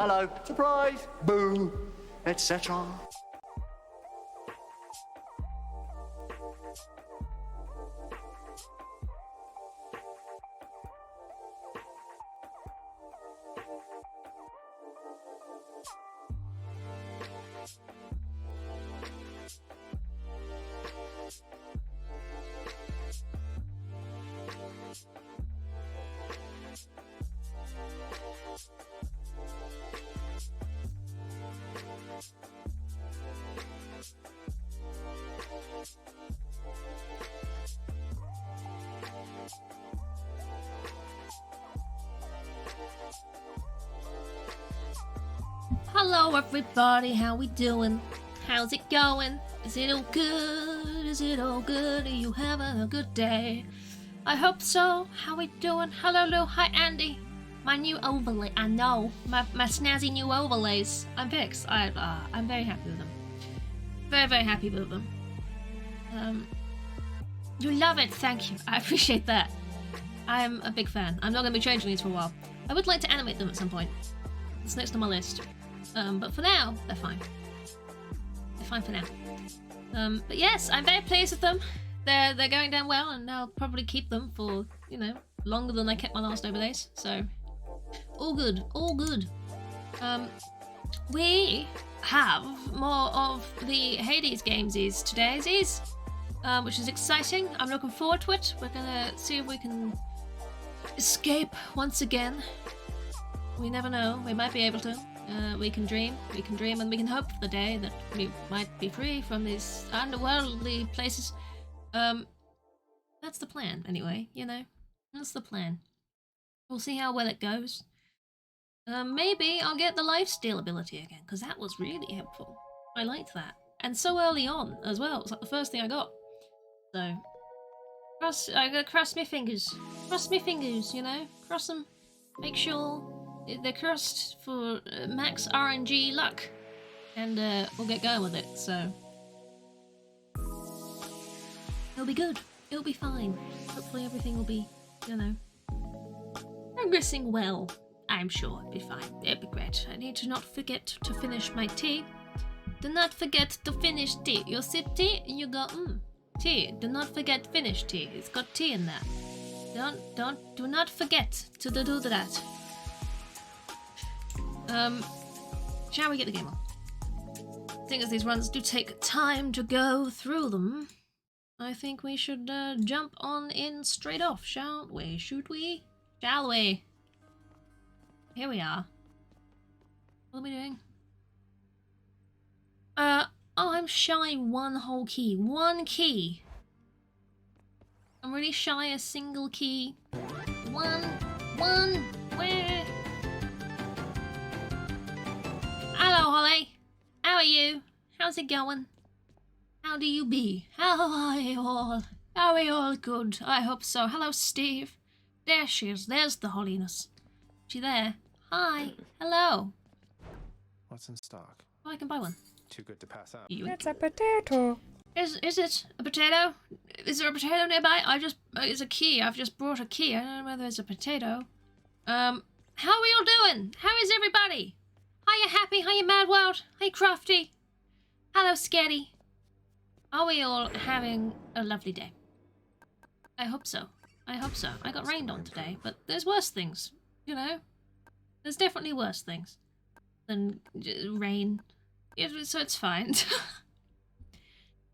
hello, surprise, boo, etc. Hello everybody, how we doing? How's it going? Is it all good? Is it all good? Are you having a good day? I hope so. How we doing? Hello Lou, hi Andy. My new overlay, I know. My snazzy new overlays. I'm very excited. I'm very happy with them. Very, very happy with them. You love it, thank you. I appreciate that. I'm a big fan. I'm not going to be changing these for a while. I would like to animate them at some point. It's next on my list. But for now, they're fine. They're fine for now. But yes, I'm very pleased with them. They're going down well, and I'll probably keep them for, you know, longer than I kept my last overlays. So, all good, all good. We have more of the Hades games today's, which is exciting. I'm looking forward to it. We're gonna see if we can escape once again. We never know. We might be able to. We can dream, and we can hope for the day that we might be free from these underworldly places. That's the plan, anyway, you know? That's the plan. We'll see how well it goes. Maybe I'll get the lifesteal ability again, because that was really helpful. I liked that. And so early on, as well. It's like the first thing I got. So, I gotta cross my fingers. Cross my fingers, you know? Cross them. Make sure they're crossed for max RNG luck, and we'll get going with it. So it'll be good. It'll be fine. Hopefully everything will be, you know, progressing well. I'm sure it'll be fine. It'll be great. I need to not forget to finish my tea. Do not forget to finish tea. You sip tea and you go, tea. Do not forget finish tea. It's got tea in there. Do not forget to do that. Shall we get the game on? Seeing as these runs do take time to go through them, I think we should jump on in straight off, shall we? Should we? Shall we? Here we are. What are we doing? Oh, I'm shy one whole key. One key. I'm really shy a single key. One, where? Hello, Holly. How are you? How's it going? How do you be? How are you all? Are we all good? I hope so. Hello, Steve. There she is. There's the Holliness. She there? Hi. Hello. What's in stock? Oh, I can buy one. Too good to pass up. It's a potato. Is it a potato? Is there a potato nearby? It's a key. I've just brought a key. I don't know whether it's a potato. How are we all doing? How is everybody? Are you happy? Are you mad world? Hey Crafty. Hello Sketty. Are we all having a lovely day? I hope so. I hope so. I got rained on today, but there's worse things, you know? There's definitely worse things than rain. So it's fine.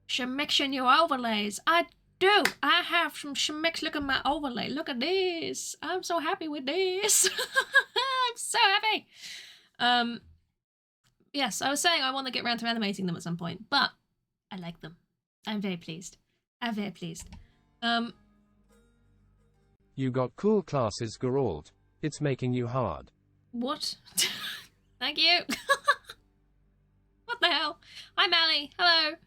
Shemix new overlays. I do. I have some Shemix. Look at my overlay. Look at this. I'm so happy with this. I'm so happy. Yes, I was saying I want to get around to animating them at some point, but I like them. I'm very pleased. I'm very pleased. You got cool classes, Geralt. It's making you hard. What? Thank you. What the hell? Hi, Mally. Hello.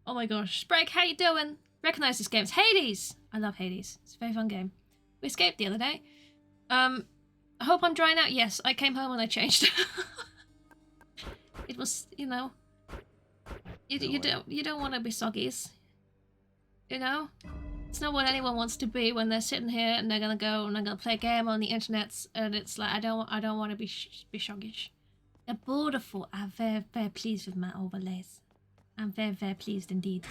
Oh my gosh. Sprake, how you doing? Recognize this game. It's Hades. I love Hades. It's a very fun game. We escaped the other day. I hope I'm drying out. Yes, I came home and I changed. It was, you know, you don't want to be soggies. You know? It's not what anyone wants to be when they're sitting here and they're gonna go and they're gonna play a game on the internet, and it's like I don't want to be shoggish. They're beautiful. I'm very, very pleased with my overlays. I'm very, very pleased indeed.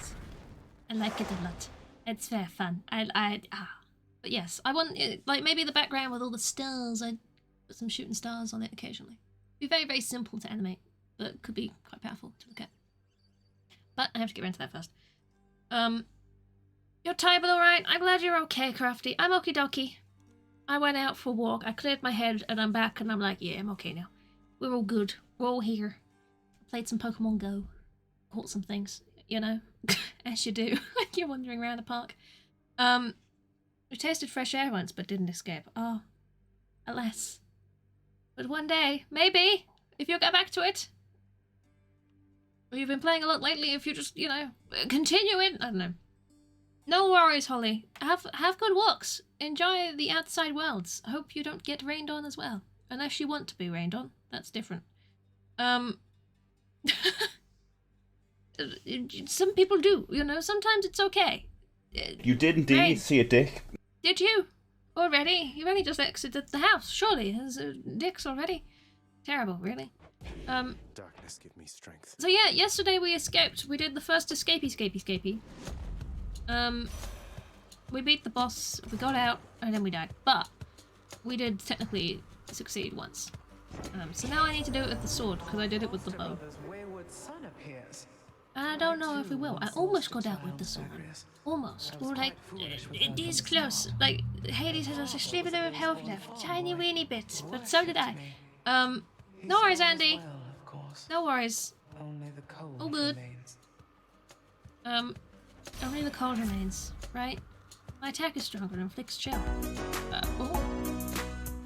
I like it a lot. It's very fun. But yes, I want like maybe the background with all the stars. I'd put some shooting stars on it occasionally. Be very, very simple to animate, but could be quite powerful to look at. But I have to get around to that first. Your table alright? I'm glad you're okay, Crafty. I'm okie dokie. I went out for a walk, I cleared my head, and I'm back, and I'm like, yeah, I'm okay now. We're all good. We're all here. Played some Pokemon Go. Caught some things, you know? As you do, like you're wandering around the park. We tasted fresh air once, but didn't escape. Oh, alas. But one day, maybe, if you get back to it. Or you've been playing a lot lately, if you just, you know, continue it. I don't know. No worries, Holly. Have good walks. Enjoy the outside worlds. I hope you don't get rained on as well. Unless you want to be rained on. That's different. Some people do, you know. Sometimes it's okay. You did indeed see a dick. Did you? Already? You've only just exited the house, surely. There's dicks already. Terrible, really. Darkness, give me strength. So yeah, yesterday we escaped. We did the first escapey. We beat the boss, we got out, and then we died. But we did technically succeed once. So now I need to do it with the sword, because I did it with the bow. I don't know if we will. I almost got out with the sword. Almost. Or like, this close. Like, Hades has a sliver of health left. Tiny weeny bit. But so did I. No worries, Andy. No worries. All good. Only the cold remains, right? My attack is stronger and inflicts chill.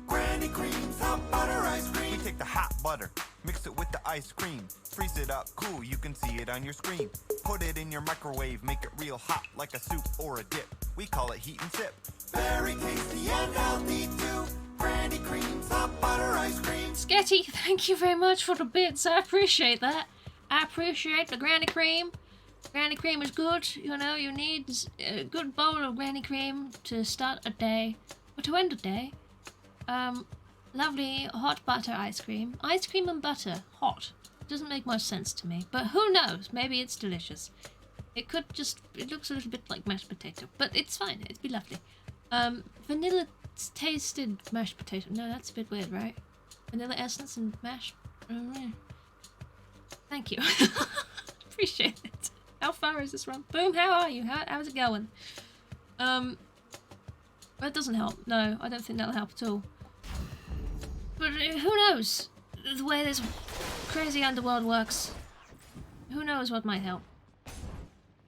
Granny creams, hot butter ice cream. We take the hot butter, mix it with the ice cream, freeze it up cool, you can see it on your screen. Put it in your microwave, make it real hot like a soup or a dip. We call it heat and sip. Very tasty and healthy too. Granny creams, hot butter ice cream. Sketty, thank you very much for the bits. I appreciate that. I appreciate the Granny Cream. Granny Cream is good. You know, you need a good bowl of Granny Cream to start a day, or to end a day. Lovely hot butter ice cream. Ice cream and butter, hot. Doesn't make much sense to me, but who knows? Maybe it's delicious. It could just, it looks a little bit like mashed potato, but it's fine. It'd be lovely. Vanilla tasted mashed potato. No, that's a bit weird, right? Vanilla essence and mashed. Thank you. Appreciate it. How far is this run? Boom, how are you? How's it going? That doesn't help. No, I don't think that'll help at all. But who knows? The way this crazy underworld works. Who knows what might help?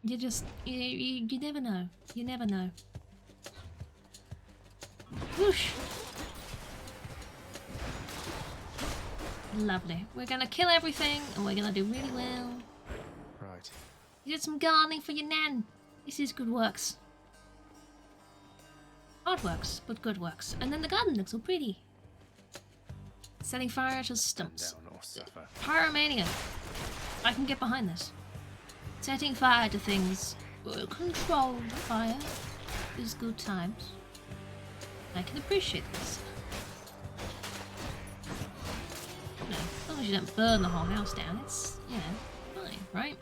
You just... You never know. You never know. Whoosh! Lovely. We're gonna kill everything, and we're gonna do really well. Right. You did some gardening for your nan. This is good works. Hard works, but good works. And then the garden looks all pretty. Setting fire to stumps. Down or suffer. Pyromania. I can get behind this. Setting fire to things. Controlled fire is good times. I can appreciate this. No, as long as you don't burn the whole house down, it's, you know, fine, right?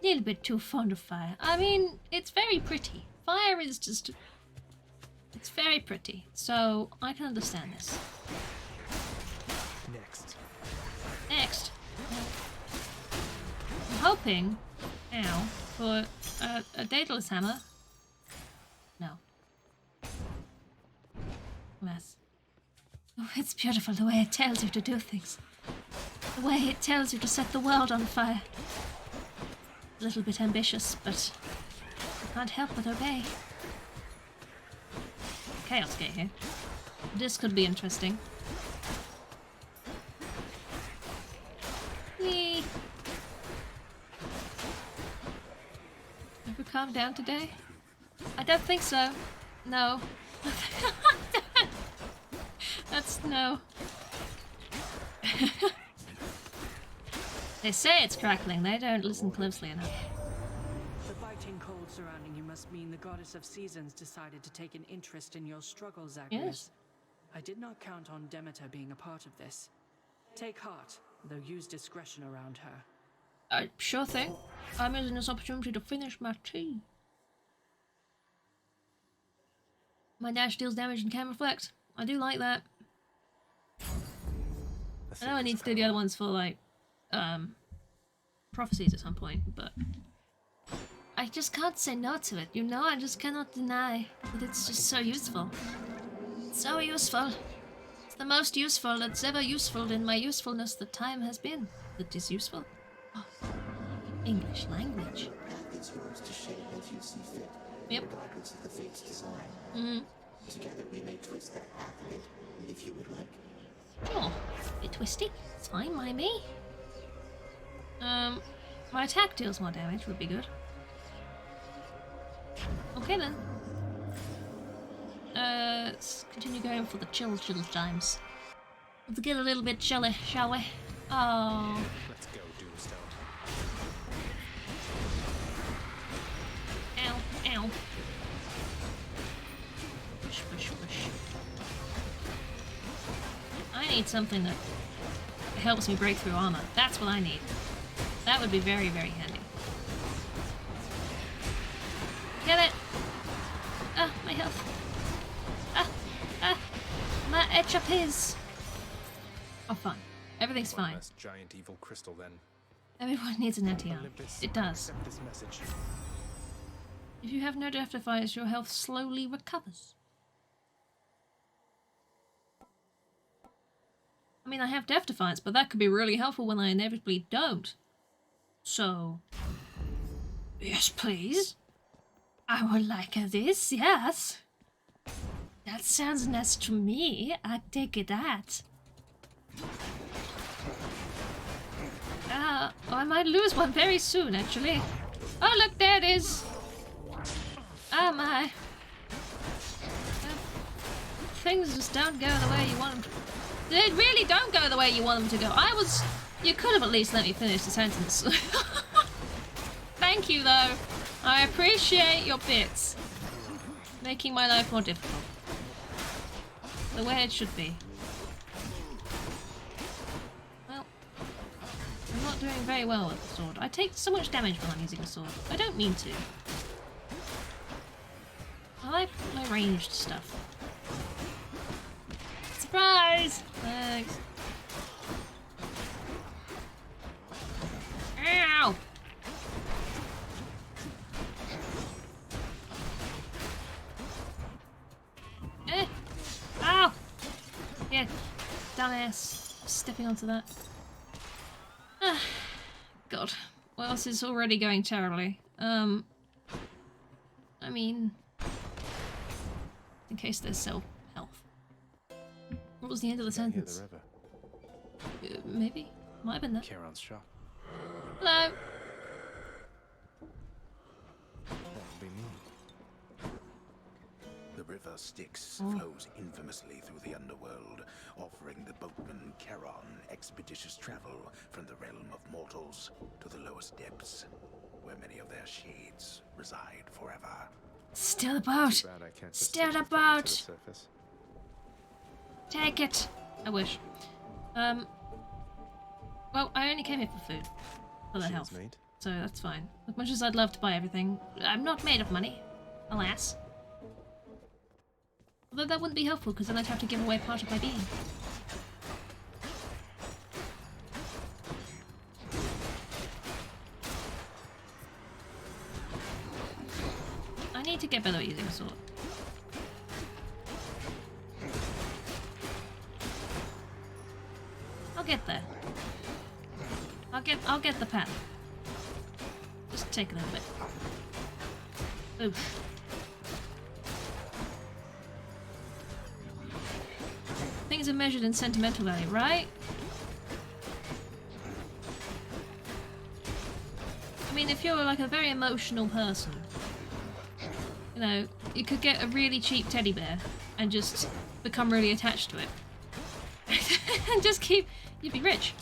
A little bit too fond of fire. I mean, it's very pretty. Fire is just... It's very pretty, so I can understand this. Next. I'm hoping, now, for a Daedalus hammer. No. Mess. Oh, it's beautiful the way it tells you to do things. The way it tells you to set the world on fire. A little bit ambitious, but I can't help but obey. Chaos Gate here. This could be interesting. Whee! Have we calmed down today? I don't think so. No. That's no. They say it's crackling, they don't listen closely enough. The biting cold surrounding you must mean the goddess of seasons decided to take an interest in your struggles, Zagreus. Yes. I did not count on Demeter being a part of this. Take heart, though use discretion around her. Sure thing. I'm using this opportunity to finish my tea. My dash deals damage and can reflect. I do like that. I know I need to do the other ones for, like, prophecies at some point, but I just can't say no to it, you know? I just cannot deny that it's just so useful. So useful. It's the most useful that's ever useful in my usefulness that time has been. That is useful. Oh. English language. Yep. Together we may twist that path a bit, if you would like. Oh, a bit twisty. It's fine by me. My attack deals more damage would be good. Okay then. Let's continue going for the chill times. Let's get a little bit chilly, shall we? Oh. Let's go, Doomstone. Ow, ow. Push, push, push. I need something that helps me break through armor. That's what I need. That would be very, very handy. Get it! Ah, my health. My HP. Oh, fine. Everything's One fine. less giant evil crystal, then. Everyone needs an anti-arm. Olympus, It does. accept this message. If you have no death defiance, your health slowly recovers. I mean, I have death defiance, but that could be really helpful when I inevitably don't. So... yes, please. I would like this, yes. That sounds nice to me. I take it that. Oh, I might lose one very soon, actually. Oh, look, there it is. Oh, my. Things just don't go the way you want them to. They really don't go the way you want them to go. You could have at least let me finish the sentence. Thank you, though. I appreciate your bits. Making my life more difficult. The way it should be. Well, I'm not doing very well with the sword. I take so much damage when I'm using a sword. I don't mean to. I like my ranged stuff. Surprise! Thanks. Ow! Ow! Yeah, dumbass. Stepping onto that. God. Well, this is already going terribly. I mean... in case there's self-health. What was the end of the sentence? Near the river. Maybe. Might have been that. Charon's shop. Hello! That'll be me. The river Styx flows infamously through the underworld, offering the boatman Charon expeditious travel from the realm of mortals to the lowest depths, where many of their shades reside forever. Steal the boat! Too bad I can't just Steal take the it down to boat! the surface. Take it! I wish. Well, I only came here for food. For the She health. was made. So that's fine. As much as I'd love to buy everything, I'm not made of money. Alas. Although that wouldn't be helpful, because then I'd have to give away part of my being. I need to get better at using a sword. I'll get there. I'll get the pattern. Just take a little bit. Oof. Things are measured in sentimental value, right? I mean, if you're like a very emotional person, you know, you could get a really cheap teddy bear and just become really attached to it. And just keep... you'd be rich.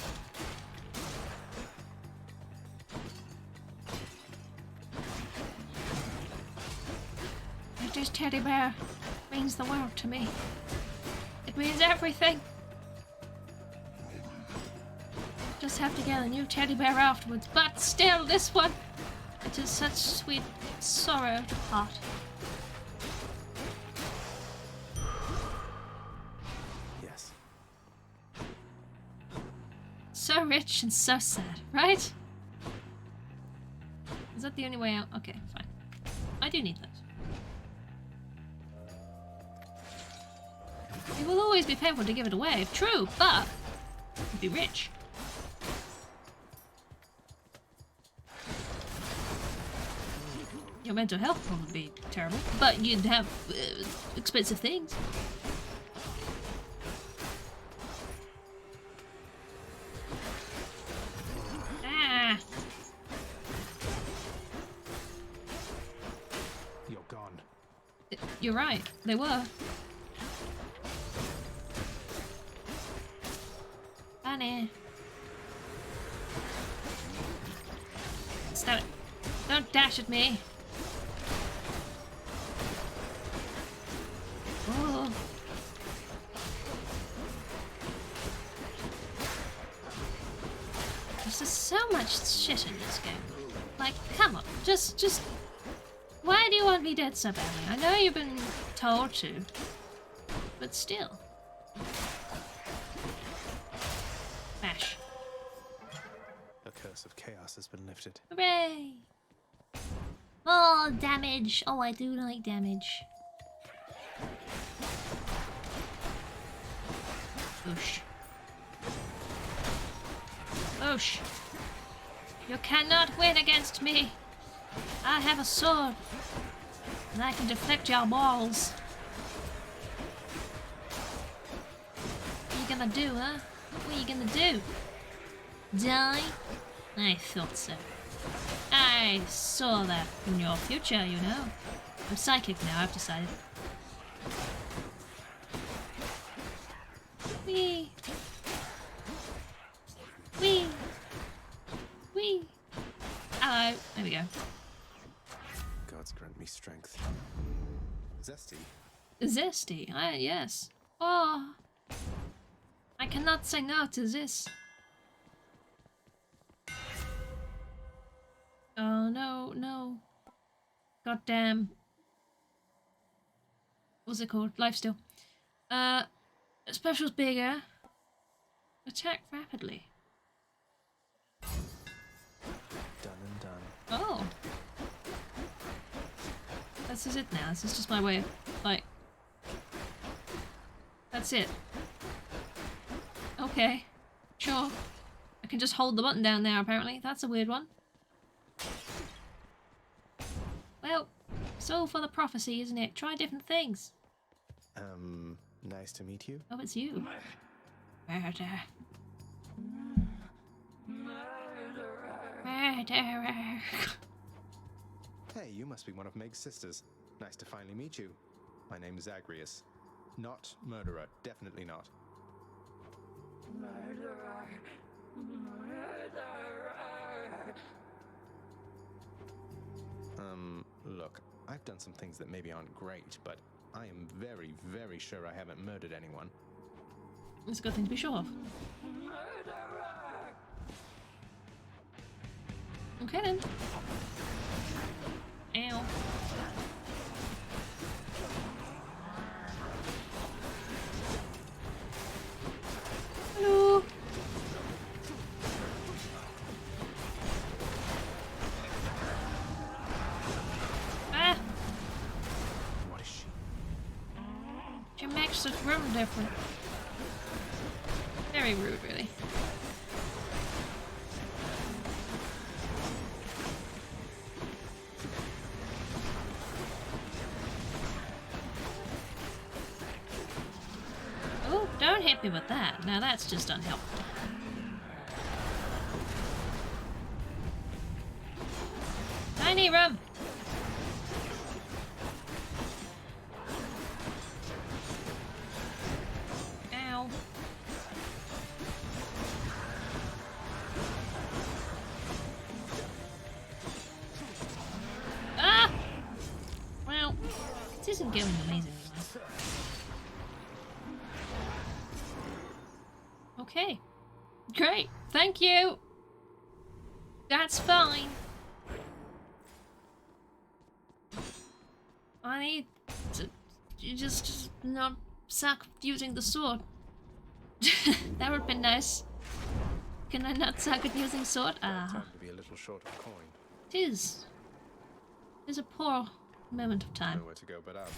This teddy bear means the world to me. It means everything. always have to get a new teddy bear afterwards, but still, this one, it is such sweet sorrow to part. Yes. So rich and so sad, right? Is that the only way out? Okay, fine. I do need that. It will always be painful to give it away, true, but you'd be rich. Your mental health would probably be terrible, but you'd have expensive things. Ah! You're gone. You're right, they were. Bunny. Stop it. Don't dash at me. Oh. There's just so much shit in this game. Like, come on, just... Why do you want me dead so badly? I know you've been told to, but still. Smash. The curse of chaos has been lifted. Hooray! Oh, damage. Oh, I do like damage. Oosh. Oosh. You cannot win against me. I have a sword. And I can deflect your balls. What are you gonna do, huh? What are you gonna do? Die? I thought so. I saw that in your future, you know. I'm psychic now, I've decided. Wee. Wee. Wee. Hello. There we go. Gods grant me strength. Zesty. Zesty. Yes. Oh. I cannot say no to this. Oh no, no. Goddamn. What's it called? Lifesteal. Special's bigger. Attack rapidly. Done and done. Oh. This is it now. This is just my way of, like... That's it. Okay. Sure. I can just hold the button down there, apparently. That's a weird one. Well, it's all for the prophecy, isn't it? Try different things. Nice to meet you. Oh, it's you. Murder. Murderer. Hey, you must be one of Meg's sisters. Nice to finally meet you. My name is Agrius. Not murderer. Definitely not. Murderer. Murderer. Look, I've done some things that maybe aren't great, but I am very, very sure I haven't murdered anyone. It's a good thing to be sure of. Okay then. Ow. Hello. Ah. What is she? She makes the room different. Very rude, really. Oh, don't hit me with that. Now that's just unhelpful. Tiny room. Ow. Ah! Well, this isn't going amazingly well. Okay. Great. thank you. That's fine. I need to just not suck using the sword. That would be nice. Can I not suck at using sword? Ah. Time to be a little short of coin. It is. It's a poor moment of time. Nowhere to go but up.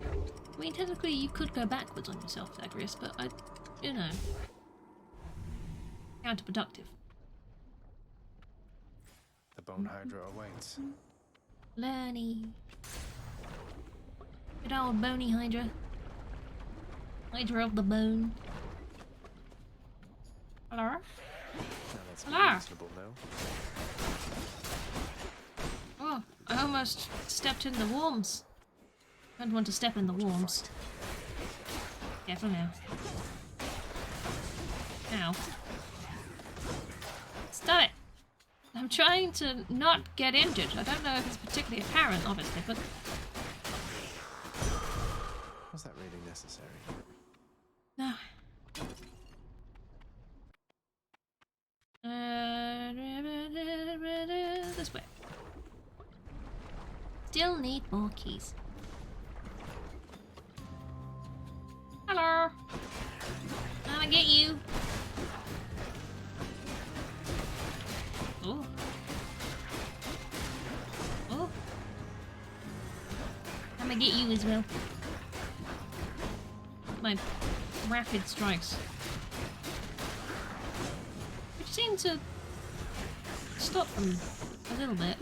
I mean, technically you could go backwards on yourself, Zagreus, but you know, counterproductive. The Bone Hydra awaits. Lenny. Good old bony Hydra. Hydra of the bone. Hello? Now let's be Hello? reasonable, no? Oh, I almost stepped in the worms. I don't want to step in the worms. Careful now. Ow. Stop it! I'm trying to not get injured. I don't know if it's particularly apparent, obviously, but... Was that really necessary? No. This way. Still need more keys. Hello. I'm gonna get you. Oh. Oh. I'm gonna get you as well. My rapid strikes. Which seem to stop them a little bit.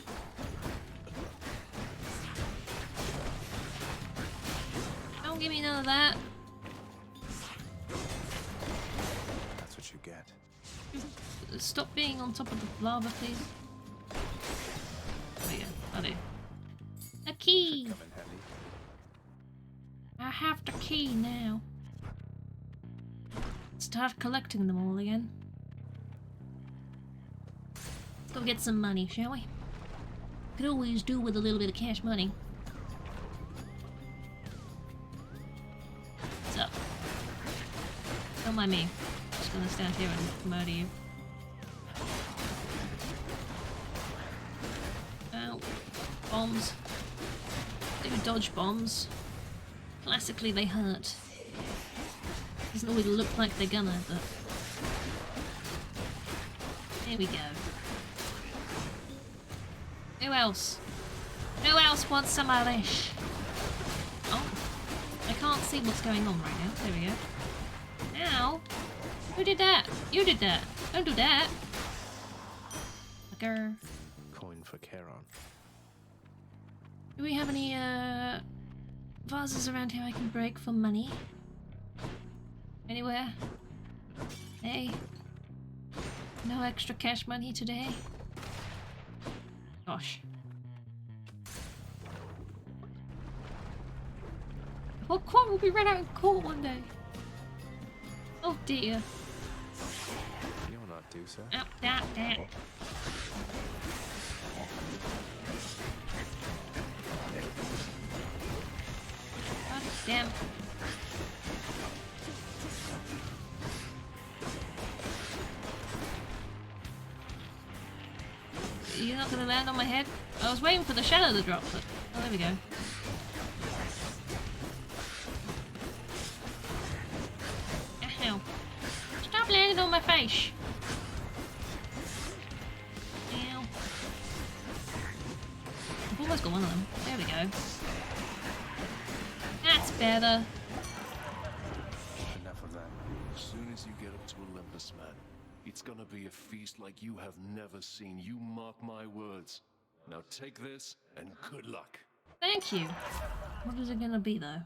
Don't give me none of that. That's what you get. Stop being on top of the lava, please. There you go. I do. A key! Come in handy. I have the key now. Start collecting them all again. Let's go get some money, shall we? Could always do with a little bit of cash money. What's up? Don't mind me. I'm just gonna stand here and murder you. Ow. Bombs. Do dodge bombs. Classically, they hurt. Doesn't always look like they're gonna, but... There we go. Who else? Who else wants some of this? Oh. I can't see what's going on right now. There we go. Ow! Who did that? You did that! Don't do that! Fucker. Coin for Charon. Do we have any, vases around here I can break for money? Anywhere? Hey? No extra cash money today? Gosh. What coin will be run out in court one day? Oh dear. You're not due, sir. Oh, that. God damn. You're not gonna land on my head? I was waiting for the shadow to drop, but... Oh, there we go. Ow. Stop landing on my face! Ow. I've almost got one of them. There we go. That's better. Enough of that. As soon as you get up to Olympus, man, it's gonna be a feast like you have never seen. You mark my words. Now take this, and good luck. Thank you. What is it gonna be, though?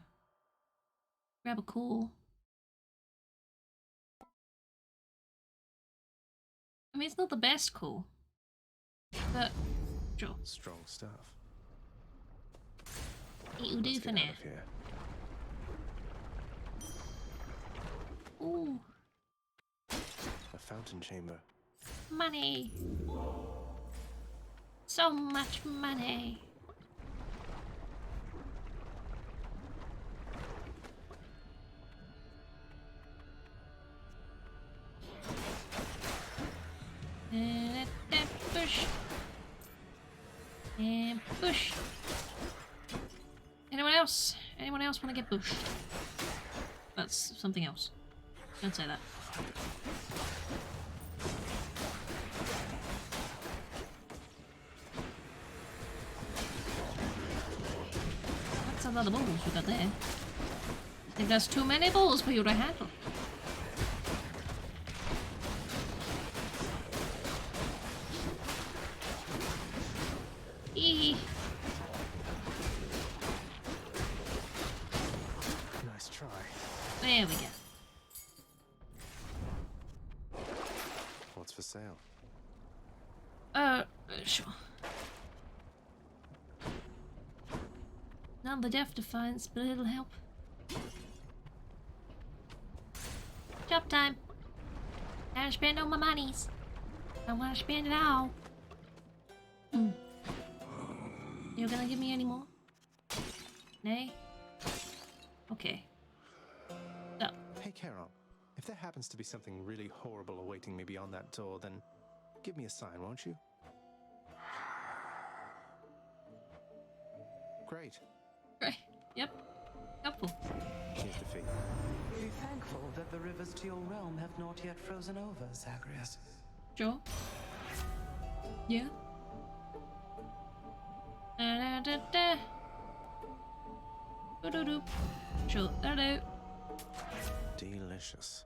Grab a call. I mean, it's not the best call. But, sure. Strong stuff. It'll do Let's for get now. out of here. Ooh, A fountain chamber. money. So much money. push. And push. Anyone else? Anyone else want to get pushed? That's something else. Don't say that. That's a lot of balls we got there. I think there's too many balls for you to handle. Eee. Nice try. There we go. What's for sale? Sure. Not the death defiance, but it'll help. Job time. Gotta spend all my monies. I wanna spend it all. You gonna give me any more? Nay? Okay. So. Hey, Carol. If there happens to be something really horrible awaiting me beyond that door, then give me a sign, won't you? Great. Right. Yep. Helpful. Here's the fee. Be thankful that the rivers to your realm have not yet frozen over, Zagreus. Sure. Yeah. Da da da. Do do do. Sure. Da do. Delicious.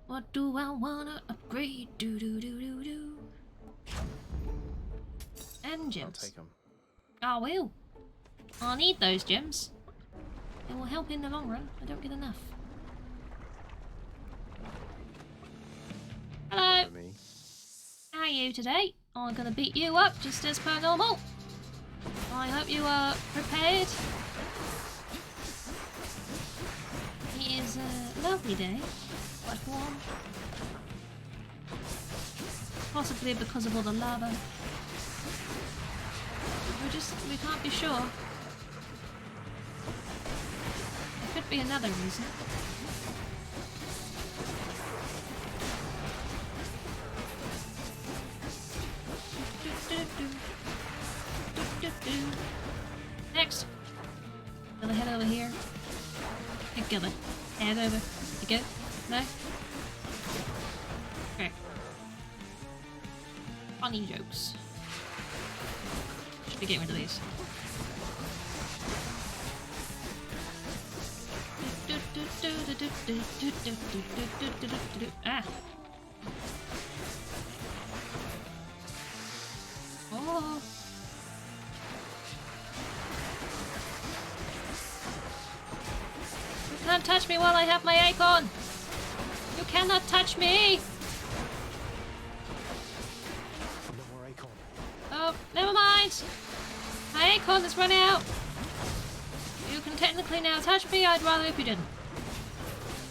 What do I wanna upgrade? Do do do do do. And gems. I'll take them. I will. I'll need those gems. It will help in the long run. I don't get enough. Hello. For me. How are you today? I'm gonna beat you up just as per normal. I hope you are prepared. It is a lovely day. Quite warm. Possibly because of all the lava. We can't be sure. There could be another reason. Next. Gonna head over here. Together. Head over. You good? No? Okay. Funny jokes. Should be getting rid of these. Ah. Oh. You can't touch me while I have my icon. You cannot touch me. No more acorn. Oh, never mind. My acorn has run out. You can technically now touch me. I'd rather if you didn't.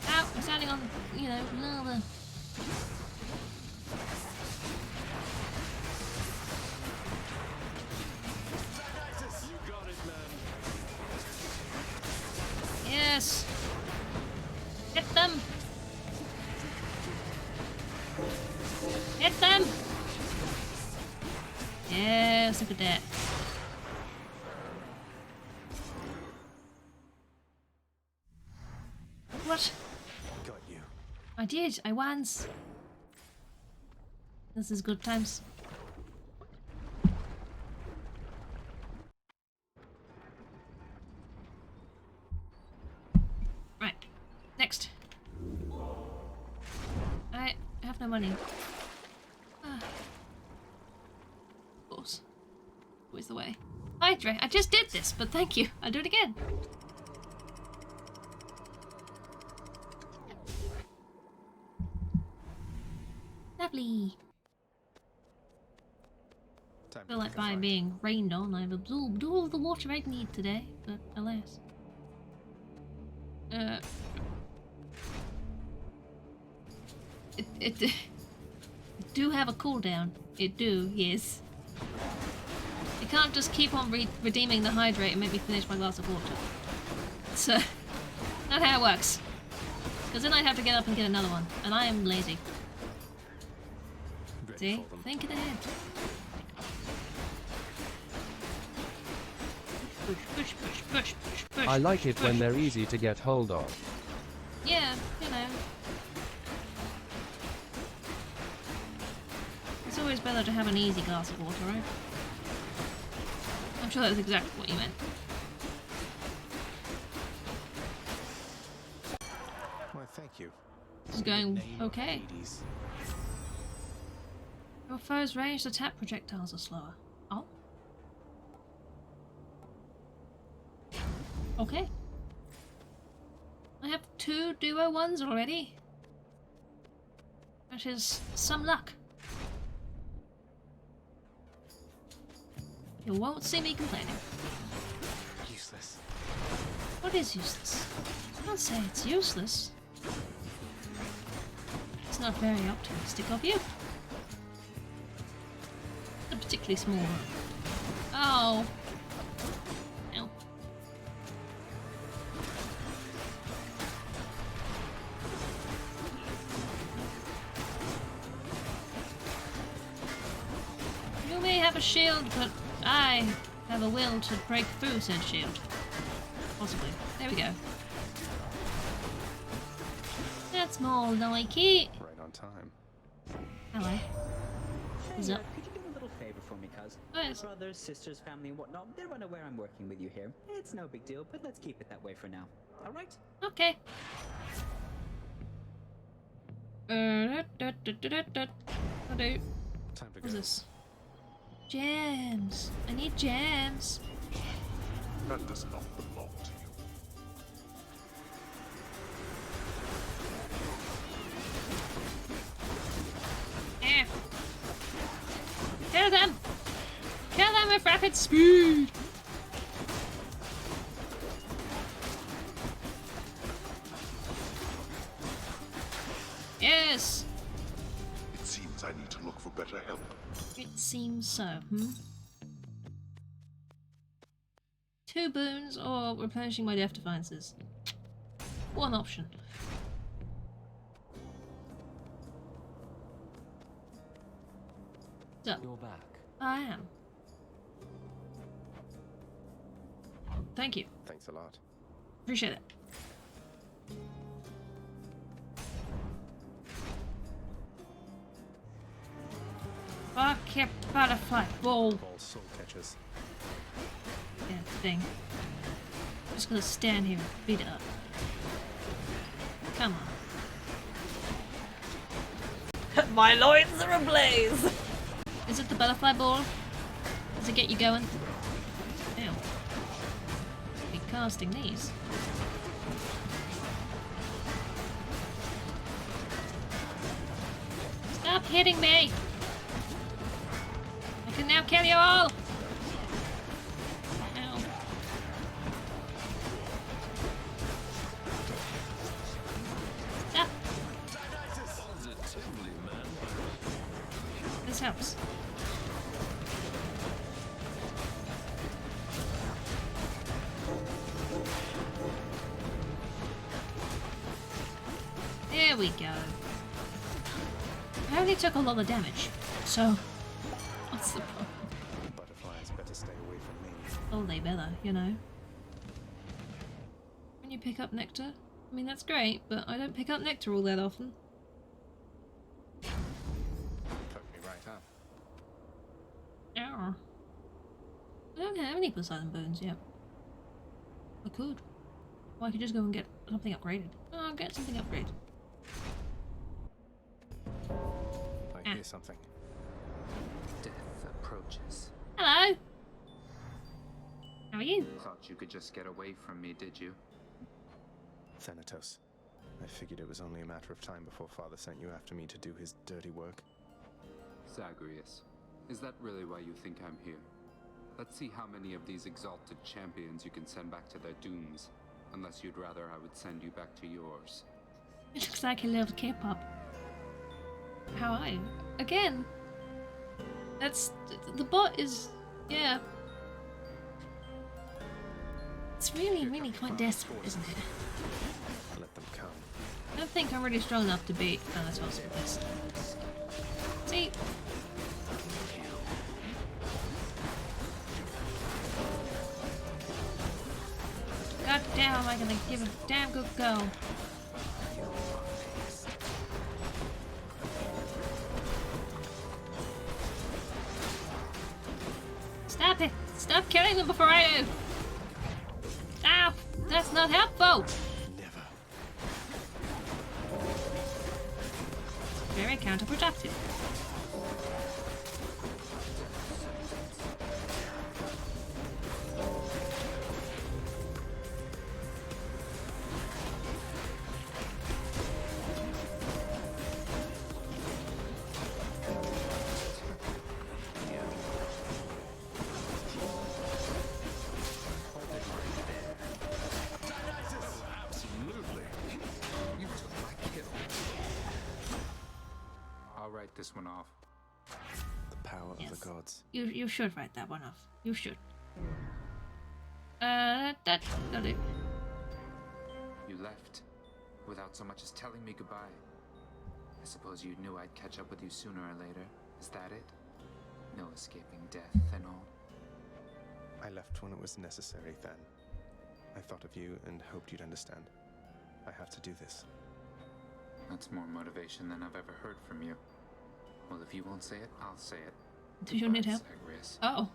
Ow, I'm standing on, you know, lava. You got it, man. Yes. Hit them. Hit them. Yes, look at that. What? Got you. I did. I once. This is good times. Right. Next. I have no money. Of course. Always the way. Hydrate. I just did this, but thank you. I'll do it again. Lovely. Time I feel to like pick a by fight. being rained on, I've absorbed all of the water I need today, but alas. It do have a cooldown. It do, yes. You can't just keep on redeeming the hydrate and make me finish my glass of water. It's not how it works. Because then I'd have to get up and get another one, and I am lazy. Ready See? for them. Thinking ahead. push, push, push, push, push. I like push, it push. when they're easy to get hold of. Yeah, you know. It's always better to have an easy glass of water, right? I'm sure that's exactly what you meant. Why, thank you. This is going okay. Hades. Your foe's ranged attack projectiles are slower. Oh. Okay. I have 2 duo ones already. That is some luck. You won't see me complaining. Useless. What is useless? I don't say it's useless. It's not very optimistic of you. A particularly small one. Oh. Ow. You may have a shield, but I have a will to break through said shield. Possibly. There we go. That's more like it. Right on time. Hello. What's up? Could you do a little favor for me, cuz? Oh, yes. Brothers, sisters, family, and whatnot, they're unaware I'm working with you here. It's no big deal, but let's keep it that way for now. Alright? Okay. Time to What's go. this? Jams. I need jams. That does not belong to you. Eh. Kill them! Kill them with rapid speed! Yes! It seems I need to look for better help. It seems so, 2 boons or replenishing my death defiances. One option. So, You're back. I am. Thank you. Thanks a lot. Appreciate it. Bucket butterfly ball. All soul catchers. Yeah, thing. Just gonna stand here and beat it up. Come on. My loins are ablaze! Is it the butterfly ball? Does it get you going? Ew. Be casting these. Stop hitting me! I can now kill you all! Ow. Stop! Positively, man. This helps. There we go. I only took a lot of damage, so what's the problem? Butterflies better stay away from me. Oh, they better, you know. When you pick up nectar, I mean that's great, but I don't pick up nectar all that often. Poke me right up. Ow. I don't have any Poseidon bones yet. I could. Or I could just go and get something upgraded. Oh, I'll get something upgraded. I hear something. Death approaches. Hello! How are you? Thought you could just get away from me, did you? Thanatos. I figured it was only a matter of time before Father sent you after me to do his dirty work. Zagreus, is that really why you think I'm here? Let's see how many of these exalted champions you can send back to their dooms. Unless you'd rather I would send you back to yours. It looks like a little K-pop. How are you? Again! That's... the bot is... yeah. It's really quite desperate, isn't it? Let them come. I don't think I'm really strong enough to beat Thanatos with this. See? damn am I gonna give a damn good go? Stop it! Stop killing them before I do! Ow! That's not helpful! Never. Very counterproductive. This one off. The power of the gods. You should write that one off. You should. That got it. You left without so much as telling me goodbye. I suppose you knew I'd catch up with you sooner or later. Is that it? No escaping death and all. I left when it was necessary, Than. I thought of you and hoped you'd understand. I have to do this. That's more motivation than I've ever heard from you. Well, if you won't say it, I'll say it. Do you need help? Zagreus. Oh.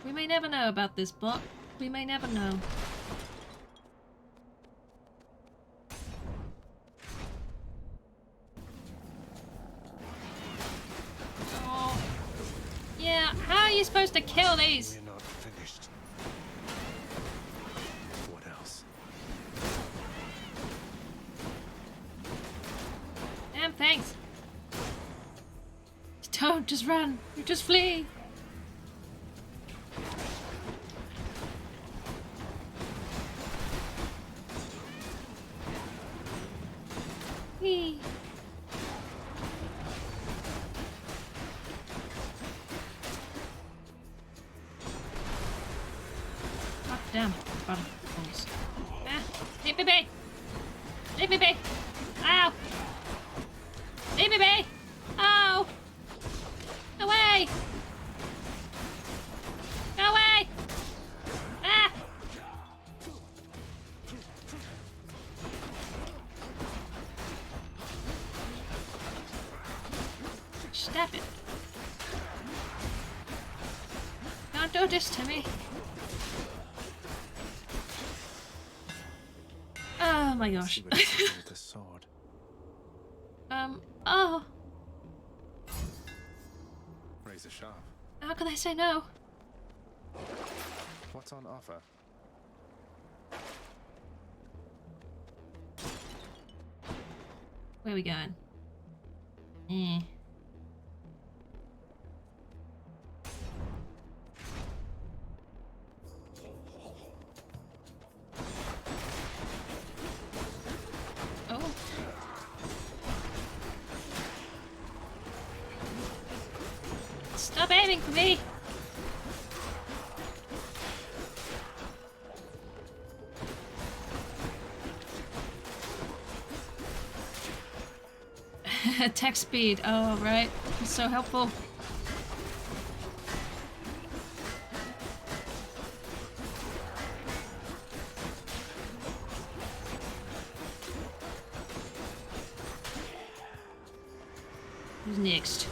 We may never know about this book. We may never know. Oh. Yeah, how are you supposed to kill these? We're not finished. What else? Damn, thanks. Don't just run. You just flee. Whee. God damn. Bottom balls. Ah, leave me be. Leave me be. Ow. Leave me be. Oh. Away. Go away. Ah. Stop it. Don't do this to me. Oh my gosh. With the sword. Oh. Razor sharp. How can I say no? What's on offer? Where are we going? Eh. Oh. Stop aiming for me! Attack speed. Oh, right. It's so helpful. Who's next?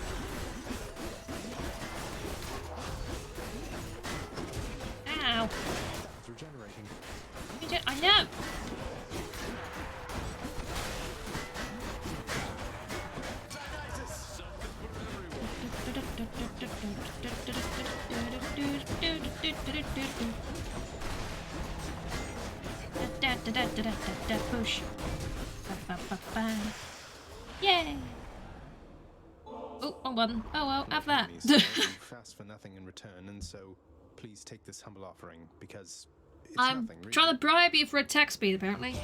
Ow. It's regenerating. I know. Push. Yay! Oh, wrong button. Oh well, have that. Fast for nothing in return, and so please take this humble offering because it's I'm nothing, really. trying to bribe you for attack speed, apparently.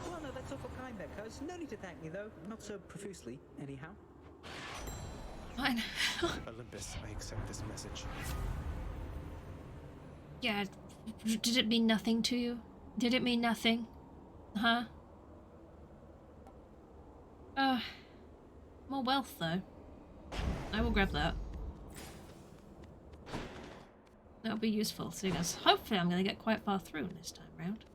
Oh no, that's awful kind there, cuz. No need to thank me though. Not so profusely, anyhow. Fine. Olympus, I accept this message. Yeah, did it mean nothing to you? Did it mean nothing? Huh? More wealth, though. I will grab that. That'll be useful, seeing as hopefully I'm going to get quite far through this time round.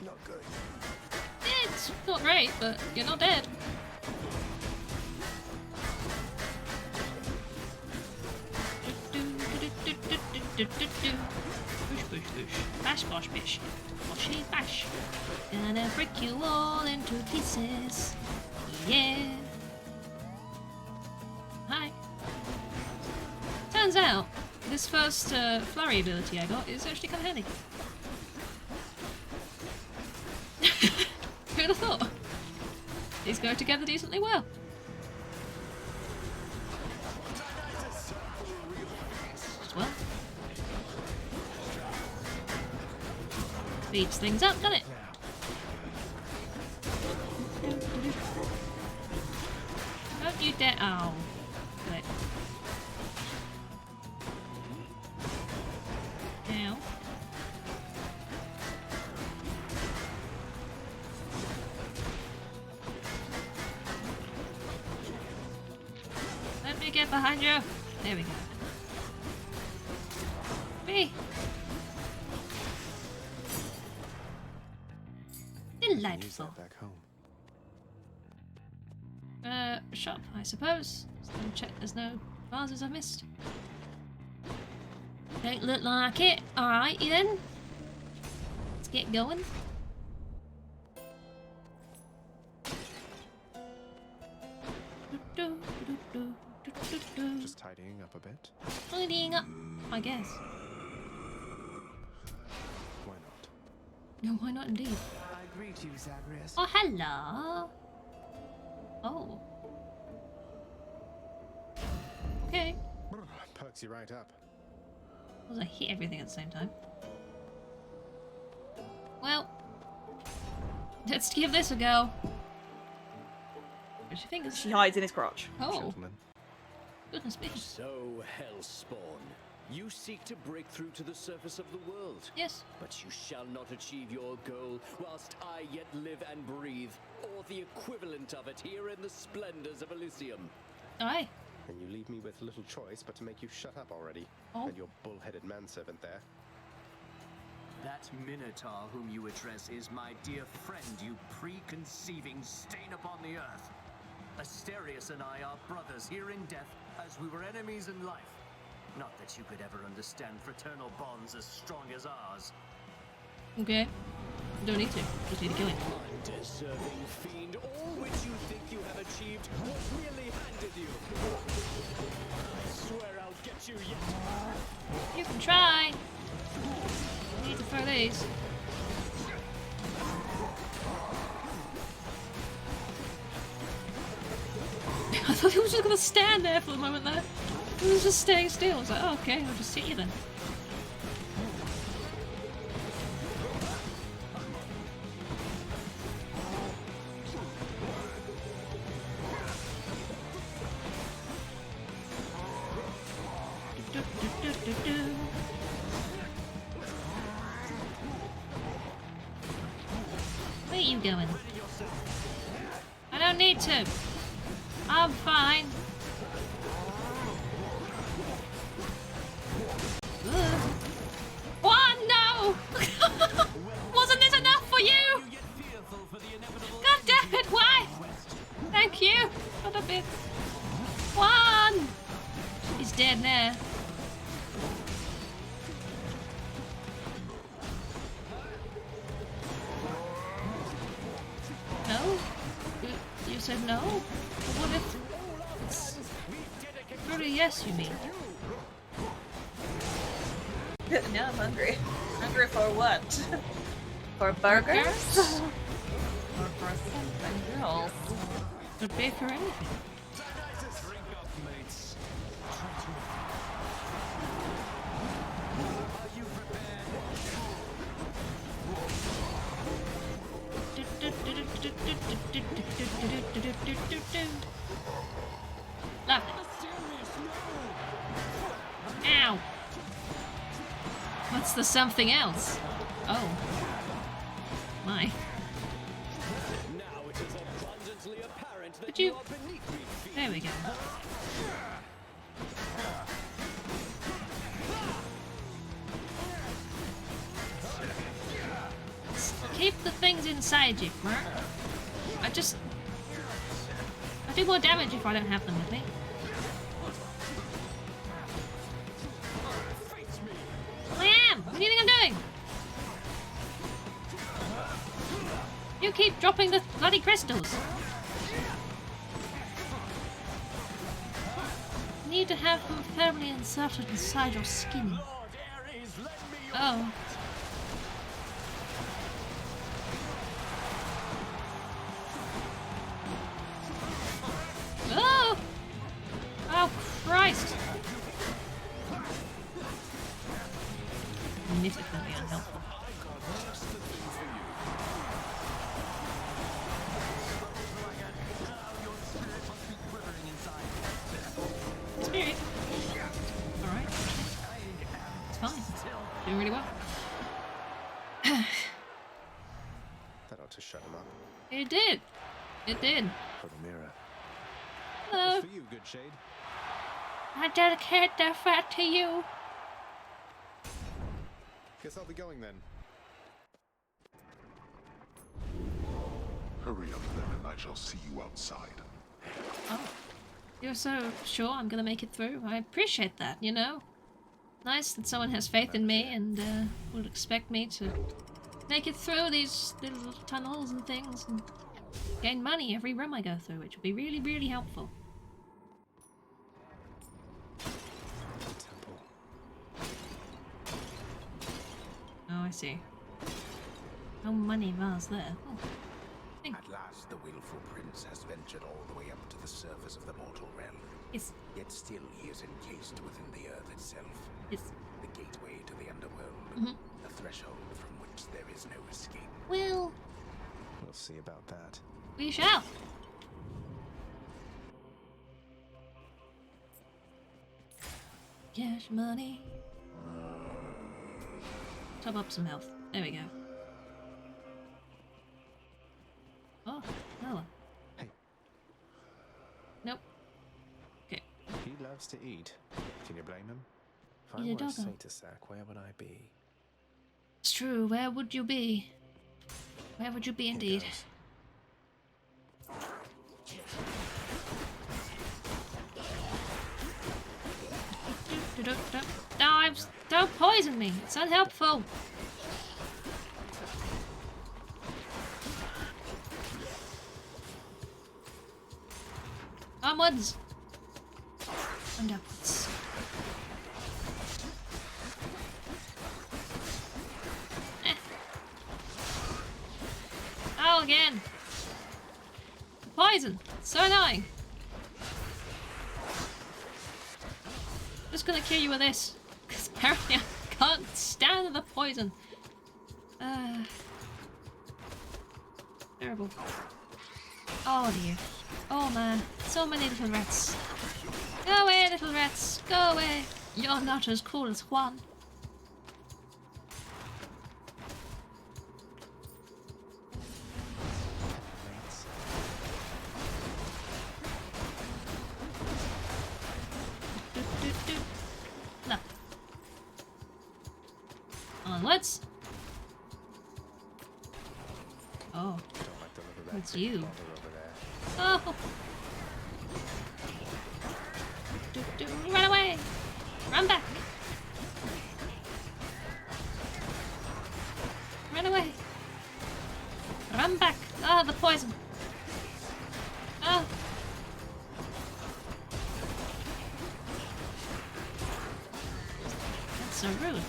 Not good. It's not great, but you're not dead. Push, push, push. Bash, bosh, bish. Boshy, bash. Gonna break you all into pieces. Yeah. Hi. Turns out, this first flurry ability I got is actually kind of handy. Who'd have thought? These go together decently well. As well. Speeds things up, doesn't it? Don't you dare. Oh. Good. Ow. Let me get behind you. There we go. Me. Delightful. Back home. Shop, I suppose. Just gonna check there's no vases I've missed. Don't look like it. Alright, then. Let's get going. Just tidying up a bit. Tidying up, I guess. Why not? No, why not indeed? I greet you, Zagreus. Oh, hello. Oh. Okay. Perks you right up. Well, I hit everything at the same time. Well, let's give this a go. Where's your fingers? She hides in his crotch. Oh. Gentlemen. Goodness me. So, Hellspawn, you seek to break through to the surface of the world. Yes. But you shall not achieve your goal whilst I yet live and breathe, or the equivalent of it here in the splendors of Elysium. Aye. And you leave me with little choice but to make you shut up already. Oh. And your bull-headed manservant there. That Minotaur whom you address is my dear friend, you preconceiving stain upon the earth. Asterius and I are brothers here in death, as we were enemies in life. Not that you could ever understand fraternal bonds as strong as ours. Okay. Don't need to. Just need to kill him. Undeserving fiend, all which you think you have achieved was merely handed you. I swear I'll get you yet. You can try. I need to throw these. I thought he was just gonna stand there for a moment there. He was just staying still. I was like, oh, okay, I'll just sit you then. Where are you going? I don't need to. I'm fine. Ugh. What? No! Wasn't this enough for you? God damn it, why? Thank you. What a bit. One! He's dead now. No? You said no? What if... Really, yes, you mean? Now I'm hungry. Hungry for what? For burgers? Or for something else? Could be for anything. Love it. Ow! What's the something else? Oh. My. Now it is abundantly apparent that we go. Keep the things inside you, right? I do more damage if I don't have them with me. I am! What do you think I'm doing? You keep dropping the bloody crystals. You need to have them firmly inserted inside your skin. Oh. Oh! Oh, Christ! Significantly unhelpful. Spirit. Alright. It's fine. Doing really well. That ought to shut him up. It did. It did. For the mirror. Hello. For you, good shade. I dedicate that fat to you. Guess I'll be going then. Hurry up then, and I shall see you outside. Oh. You're so sure I'm gonna make it through? I appreciate that, you know? Nice that someone has faith in me and will expect me to make it through these little tunnels and things and gain money every room I go through, which would be really, really helpful. Temple. Oh, I see. No money bars there. Oh. At last, the willful prince has ventured all the way up to the surface of the mortal realm. Yes. Yet still he is encased within the earth itself. Yes. The gateway to the underworld. Mm-hmm. A threshold from which there is no escape. Well, We'll see about that. we shall. Cash money. Top up some health. There we go. Oh, another one. Hey. Nope. Okay. He loves to eat. Can you blame him? If He's I a were a doggo. Satyr, where would I be? It's true. Where would you be? Where would you be indeed? Don't poison me. It's unhelpful. Onwards. And upwards. Oh, again. Poison. So annoying. Just gonna kill you with this. Because apparently I can't stand the poison. Terrible. Oh dear. Oh man. So many little rats. Go away, little rats. Go away. You're not as cool as Juan. No. Onwards. Oh. It's you. Oh. Run away. Run back. Run away. Run back. Ah, the poison. Ah. That's so rude.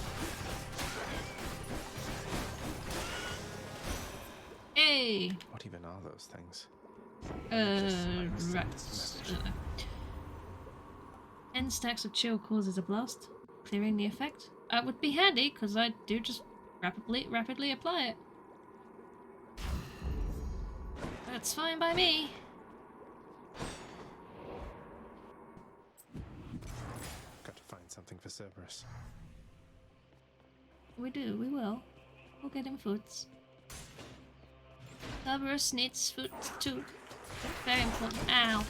Hey. What even are those things? Rats. 10 stacks of chill causes a blast, clearing the effect. That would be handy, because I do just rapidly apply it. That's fine by me. Got to find something for Cerberus. We will. We'll get him foods. Cerberus needs food too. Very important. Ow.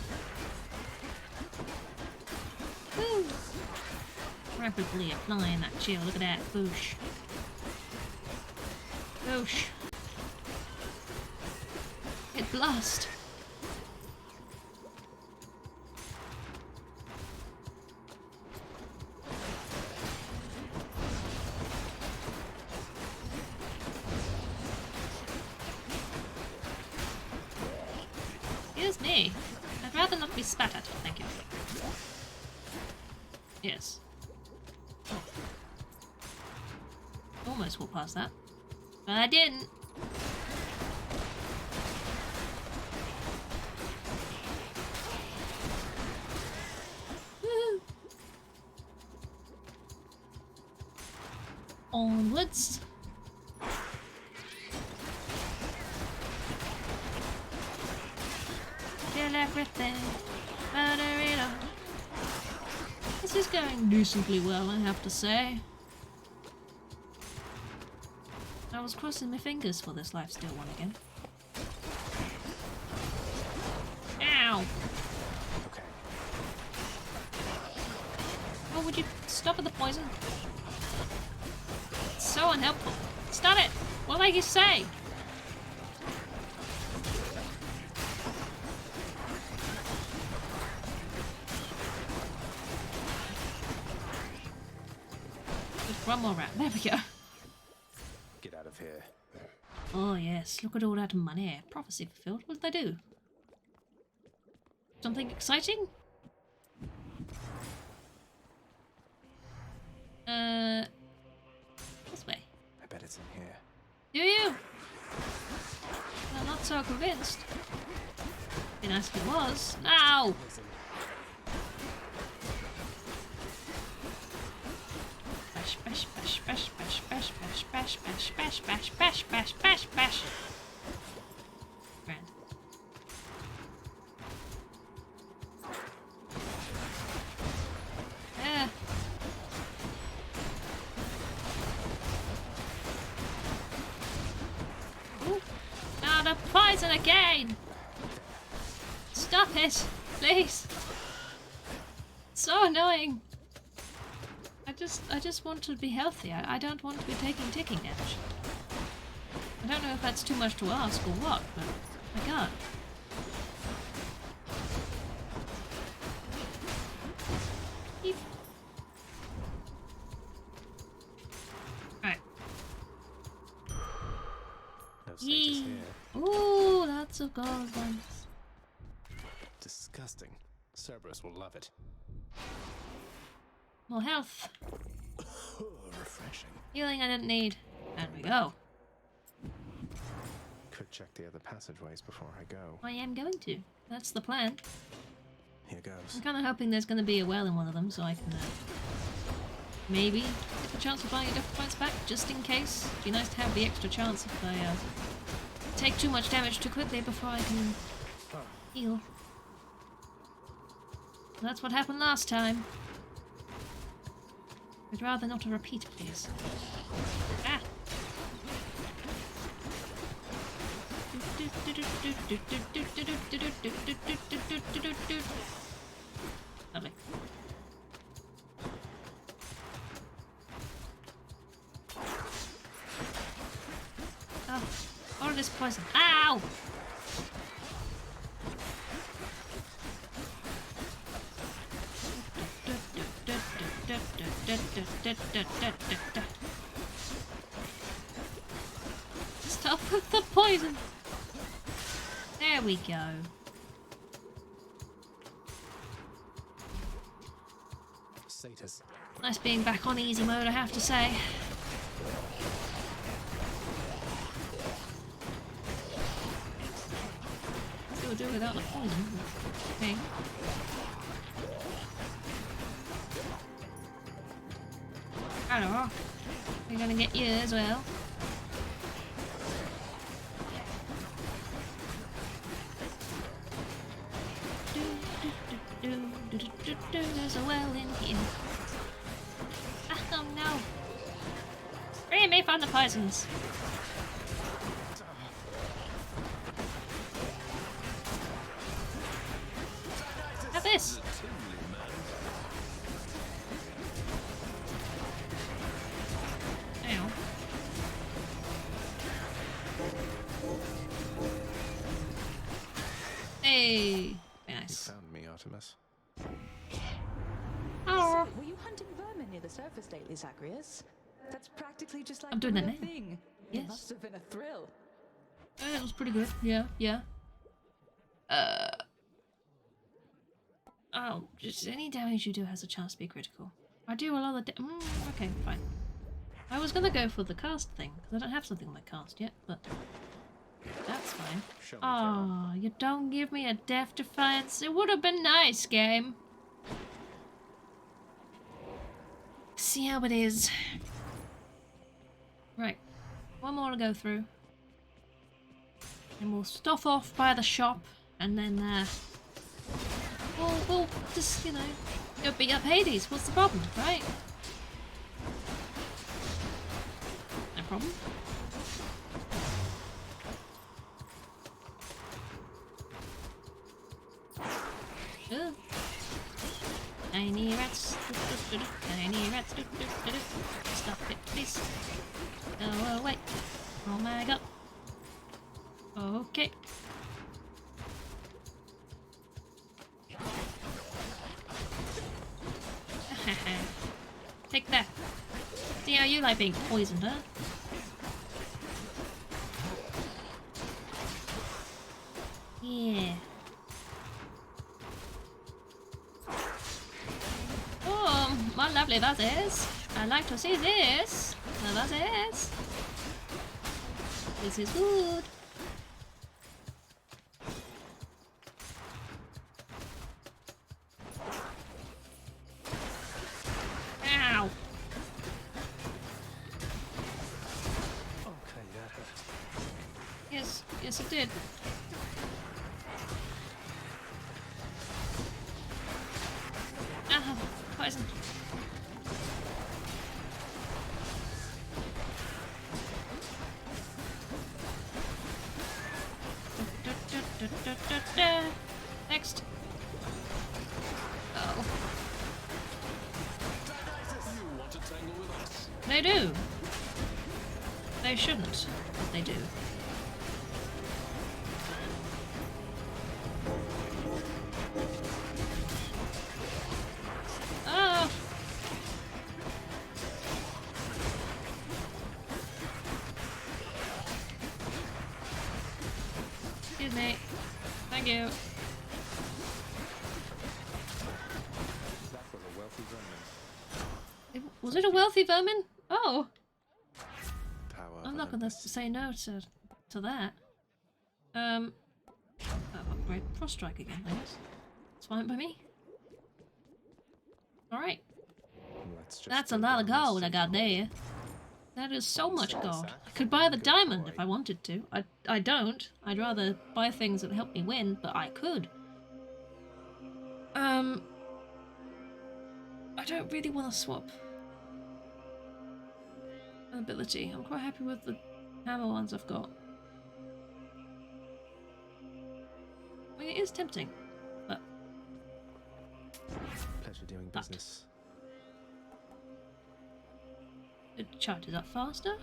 Woo! Rapidly applying that chill. Look at that. Boosh. Boosh. It blast. Excuse me. I'd rather not be spat at. Thank you. Yes. Oh. Almost walked past that. But I didn't. Woo. Onwards. Kill everything. Murder it all. This is going decently well, I have to say. I was crossing my fingers for this lifesteal one again. Ow! Okay. Oh, would you stop at the poison? It's so unhelpful. Stop it! What did you say? Just one more round. There we go. Get out of here. Oh yes, look at all that money. Prophecy fulfilled. What did they do? Something exciting? This way. I bet it's in here. Do you? I'm not so convinced. Be nice if it was. Ow! Bash, bash, bash, bash, bash, bash, bash, bash, bash, bash, bash, bash, bash, bash, bash. Grand. Yeah. Ooh. Now the poison again! Stop it, please. It's so annoying. I just want to be healthy. I don't want to be taking ticking damage. I don't know if that's too much to ask or what, but I can't. Beep. Right. No status here. Ooh, lots of gold ones. Disgusting. Cerberus will love it. More health. Refreshing. Healing I didn't need. There we go. Could check the other passageways before I go. I am going to. That's the plan. Here goes. I'm kind of hoping there's going to be a well in one of them so I can maybe get the chance of buying a different points back just in case. It'd be nice to have the extra chance if I take too much damage too quickly before I can heal. That's what happened last time. I'd rather not a repeat, please. Ah! Lovely. Oh, all of this poison. Ow! Stop with the poison. There we go. Satyrs. Nice being back on easy mode, I have to say. Still do without the poison. Okay. Hello. We're gonna get you as well. There's a well in here. Oh no. Free me from the poisons. Have this. Artemis. Oh. Were you hunting vermin near the surface lately, Zagreus? That's practically just like I'm doing the that real now. thing. Yes. It must have been a thrill. It was pretty good. Yeah, yeah. Oh, just any damage you do has a chance to be critical. I do a lot of okay, fine. I was gonna go for the cast thing, because I don't have something on my cast yet, but that's fine. Oh, you don't give me a Death Defiance? It would have been nice, game. See how it is. Right. One more to go through. And we'll stop off by the shop, and then, we'll just, you know, go beat up Hades. What's the problem, right? No problem. Ugh. Tiny rats. Tiny rats. Stop it, please. Go away. Oh my god. Okay. Take that. See how you like being poisoned, huh? Yeah. Oh, my lovely vases. I'd like to see this. The vases. This is good. Ow. Okay, that hurt. Yes, yes it did. Ah, poison. Next. Oh. You want to tangle with us? They do. They shouldn't, but they do. Oh. Excuse me. Thank you. That was a wealthy vermin. Was it a wealthy vermin? Oh. Power I'm not gonna say no to that. I'll upgrade Frost Strike again, I guess. It's fine by me. Alright. That's a lot of gold I got there. That is so much gold. I could buy the diamond if I wanted to. I don't. I'd rather buy things that help me win, but I could. I don't really want to swap an ability. I'm quite happy with the hammer ones I've got. I mean, it is tempting, but... Pleasure doing business. It charges up faster.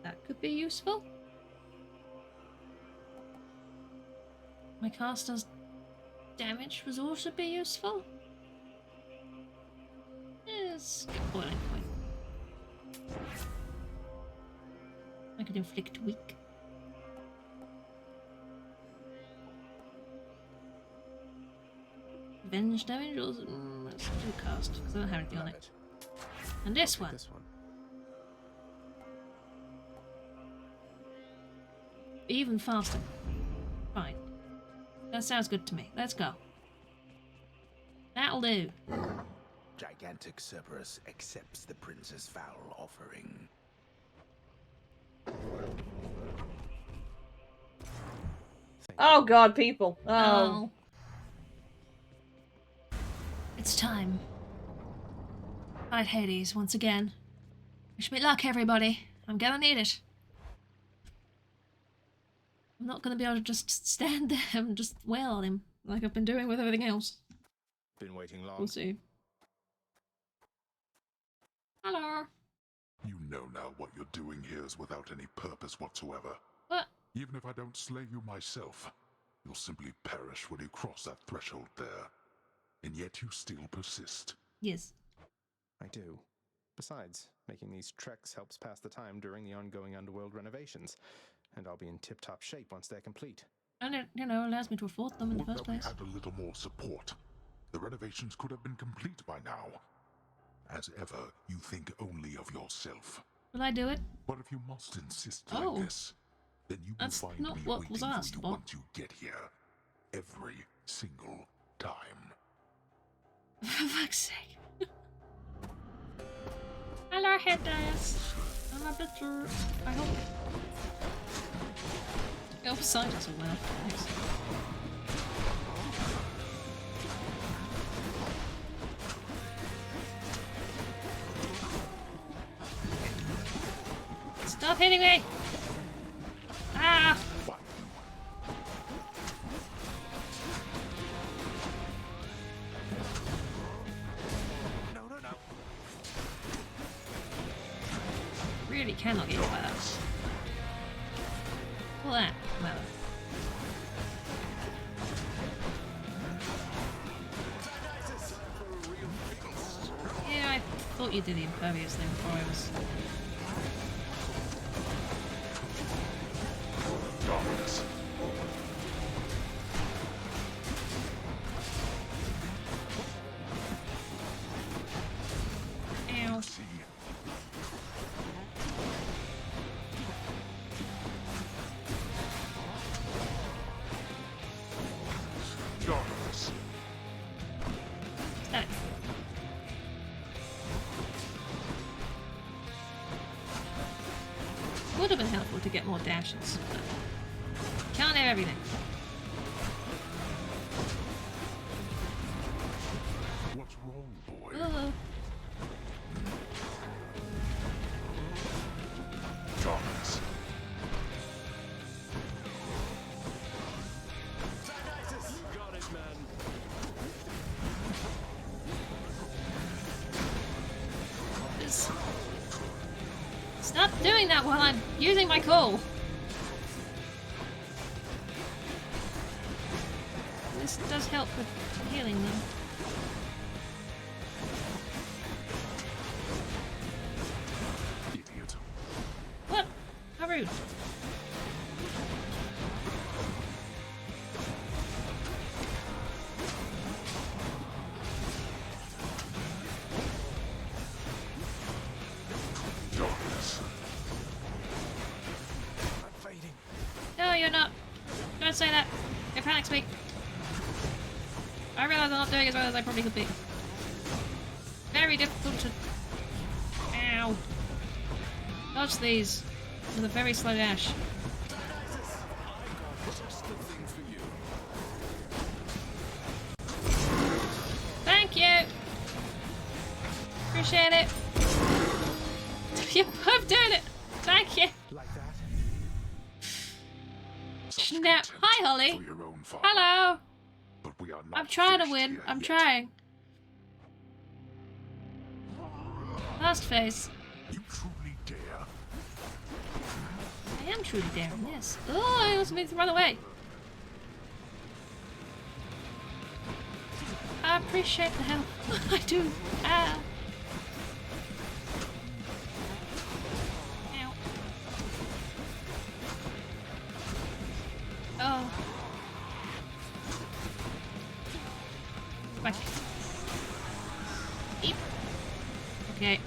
That could be useful. My caster's damage would also be useful. Yes, boiling point. I could inflict weak. Revenge damage, or let's do cast because I don't have anything on it. And this one. Even faster. Fine. That sounds good to me. Let's go. That'll do. Gigantic Cerberus accepts the prince's foul offering. Oh god, people. Oh. It's time. Fight Hades once again. Wish me luck, everybody. I'm gonna need it. I'm not gonna be able to just stand there and just wail on him like I've been doing with everything else. Been waiting long. We'll see. Hello. You know now what you're doing here is without any purpose whatsoever. What? Even if I don't slay you myself, You'll simply perish when you cross that threshold there. And yet you still persist. Yes. I do. Besides, making these treks helps pass the time during the ongoing underworld renovations, and I'll be in tip-top shape once they're complete. And it, allows me to afford them in the first place. Would that we had a little more support? The renovations could have been complete by now. As ever, you think only of yourself. Will I do it? But if you must insist like this, then you will find me waiting for you once you get here. Every single time. For fuck's sake. Hello, Headers. I'm a bit... I hope... Go beside us or well. Thanks. Stop hitting me! Ah! No. Really cannot get by that. Pull that. Well. Yeah, I thought you did the impervious thing before I was... Ow. Static. Would have been helpful to get more dashes, but can't have everything. What's wrong, boy? Darkness. You got it, man. Stop doing that while I'm using my call. This does help with healing them. Idiot. What? How rude. Darkness. I'm fading. No, you're not. Don't say that. It panics me. I realize I'm not doing as well as I probably could be. Very difficult to... Ow. Dodge these with a very slow dash. Thank you! Appreciate it. You're both doing it! Thank you! Like that? Snap. Hi, Holly. Hello. But we are not I'm trying to finished win. here I'm yet. trying. Last phase. You truly dare? I am truly daring, yes. Oh, I also made to run away. I appreciate the help. I do. Ah. Ow. Oh. Back. Eep. Okay.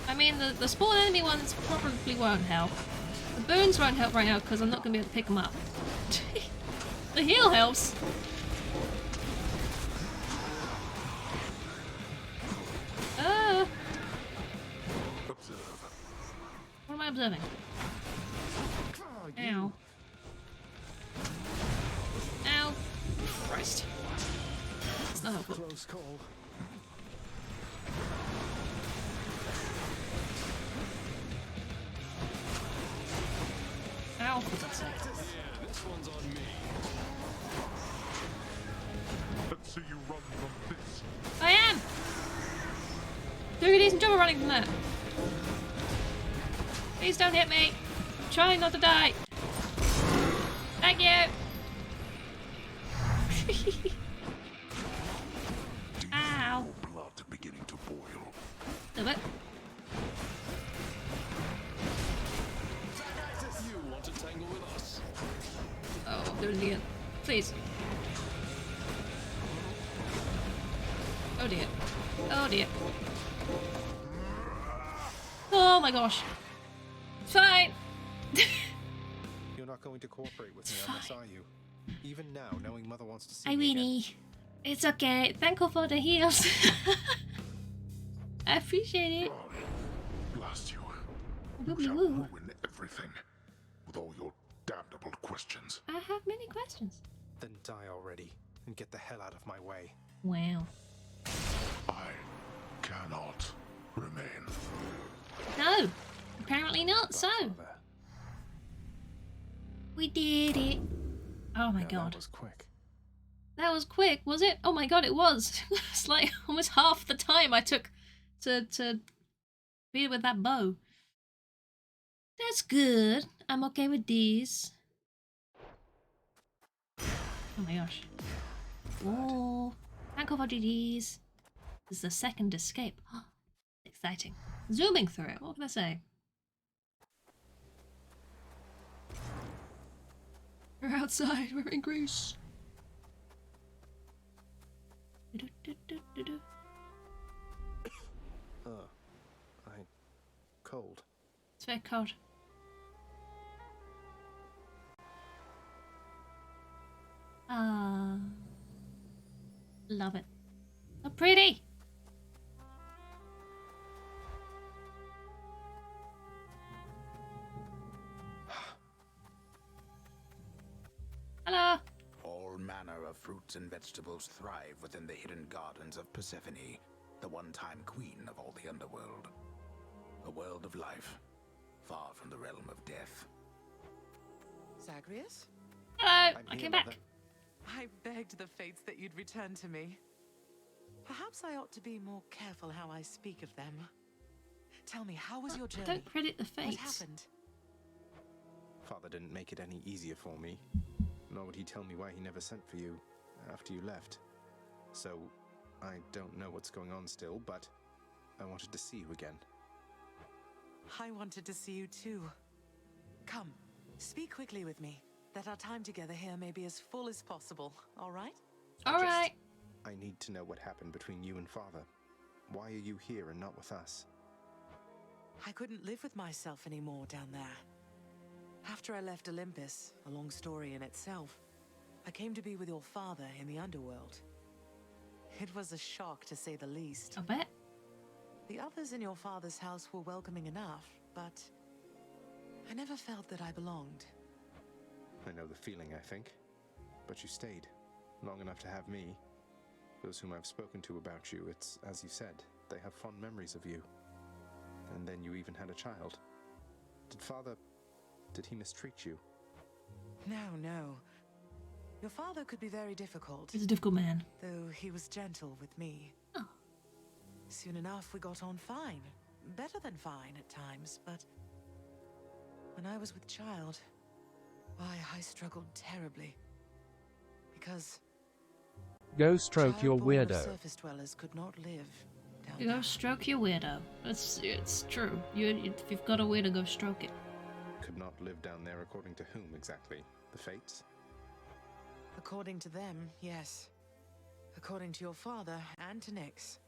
I mean, the spawn enemy ones probably won't help. The boons won't help right now because I'm not going to be able to pick them up. The heal helps. What am I observing? Ow. Ow. Christ. It's not helpful. Close call. Ow, for God's sake. Yeah, this one's on me. Let's see you run from this. I am! Do a decent job of running from that. Please don't hit me. I'm trying not to die. Thank you. Ow. Blood beginning to boil. A bit. You want to tangle with us? Oh, I'm doing it again. Please. Oh dear. Oh dear. Oh my gosh. Fine. You're not going to cooperate with me on this, are you? Even now, knowing Mother wants to see Hi, me again. Weenie. It's okay. Thank you for the heals. I appreciate it. Blast you. Woo, You shall woo. ruin everything with all your damnable questions. I have many questions. Then die already and get the hell out of my way. Wow. I cannot remain. No. Apparently not. So. We did it. Oh my god. That was quick. That was quick, was it? Oh my god, it was. It's like almost half the time I took to beat it with that bow. That's good. I'm okay with these. Oh my gosh. Oh, thank you for these. This is the second escape. Exciting. Zooming through it. What can I say? We're outside. We're in Greece. I'm cold. It's very cold. Ah, love it. So pretty. Hello. All manner of fruits and vegetables thrive within the hidden gardens of Persephone, the one-time queen of all the underworld. A world of life, far from the realm of death. Zagreus? Hello, I came back. I begged the fates that you'd return to me. Perhaps I ought to be more careful how I speak of them. Tell me, how was your journey? Don't credit the What fates. happened? Father didn't make it any easier for me, nor would he tell me why he never sent for you after you left. So, I don't know what's going on still, but I wanted to see you again. I wanted to see you too. Come, speak quickly with me, that our time together here may be as full as possible, all right? All right. I need to know what happened between you and Father. Why are you here and not with us? I couldn't live with myself anymore down there. After I left Olympus, a long story in itself, I came to be with your father in the underworld. It was a shock, to say the least. I bet. The others in your father's house were welcoming enough, but I never felt that I belonged. I know the feeling, I think. But you stayed, long enough to have me. Those whom I've spoken to about you, it's as you said, they have fond memories of you. And then you even had a child. Did he mistreat you? No. Your father could be very difficult. He's a difficult man. Though he was gentle with me. Oh. Soon enough, we got on fine. Better than fine at times, but when I was with child, why, I struggled terribly. Because Go stroke your child-born weirdo. surface dwellers could not live down You go stroke your weirdo. It's true. If you've got a weirdo, go stroke it. Could not live down there according to whom exactly? The fates? According to them, yes. According to your father and to Nyx.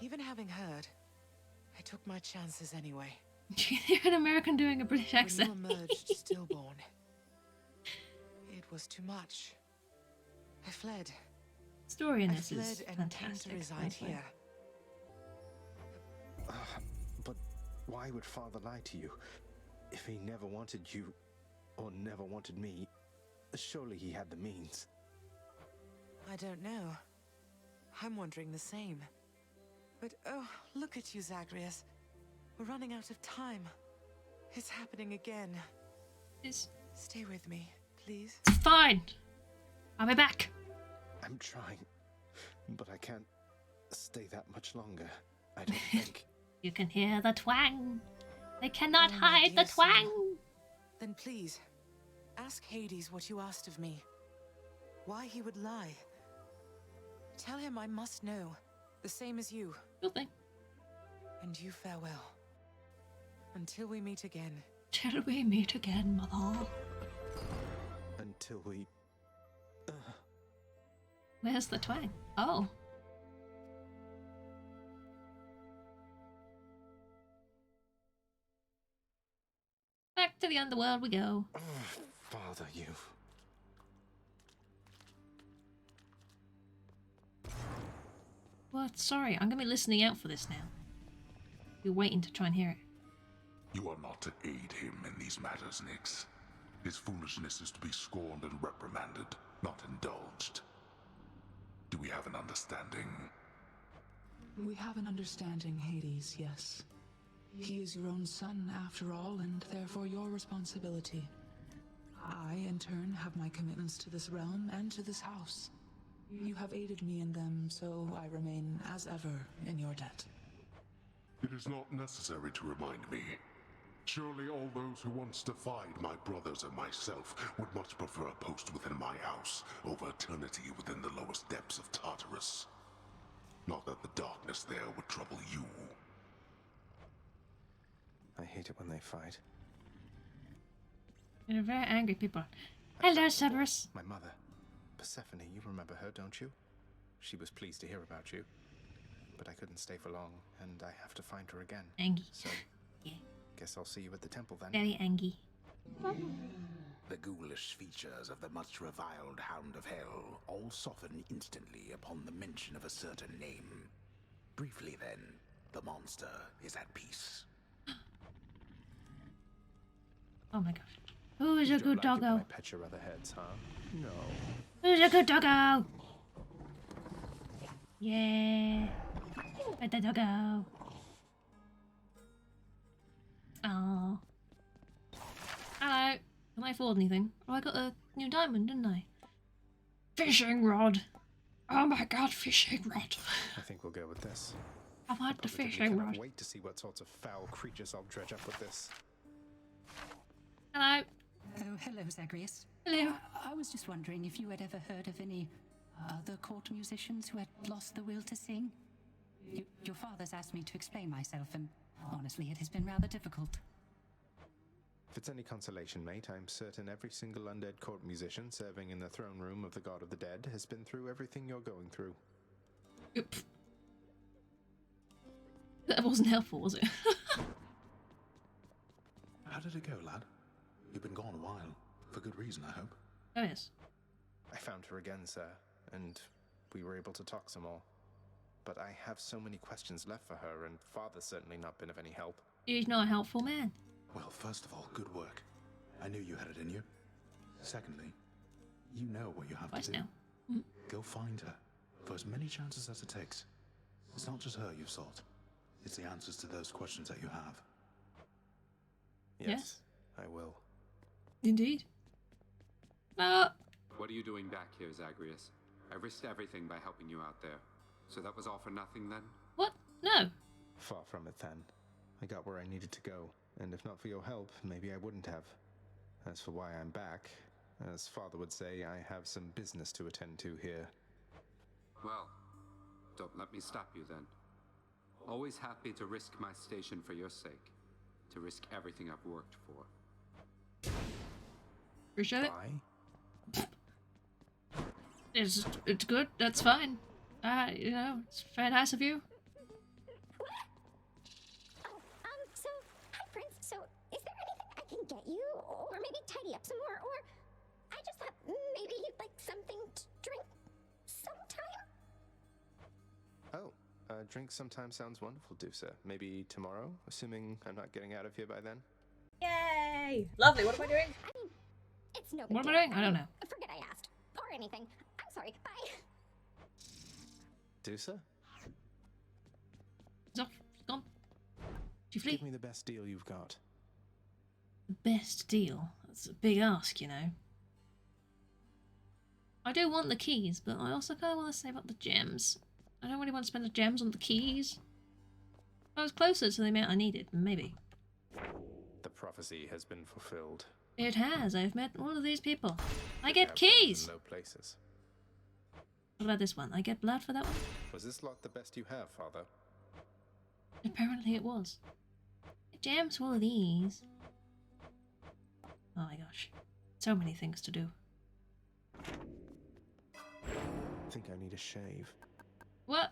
Even having heard, I took my chances anyway. You're an American doing a British accent. When you emerged stillborn, it was too much. I fled. Story in I this is fled and came to fantastic. reside honestly. here. But why would Father lie to you? If he never wanted you, or never wanted me, surely he had the means. I don't know. I'm wondering the same. But oh, look at you, Zagreus. We're running out of time. It's happening again. Stay with me, please. Fine. I'll be back. I'm trying, but I can't stay that much longer. I don't think. You can hear the twang. They cannot Oh, my hide the dear son. twang. Then please, ask Hades what you asked of me. Why he would lie. Tell him I must know, the same as you. Nothing. And you farewell. Until we meet again. Till we meet again, mother. Until we... Where's the twang? Oh. Back to the underworld we go. Father, you... What? Sorry, I'm gonna be listening out for this now. Be waiting to try and hear it. You are not to aid him in these matters, Nyx. His foolishness is to be scorned and reprimanded, not indulged. Do we have an understanding? We have an understanding, Hades, yes. He is your own son, after all, and therefore your responsibility. I, in turn, have my commitments to this realm and to this house. You have aided me in them, so I remain, as ever, in your debt. It is not necessary to remind me. Surely all those who once defied my brothers and myself would much prefer a post within my house over eternity within the lowest depths of Tartarus. Not that the darkness there would trouble you. I hate it when they fight. They're very angry people. Hello, Cerberus. My mother, Persephone, you remember her, don't you? She was pleased to hear about you. But I couldn't stay for long, and I have to find her again. Angry. So, yeah. Guess I'll see you at the temple then. Very angry. The ghoulish features of the much reviled Hound of Hell all soften instantly upon the mention of a certain name. Briefly then, the monster is at peace. Oh my god. Who's a good doggo? I pet your other heads, huh? No. Who's a good doggo? Yeah. Pet the doggo. Oh. Hello. Can I afford anything? Oh, I got a new diamond, didn't I? Fishing rod. Oh my god, fishing rod. I think we'll go with this. I want the Positively fishing cannot rod. wait to see what sorts of foul creatures I'll dredge up with this. Hello. Oh, hello, Zagreus. Hello. I was just wondering if you had ever heard of any other court musicians who had lost the will to sing. Your father's asked me to explain myself, and honestly, it has been rather difficult. If it's any consolation, mate, I'm certain every single undead court musician serving in the throne room of the god of the dead has been through everything you're going through. Yep. That wasn't helpful, was it? How did it go, lad? You've been gone a while. For good reason, I hope. Oh, yes. I found her again, sir, and we were able to talk some more. But I have so many questions left for her, and Father's certainly not been of any help. He's not a helpful man. Well, first of all, good work. I knew you had it in you. Secondly, you know what you have to do. Now. Go find her, for as many chances as it takes. It's not just her you've sought. It's the answers to those questions that you have. Yes. I will. Indeed. What are you doing back here, Zagreus? I risked everything by helping you out there. So that was all for nothing then? What? No. Far from it then. I got where I needed to go, and if not for your help, maybe I wouldn't have. As for why I'm back, as Father would say, I have some business to attend to here. Well, don't let me stop you then. Always happy to risk my station for your sake. To risk everything I've worked for. Appreciate it. It's good. That's fine. You know, it's very nice of you. So, hi, Prince. So, is there anything I can get you? Or maybe tidy up some more? Or, I just thought maybe you'd like something to drink sometime? Oh, drink sometime sounds wonderful, Dusa. Maybe tomorrow, assuming I'm not getting out of here by then? Yay! Lovely, what am I doing? I mean, it's no big What am deal. I doing? I don't know. Forget I asked. Or anything. I'm sorry. Bye. Dusa? He's off. He's gone. Did you flee? Give me the best deal you've got. Best deal? That's a big ask, you know. I do want the keys, but I also kind of want to save up the gems. I don't really want to spend the gems on the keys. If I was closer to the amount I needed, maybe. The prophecy has been fulfilled. It has. I've met all of these people. I They get have friends keys! in low places. What about this one? I get blood for that one? Was this lot the best you have, Father? Apparently it was. Gems for all of these. Oh my gosh. So many things to do. I think I need a shave. What?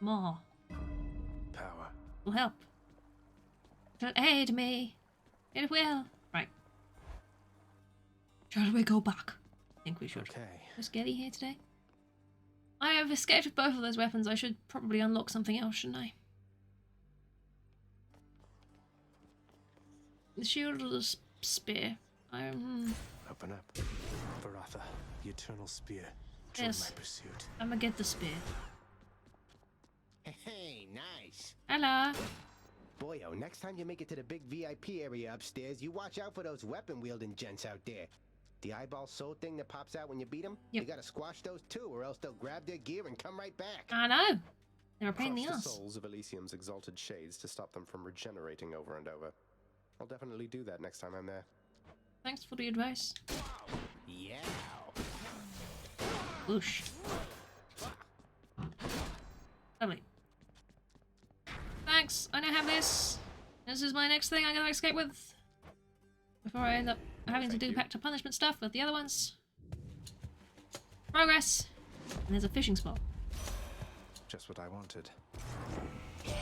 More. Power. Will help. It'll aid me. It will. Right. Shall we go back? I think we should. Okay. Was Getty here today? I have escaped with both of those weapons. I should probably unlock something else, shouldn't I? The shield or the spear? Open up. Varatha, the eternal spear. Join Yes. my pursuit. I'm gonna get the spear. Hey, nice. Hello. Boyo, next time you make it to the big VIP area upstairs, you watch out for those weapon-wielding gents out there. The eyeball soul thing that pops out when you beat them? Yep. You gotta squash those too, or else they'll grab their gear and come right back. I know. They're a pain in the Crush ass. the souls of Elysium's exalted shades to stop them from regenerating over and over. I'll definitely do that next time I'm there. Thanks for the advice. Yeah. Whoosh. Lovely. Thanks. I now have this. This is my next thing I'm gonna escape with. Before I end up having to do back to punishment stuff with the other ones. Progress. And there's a fishing spot. Just what I wanted. Family,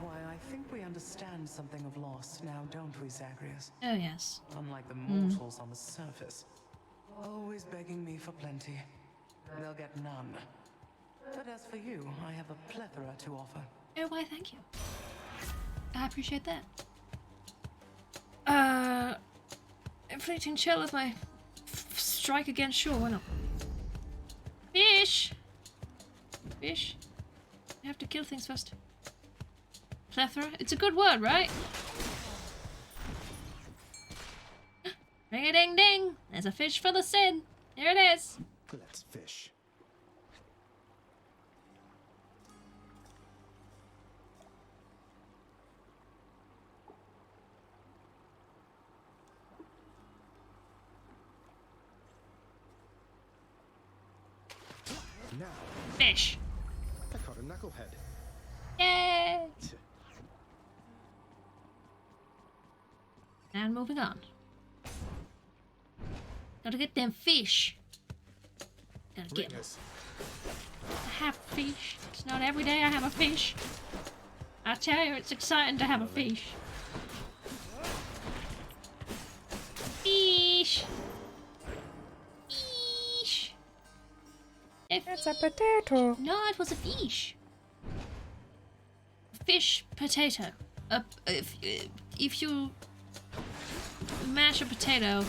why, I think we understand something of loss now, don't we, Zagreus? Oh, yes. Unlike the mortals on the surface. Always begging me for plenty. They'll get none. But as for you, I have a plethora to offer. Oh, why, thank you. I appreciate that. Inflicting chill with my strike again, sure, why not? Fish! Fish? I have to kill things first. Plethora? It's a good word, right? Ring-a-ding-ding! There's a fish for the sin! Here it is! Let's fish. Now. Fish! I caught a knucklehead. Yay! And moving on. Gotta get them fish. Gotta get them. I have fish. It's not every day I have a fish. I tell you, it's exciting to have a fish. Fish! Fish! It's a potato. No, it was a fish. Fish potato. If you mash a potato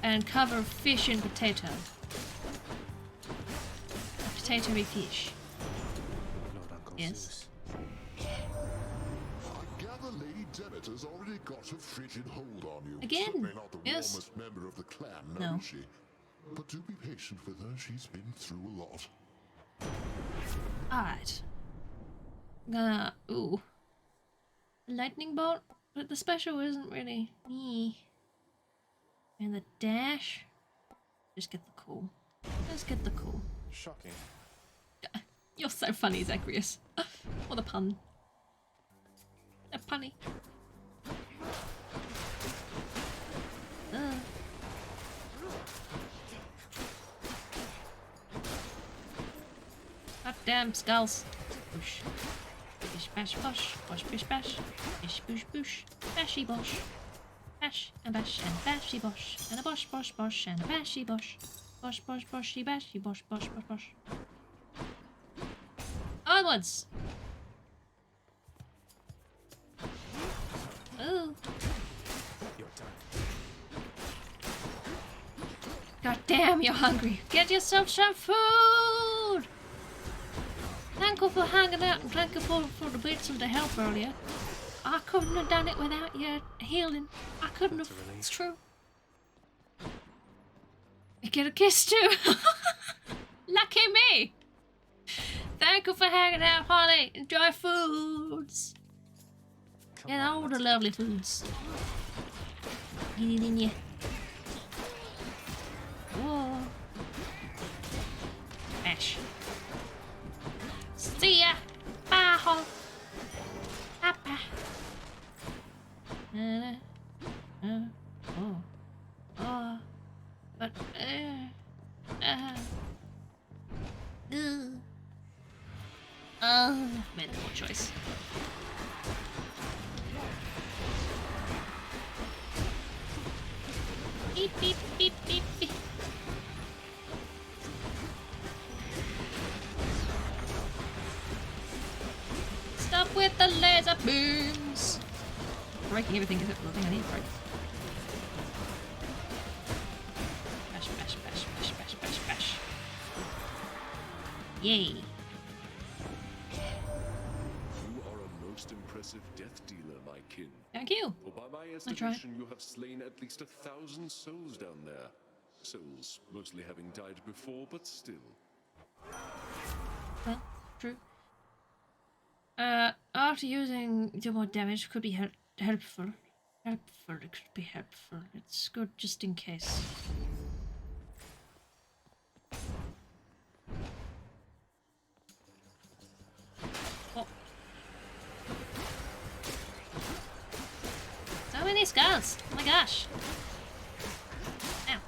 and cover fish in potato, a potatoy fish. Lord Uncle Yes. I gather Lady Demeter's already got a frigid hold on you. Again? Certainly not the Yes. warmest member of the clan, No. is she? But do be patient with her. She's been through a lot. Alright. Ooh. Lightning bolt? But the special isn't really me. And the dash? Just get the cool. Just get the cool. Shocking. You're so funny, Zagreus. What a pun. A punny. God damn skulls. Boosh. Bish bash bosh. Bosh bish bash. Bish boosh boosh. Bashy bosh. Bash and bashy bosh. And a bosh bosh bosh and a bashy bosh. Bosh bosh boshy bashy bosh bosh bosh bosh. Onwards! Ooh. God damn, you're hungry. Get yourself some food! Thank you for hanging out and thank you for the bits of the help earlier. I couldn't have done it without your healing. I couldn't have. It's true. get a kiss too. Lucky me. Thank you for hanging out, Holly. Enjoy foods. Get all the lovely foods. Get it in you. Whoa. Ash. See ya. Bye, Holly. Bye. But made a poor choice. Beep beep beep beep beep. Stop with the laser beams. Breaking everything except for the thing I need to break. Bash, bash, bash, bash, bash, bash, bash. Yay. You are a most impressive death dealer, my kin. Thank you. For by my estimation, you have slain at least 1,000 souls down there. Souls mostly having died before, but still. Well, true. After using more damage could be helpful. It could be helpful. It's good just in case. Oh. So many skulls! Oh my gosh! Ow.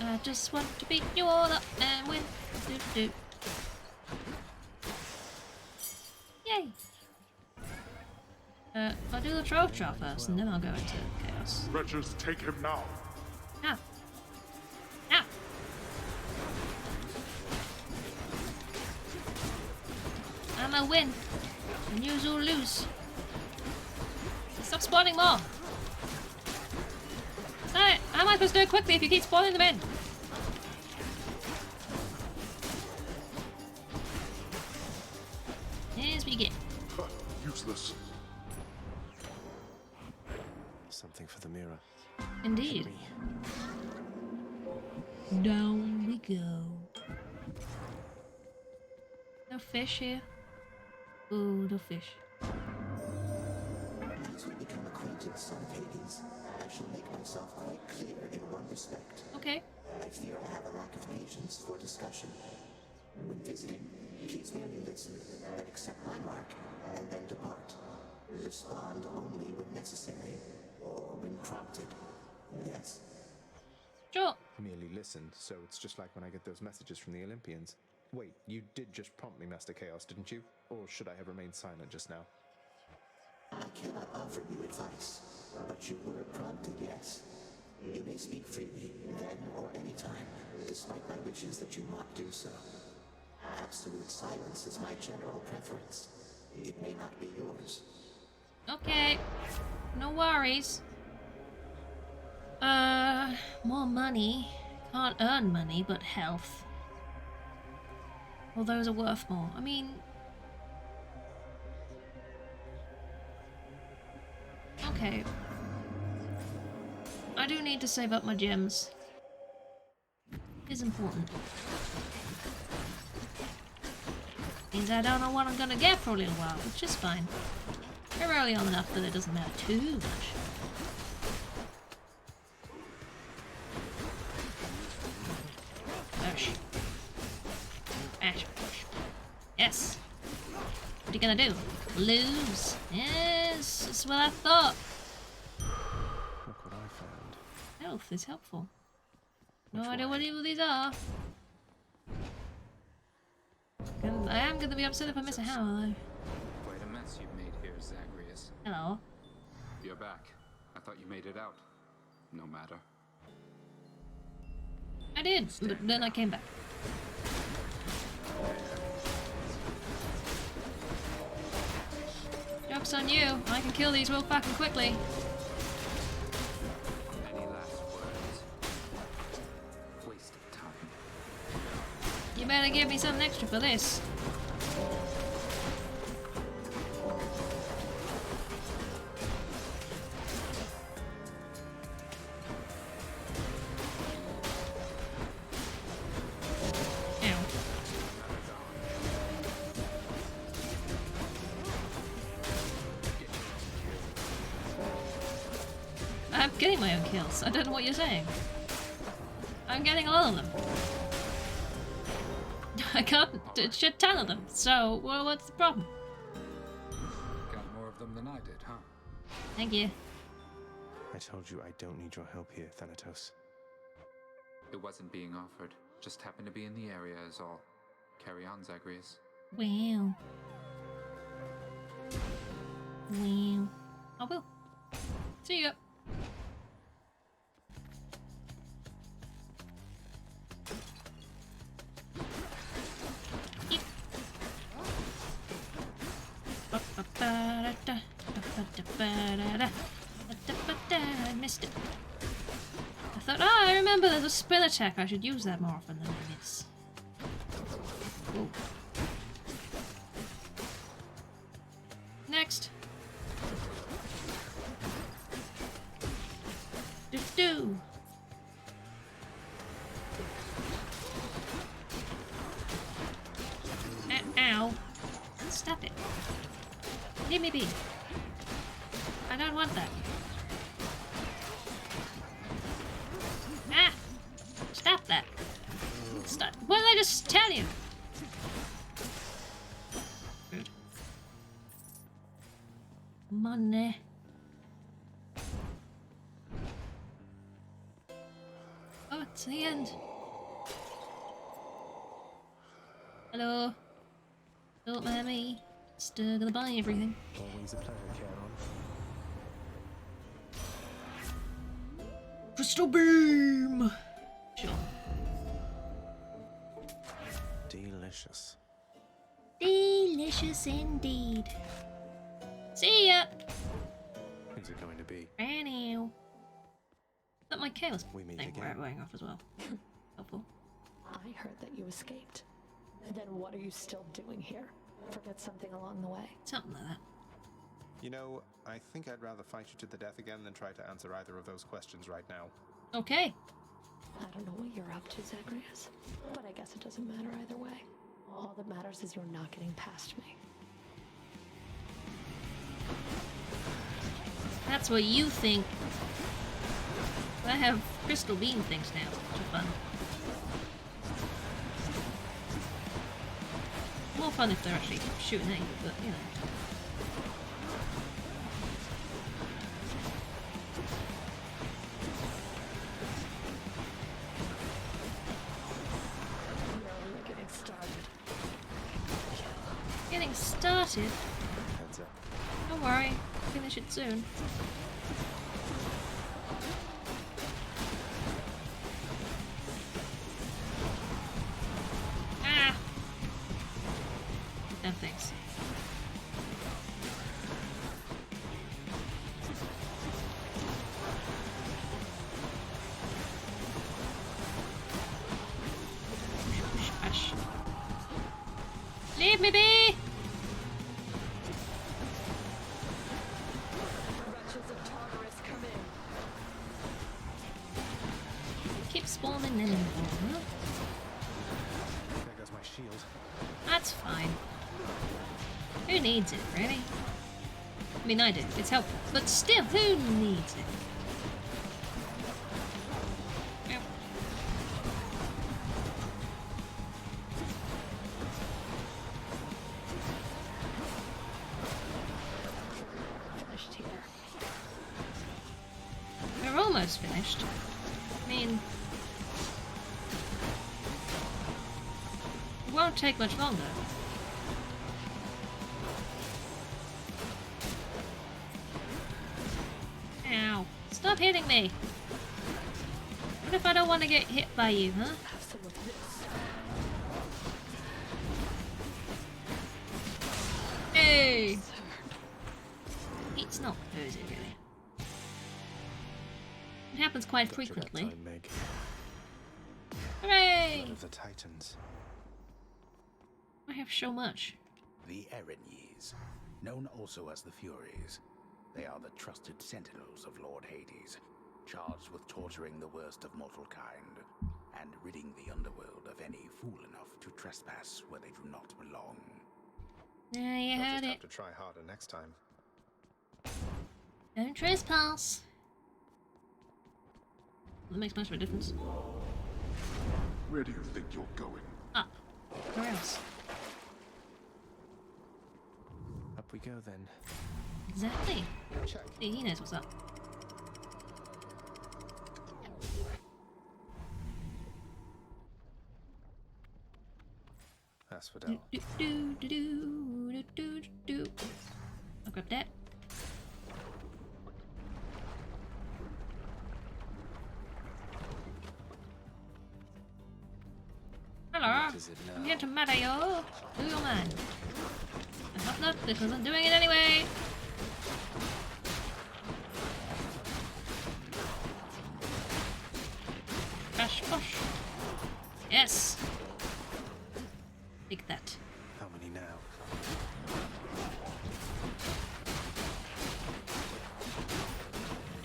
I just want to beat you all up and win. Do. Yay! I'll do the troll trap first and then I'll go into chaos. Wretches, take him now. Ah! Ah! I'ma win. And you will lose. Stop spawning more! Hey, how am I supposed to do it quickly if you keep spawning them in? Here's what you get. Useless. Something for the mirror. Indeed. Down we go. No fish here. Ooh, no fish. As we become acquainted, son of Hades, I shall make myself quite clear in one respect. Okay. I fear I have a lack of patience for discussion. When visiting, please merely listen and accept my mark, and then depart. Respond only when necessary, or when prompted. Yes. Sure. Merely listen, so it's just like when I get those messages from the Olympians. Wait, you did just prompt me, Master Chaos, didn't you? Or should I have remained silent just now? I cannot offer you advice, but you were prompted, yes. You may speak freely, then or any time, despite my wishes that you not do so. Absolute silence is my general preference. It may not be yours. Okay. No worries. More money. Can't earn money, but health. Well, those are worth more. I mean... Okay. I do need to save up my gems. It's important. Means I don't know what I'm gonna get for a little while, which is fine. We're early on enough that it doesn't matter too much. Ash. Ash. Yes. What are you gonna do? Lose? Yes, that's what I thought. Look what I found. Health is helpful. No idea what evil these are. I am gonna be upset if I miss a hammer though. Quite a mess you've made here, Zagreus. Hello. You're back. I thought you made it out. No matter. I did, but then I came back. Joke's on you. I can kill these real fucking quickly. Any last words? Waste of time. You better give me something extra for this. getting my own kills. I don't know what you're saying. I'm getting a lot of them. I got a shit ton of them, so well, what's the problem? Got more of them than I did, huh? Thank you. I told you I don't need your help here, Thanatos. It wasn't being offered. Just happened to be in the area is all. Carry on, Zagreus. Wow. Wow. I will. See ya. I missed it. I thought, oh, I remember there's a spin attack. I should use that more often than I miss. Ooh. Next. Do. Ow. Stop it. Leave me be. I don't want that. Ah! Stop that. Stop. What did I just tell you? Rude. Money. Oh, it's the end. Hello. Don't mind me. Still gonna buy everything. Always a pleasure, Charon. Crystal beam! Sure. Delicious. Delicious indeed. See ya! Who's it going to be? Anyway. That my chaos We meet thing again. wearing off as well. Helpful. I heard that you escaped. Then what are you still doing here? Forget something along the way. Something like that. You know, I think I'd rather fight you to the death again than try to answer either of those questions right now. Okay. I don't know what you're up to, Zagreus, but I guess it doesn't matter either way. All that matters is you're not getting past me. That's what you think. I have crystal beam things now, which are fun. More fun if they're actually shooting at you, but you know. You're getting started. Getting started? Heads up. Don't worry, finish it soon. Ah! No thanks. Hush. Leave me be! Wretches of Tartarus, come in. Keep spawning in. Huh? There goes my shield. That's fine. Who needs it, really? I mean, I do. It's helpful. But still, who needs it? Yep. Finished here. We're almost finished. I mean, it won't take much longer. Ow. Stop hitting me! What if I don't want to get hit by you, huh? Have some of this. Hey! It's not cozy, really. It happens quite Got you that frequently. time, Meg. Hooray! Blood of the Titans. I have so much. The Erinyes, known also as the Furies. They are the trusted sentinels of Lord Hades, charged with torturing the worst of mortal kind, and ridding the underworld of any fool enough to trespass where they do not belong. Yeah, you I'll heard just it. have to try harder next time. Don't trespass. That makes much of a difference. Where do you think you're going? Up. Where else? Up we go then. Exactly. See, he knows what's up. Asphodel. I'll grab that. Hello. I'm here to matter you. Do your mind. I hope not, because I'm doing it anyway. Crash, push. Yes. Take that. How many now?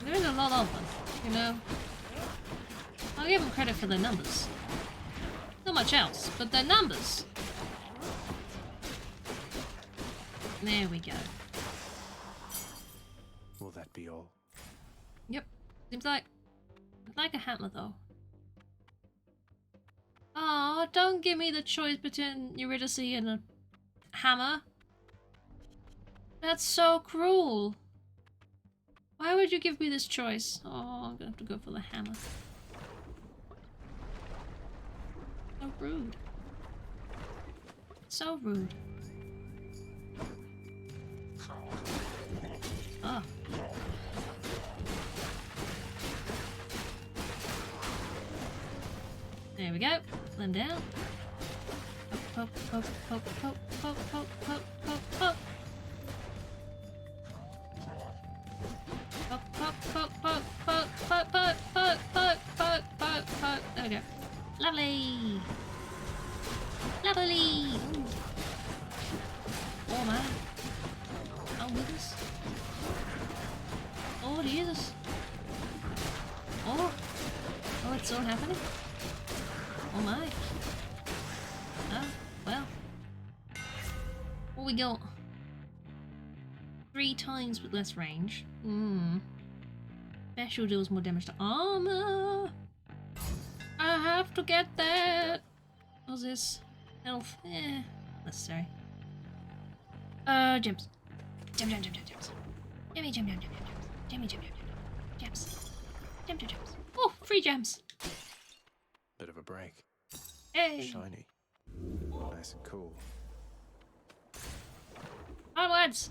There is a lot of them, you know. I'll give them credit for their numbers. Not much else, but their numbers. There we go. Will that be all? Yep. Seems like... I'd like a hammer though. Oh, don't give me the choice between Eurydice and a hammer. That's so cruel. Why would you give me this choice? Oh, I'm gonna have to go for the hammer. So rude. So rude. Oh. There we go. Them down. Poke, poke, poke, poke, poke, poke, poke, poke, poke. Poke, poke, poke, poke, poke, poke, poke, poke, poke, poke, poke, poke. There we go. Lovely. Lovely. Ooh. Oh man. Oh goodness. Oh Jesus. Oh. Oh, it's all happening. Oh my. Oh, well. What we got? 3 times with less range. Special deals more damage to armor. I have to get that. What's this? Health. Necessary. Gems. Gems. Gimme gems. Gimme gems. Gems. Oh, free gems. Bit of a break. Hey. Shiny. Nice and cool. Onwards.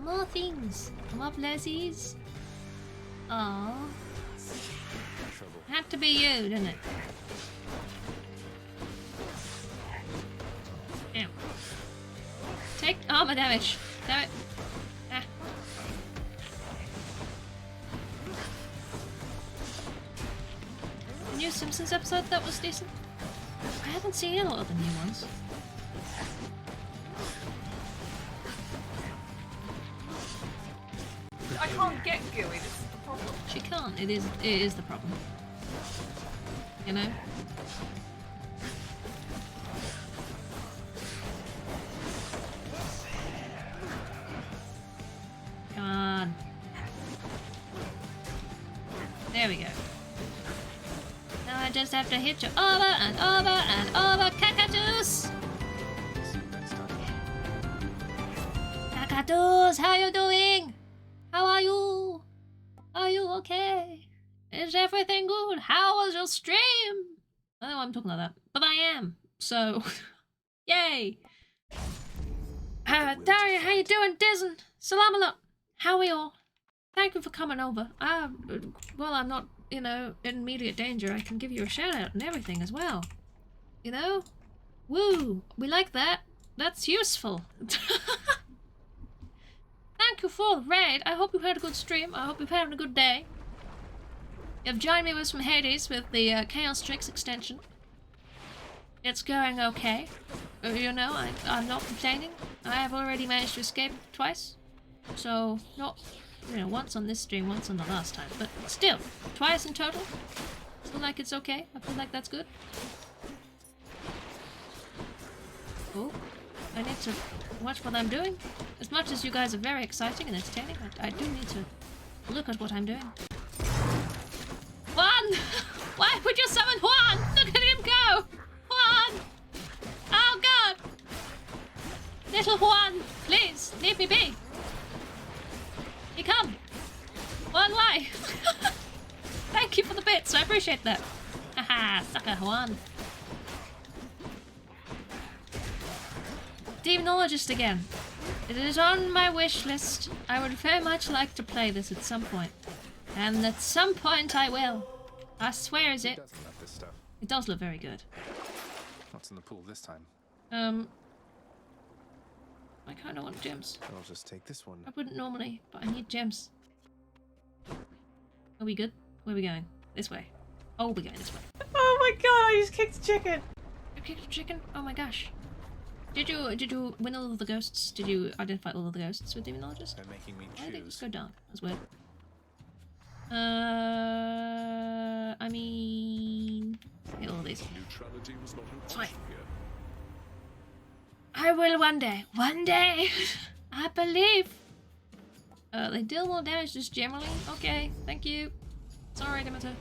More things. More blessies. Aww. Had to be you, didn't it? Ow. Take armor damage. Damn it. Ah. The new Simpsons episode that was decent. I haven't seen a lot of the new ones. I can't get gooey, this is the problem. She can't. It is the problem. You know? Come on. There we go. Now I just have to hit you over and over and over. Cactus! Cactus, how you doing? How are you? Are you okay? Is everything good? How was your stream? I don't know why I'm talking like that, but I am. So, yay! Daria, how you doing? Dizen, salam alaikum. How are we all? Thank you for coming over. Well, I'm not, you know, in immediate danger. I can give you a shout out and everything as well. You know? Woo! We like that. That's useful. Thank you for the raid. I hope you had a good stream. I hope you've had a good day. You've joined me with some Hades with the Chaos Tricks extension. It's going okay. You know, I'm not complaining. I have already managed to escape twice. So, not, you know, once on this stream, once on the last time. But still, twice in total. I feel like it's okay. I feel like that's good. Oh, I need to watch what I'm doing. As much as you guys are very exciting and entertaining, I do need to look at what I'm doing. Juan! Why would you summon Juan? Look at him go! Juan! Oh god! Little Juan, please, leave me be. You come. One way. Thank you for the bits, I appreciate that. Haha, sucker Juan. Demonologist again. It is on my wish list. I would very much like to play this at some point. And at some point I will. I swear is it. Who doesn't love this stuff? It does look very good. What's in the pool this time? I kind of want gems. I'll just take this one. I wouldn't normally, but I need gems. Are we good? Where are we going? This way. Oh, we're going this way. Oh my god, I just kicked the chicken. You kicked the chicken? Oh my gosh. Did you win all of the ghosts? Did you identify all of the ghosts with Demonologist? They're making me Why did it choose. go dark? That's weird. I mean... Hit all these. Neutrality was not an It's fine. option here. I will one day. One day! I believe! They deal more damage just generally? Okay, thank you. Sorry, Demeter.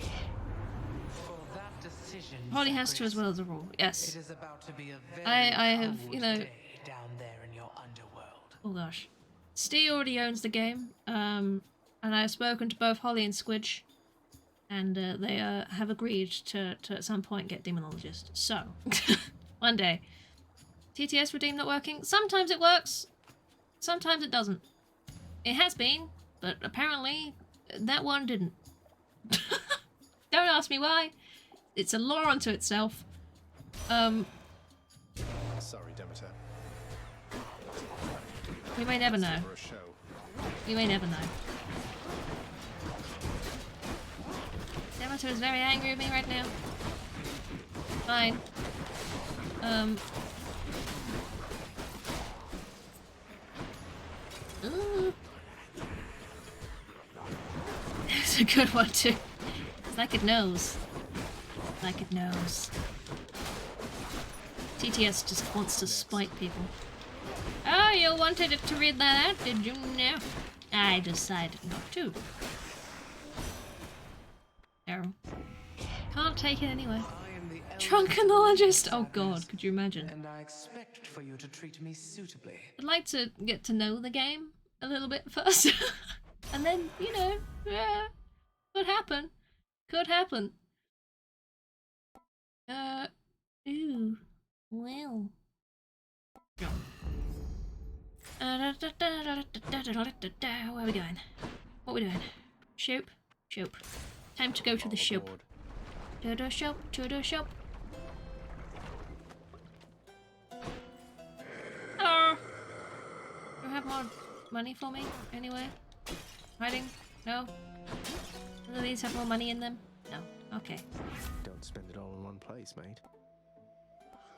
For that decision, Holly has to as well as a rule. Yes. it is about to be a very I have, you know... day down there in your underworld. Oh gosh. Steve already owns the game, and I've spoken to both Holly and Squidge, and they have agreed to at some point get Demonologist. So, one day. TTS Redeem not working? Sometimes it works, sometimes it doesn't. It has been, but apparently that one didn't. Don't ask me why. It's a lore unto itself. Sorry, Demeter. We may never know. For a show. You may never know. Demeter is very angry with me right now. Fine. Ooh. It's a good one too. It's like it knows. Like it knows. TTS just wants to spite people. Oh, you wanted it to read that out, did you? No. I decided not to. Terrible. Can't take it anyway. Drunkenologist! Oh god, could you imagine? And I expect for you to treat me suitably. I'd like to get to know the game a little bit first. And then, you know, yeah, could happen. Could happen. Ooh. Well. Where are we going? What are we doing? Shop? Shop. Time to go to the shop. To the shop, to the shop. Hello! Do you have more money for me? Anywhere? Hiding? No? None of these have more money in them? No. Okay. Don't spend it all in one place, mate.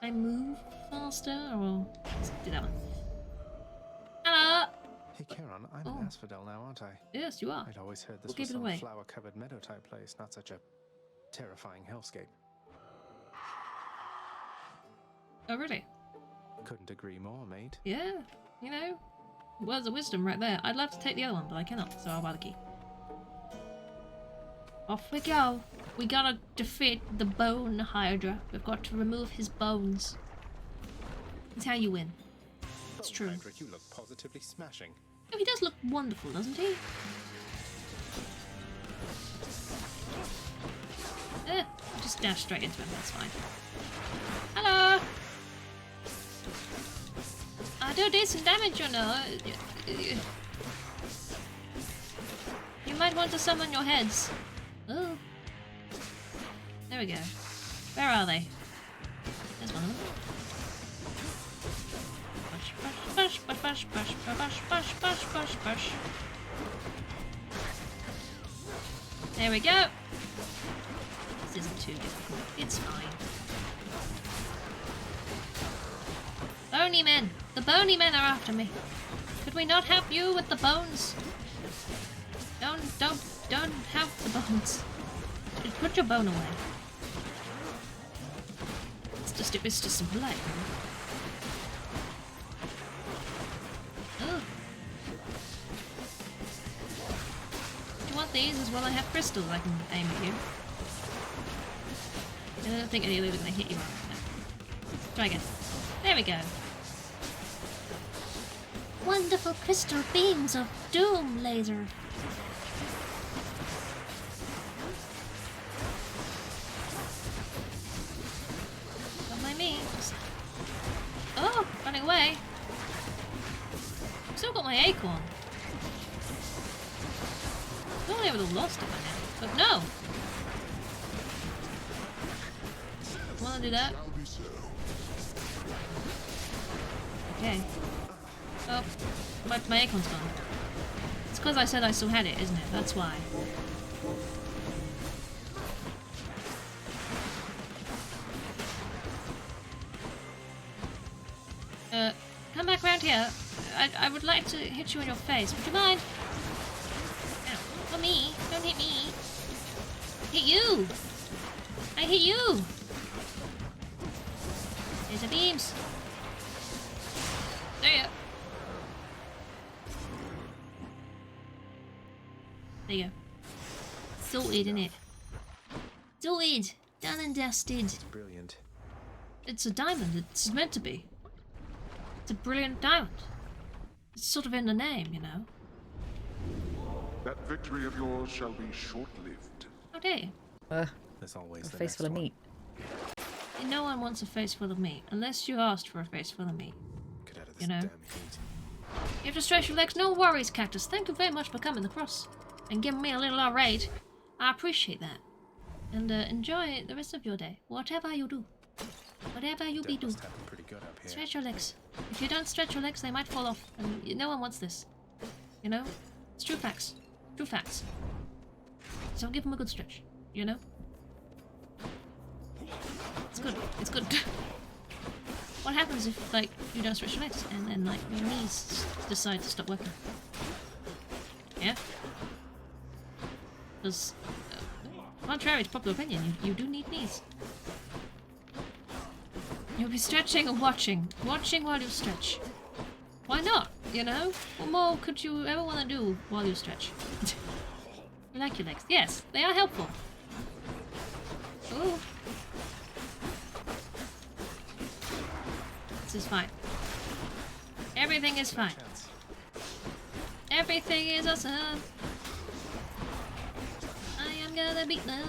I move faster? Or let's do that one. Hello! Hey, Charon, I'm an asphodel now, aren't I? Yes, you are. I'd always heard this We'll was give it some away. flower-covered meadow-type place, not such a terrifying hellscape. Oh, really? Couldn't agree more, mate. Yeah, you know, words of wisdom right there. I'd love to take the other one, but I cannot, so I'll buy the key. Off we go. We gotta defeat the Bone Hydra. We've got to remove his bones. That's how you win. It's true. Hagrid, you look positively smashing. Oh, he does look wonderful, doesn't he? Just dash straight into him, that's fine. Hello! I do decent damage, you know. You might want to summon your heads. Oh. There we go. Where are they? There's one of them. Push, push, push, push, push, push, push, push, push, push. There we go. This isn't too difficult. It's fine. Bony men! The bony men are after me. Could we not have you with the bones? Don't have the bones. Put your bone away. It's just some light. Oh. Do you want these as well? I have crystals I can aim at you. I don't think any of those are going to hit you. No. Try again. There we go. Wonderful crystal beams of doom laser. Don't mind me. Oh, running away. Still got my acorn. I thought I would have lost it by now, but no. Wanna do that? Okay. Oh, my acorn's gone. It's because I said I still had it, isn't it? That's why. Come back around here. I would like to hit you in your face. Would you mind? Ow. Not me. Don't hit me. Hit you. I hit you. There's the beams. There you go. There you go. Sorted, innit? Sorted. Done and dusted. It's brilliant. It's a diamond. It's meant to be. It's a brilliant diamond. It's sort of in the name, you know. That victory of yours shall be short-lived. How dare you? There's always A the face next full of one. meat. No one wants a face full of meat, unless you asked for a face full of meat. Get out of this You know? damn heat. You have to stretch your legs. No worries, Cactus. Thank you very much for coming across and giving me a little raid. I appreciate that. And enjoy the rest of your day. Whatever you do. Whatever you be do. Must happen pretty good up here. Stretch your legs. If you don't stretch your legs, they might fall off. And no one wants this. You know? It's true facts. True facts. So give them a good stretch. You know? It's good. It's good. What happens if, like, you don't stretch your legs and then, like, your knees decide to stop working? Yeah? Because, contrary to popular opinion, you do need knees. You'll be stretching or watching. Watching while you stretch. Why not? You know? What more could you ever want to do while you stretch? You like your legs? Yes, they are helpful. Ooh. This is fine. Everything is fine. Everything is awesome. I am gonna beat them.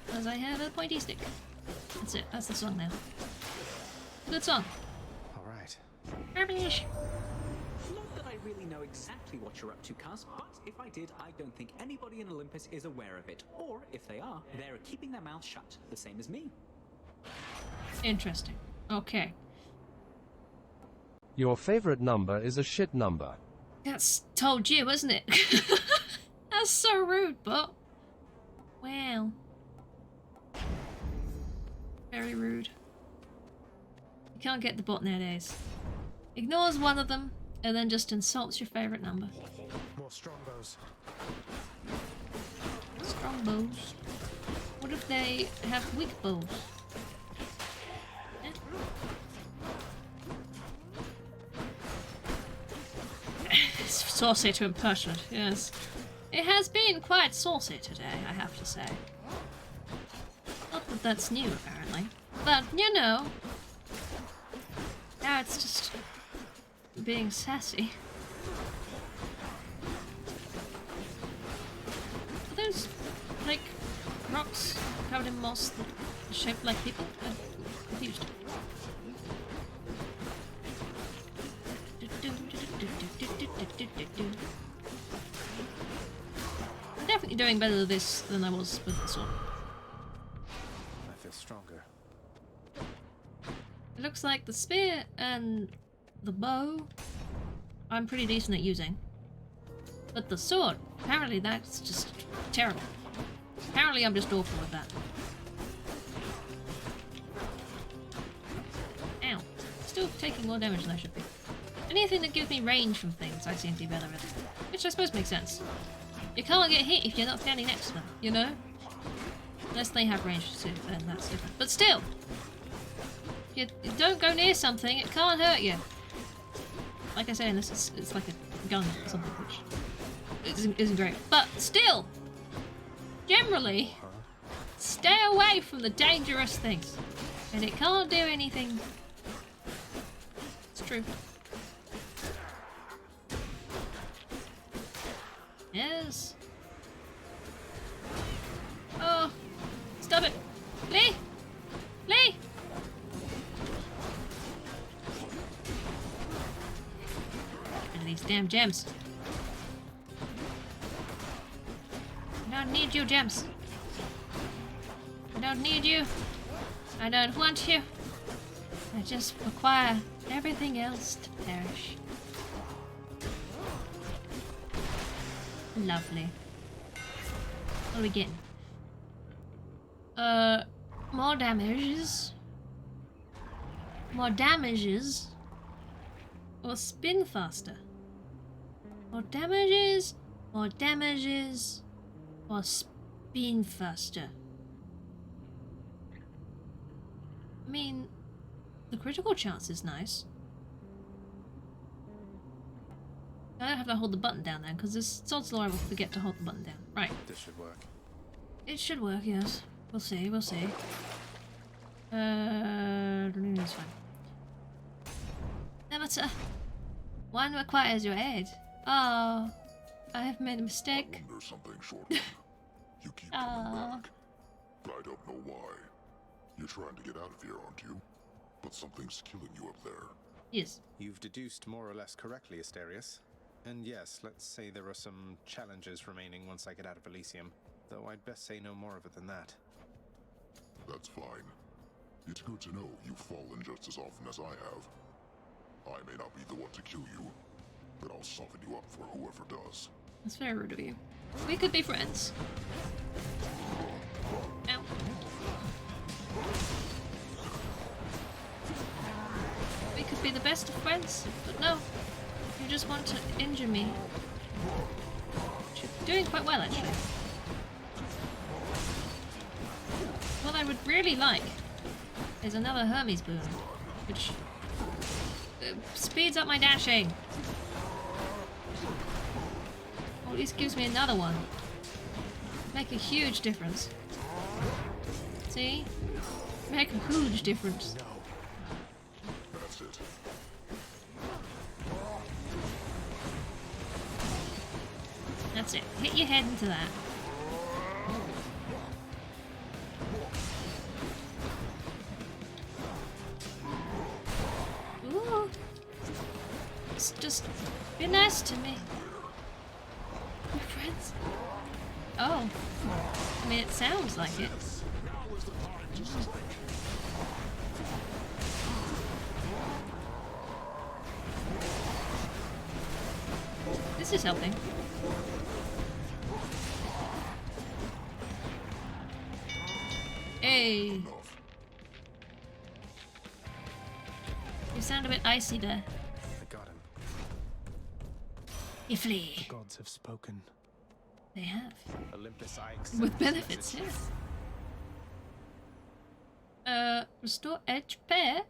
Because I have a pointy stick. That's it. That's the song now. Good song. Alright. Rubbish. Not that I really know exactly what you're up to, Cuz, but if I did, I don't think anybody in Olympus is aware of it. Or, if they are, they're keeping their mouths shut, the same as me. Interesting. Okay. Your favorite number is a shit number. That's told you, isn't it? That's so rude, but... Wow. Very rude. You can't get the bot nowadays. Ignores one of them, and then just insults your favorite number. More strongbows. Strong bows. What if they have weak bows? It's saucy to impertinent, yes. It has been quite saucy today, I have to say. Not that that's new, apparently. But, you know... Now it's just... being sassy. Are those, like, rocks covered in moss that are shaped like people? I'm confused. I'm definitely doing better with this than I was with the sword. I feel stronger. It looks like the spear and the bow I'm pretty decent at using. But the sword, apparently that's just terrible. Apparently I'm just awful with that. Ow. Still taking more damage than I should be. Anything that gives me range from things I seem to be better at. Which I suppose makes sense. You can't get hit if you're not standing next to them, you know? Unless they have range too, then that's different. But still! You don't go near something, it can't hurt you. Like I say, unless it's like a gun or something, which isn't great. But still! Generally, stay away from the dangerous things. And it can't do anything. It's true. Yes. Oh, stop it. Lee! Lee! And these damn gems. I don't need you, gems. I don't need you. I don't want you. I just require everything else to perish. Lovely. What are we getting? More damages. More damages. Or spin faster. More damages. More damages. Or spin faster. I mean, the critical chance is nice. I don't have to hold the button down then, because this Sod's Law will forget to hold the button down. Right. This should work. It should work, yes. We'll see, we'll see. It's fine. Amateur. One requires your aid. Oh, I have made a mistake. There's something short. You keep coming back. I don't know why. You're trying to get out of here, aren't you? But something's killing you up there. Yes. You've deduced more or less correctly, Asterius. And yes, let's say there are some challenges remaining once I get out of Elysium. Though I'd best say no more of it than that. That's fine. It's good to know you've fallen just as often as I have. I may not be the one to kill you, but I'll soften you up for whoever does. That's very rude of you. We could be friends. Ow. We could be the best of friends, but no. You just want to injure me. Which you're doing quite well, actually. What I would really like is another Hermes boon, which speeds up my dashing. Or at least gives me another one. Make a huge difference. See? Make a huge difference. That's it. That's it. Hit your head into that. Ooh. Just be nice to me. We're friends. Oh. I mean, it sounds like it. This is helping. Hey. You sound a bit icy there. I got him. You flee. The gods have spoken. They have. Olympus, I accept With this benefits, message. yes. Restore edge pair?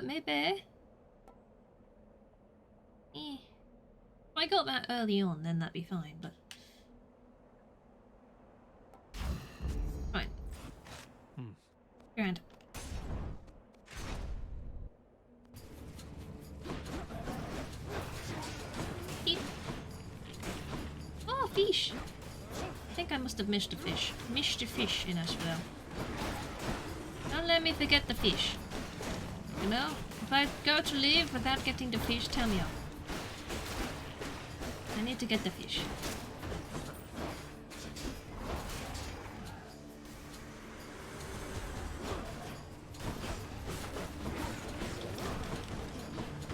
Maybe. Eh. If I got that early on, then that'd be fine, but... Right. Grand. Eat. Oh, fish! I think I must have missed a fish. Missed a fish in Asheville. Don't let me forget the fish. You know? If I go to leave without getting the fish, tell me off. I need to get the fish.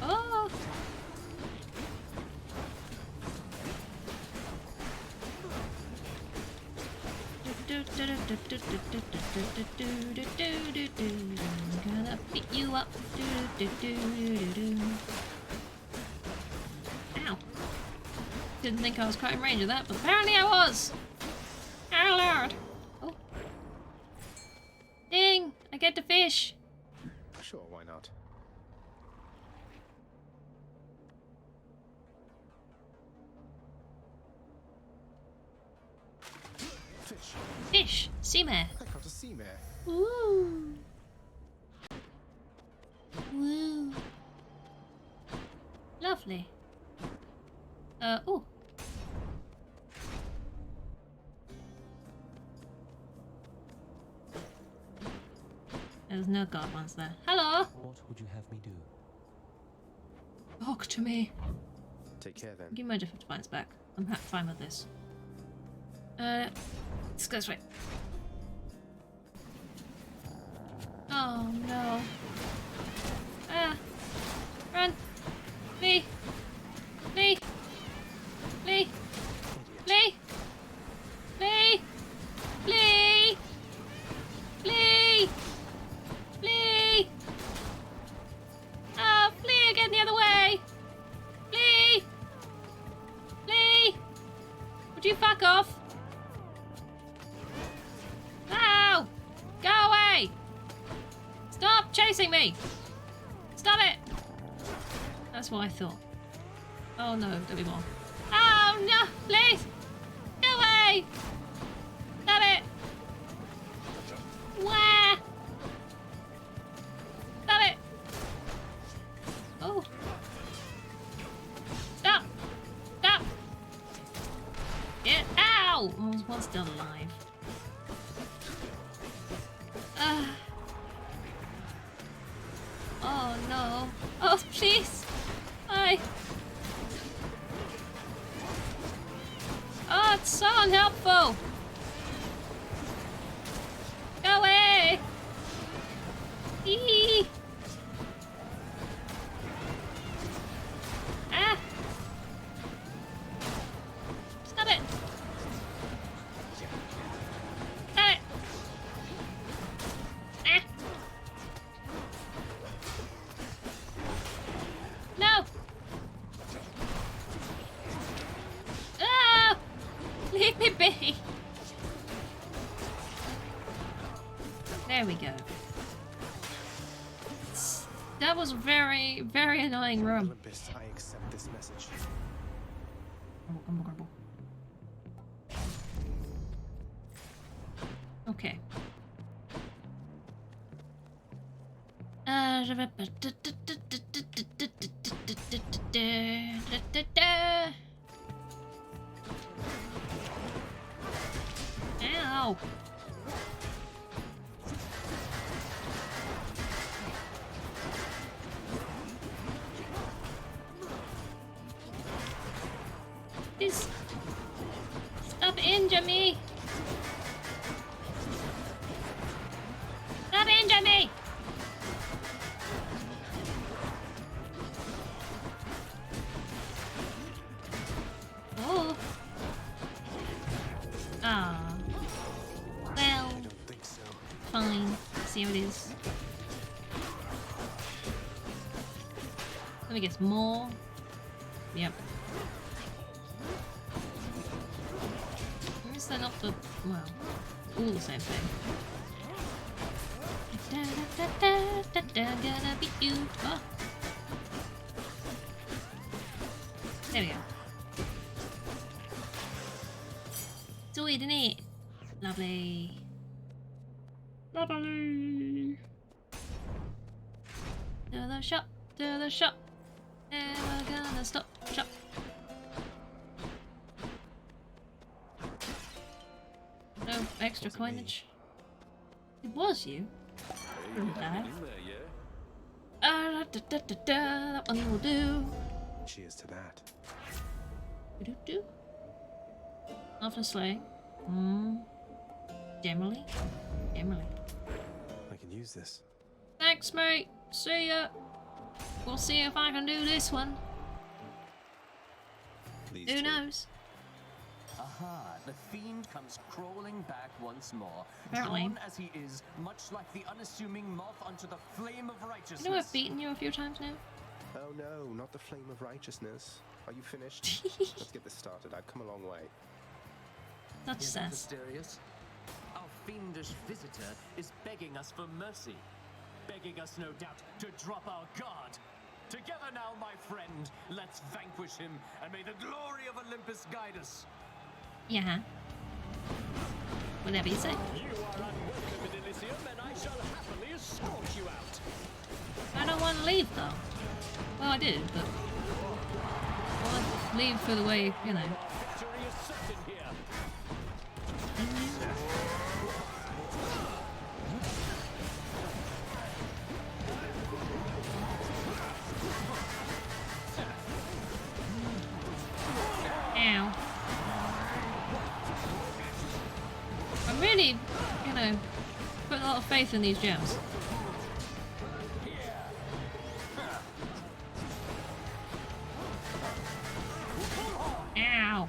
Oh! Gonna beat you up. Ow. Didn't think I was quite in range of that, but apparently I was! Oh lord! Oh. Ding! I get the fish! Sure, why not? Fish! Sea mare! I caught a sea Woo! Woo! Lovely. Oh. There's no guard ones there. Hello! What would you have me do? Talk to me. Take care then. Give me my different device back. I'm fine with this. Let's go this way. Oh no. Ah! Run! Flee! Flee! Flee! Flee! Flee! Flee! Flee! Flee! Oh, flee again the other way! Flee! Flee! Would you fuck off? Ow! Go away! Stop chasing me! Stop it! That's what I thought. Oh no, don't be more. Oh no! Please! Go away! Stop it! Where? Stop it! Oh! Stop! Stop! Get out! Oh, there's one still alive. Oh no! Oh please! Hi! Oh, it's so unhelpful! Go away! Eee! Ah! Stop it! Stop it! Ah! No! Oh! Leave me be! There we go. That was a very, very annoying room. Olympus, I accept this message. Okay. Ow! Please stop injuring me! Stop injuring me! Oh. Ah. Well. I don't think so. Fine. See how it is. Let me guess. More. Yep. Is that not the well? All the same thing. Da, da, da, da, da, gonna be you. Oh. There we go. Sweet, isn't it? Lovely. Lovely. To the shop, to the shop. Never gonna stop shop. No extra coinage. It was you. That one will do. Cheers to that. Do. After slaying. Generally. I can use this. Thanks, mate. See ya. We'll see if I can do this one. Who knows? Aha, the fiend comes crawling back once more. Apparently. Drawn as he is, much like the unassuming moth onto the flame of righteousness. You know I've beaten you a few times now? Oh no, not the flame of righteousness. Are you finished? Let's get this started. I've come a long way. That's Isn't that sass. mysterious? Our fiendish visitor is begging us for mercy. Begging us, no doubt, to drop our guard. Together now, my friend, let's vanquish him, and may the glory of Olympus guide us. Yeah. Whatever you say. You are unwelcome in Elysium, and I shall happily escort you out. I don't want to leave though. Well, I do, but I want to leave for the way, you know. Victory is certain here. Ow. I'm really, you know, putting a lot of faith in these gems. Ow.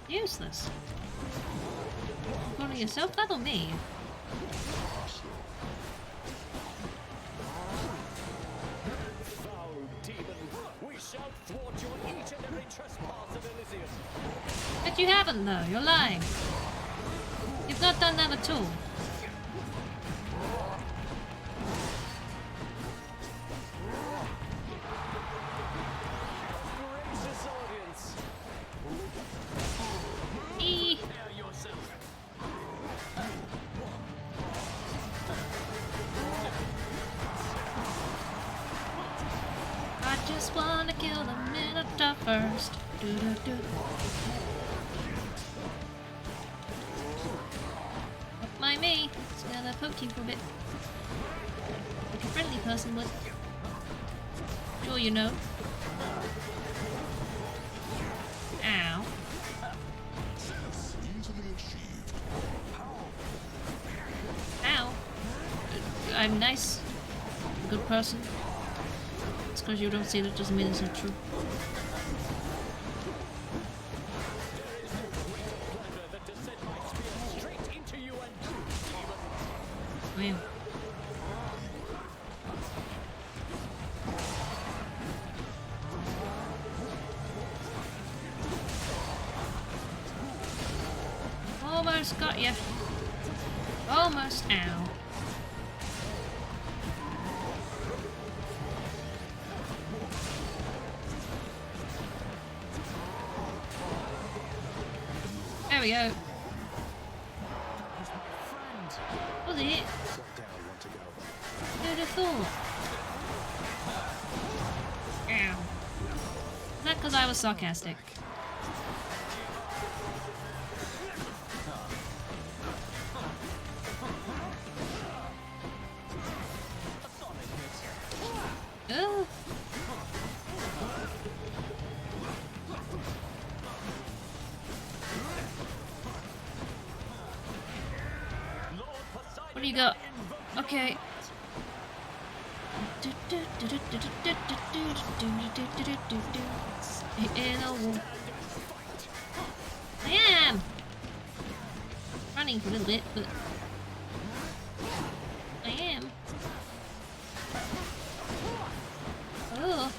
Useless. Calling yourself that or me? Foul demon, we shall thwart you on each and every trespass of Elysium. But you haven't though, you're lying. You've not done that at all. Gracious audience. Eee. I just wanna kill the Minotaur first. Do-do-do. Don't mind me. Just gonna poke you for a bit. Like a friendly person would. Sure you know. Ow. Ow. I'm nice. A good person. It's because you don't see that doesn't mean it's not true. Wow. Almost got you. Almost. Ow. There we go. Was it? Who'd have thought? Ow. Is that because I was sarcastic? Oh. What do you got? Okay. I am running for a little bit, but I am. Oh.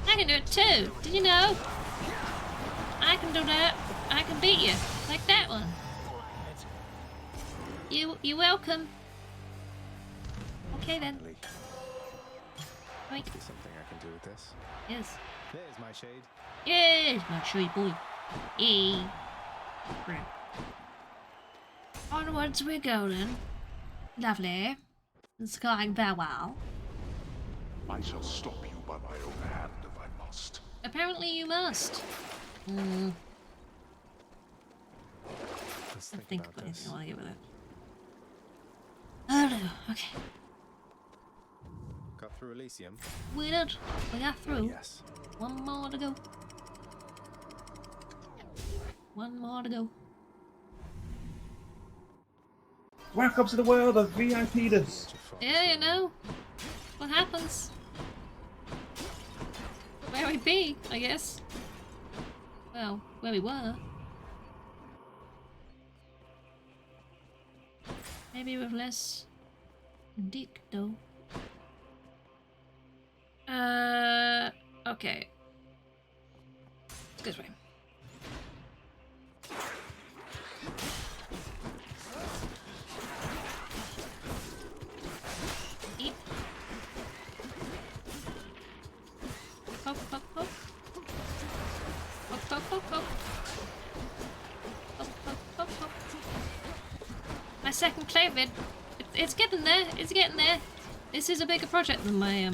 I can do it too. Did you know? I can do that. I can beat you like that one. You're welcome. Okay then. Right. Something I can do with this. Yes. There's my shade. Yes, my shade boy. Yay. Onwards we go then. Lovely. It's going very well. I shall stop you by my own hand if I must. Apparently you must. Hmm. Let's I think think about about this. anything I want to get with it. I don't know. Okay. Got through Elysium. We did. We got through. Yes. One more to go. One more to go. Welcome to the world of VIP'dom. Yeah, you know. What happens? Where we be, I guess. Well, where we were. Maybe with less dick, though. Okay. This way. second clay vid. It's getting there. It's getting there. This is a bigger project than my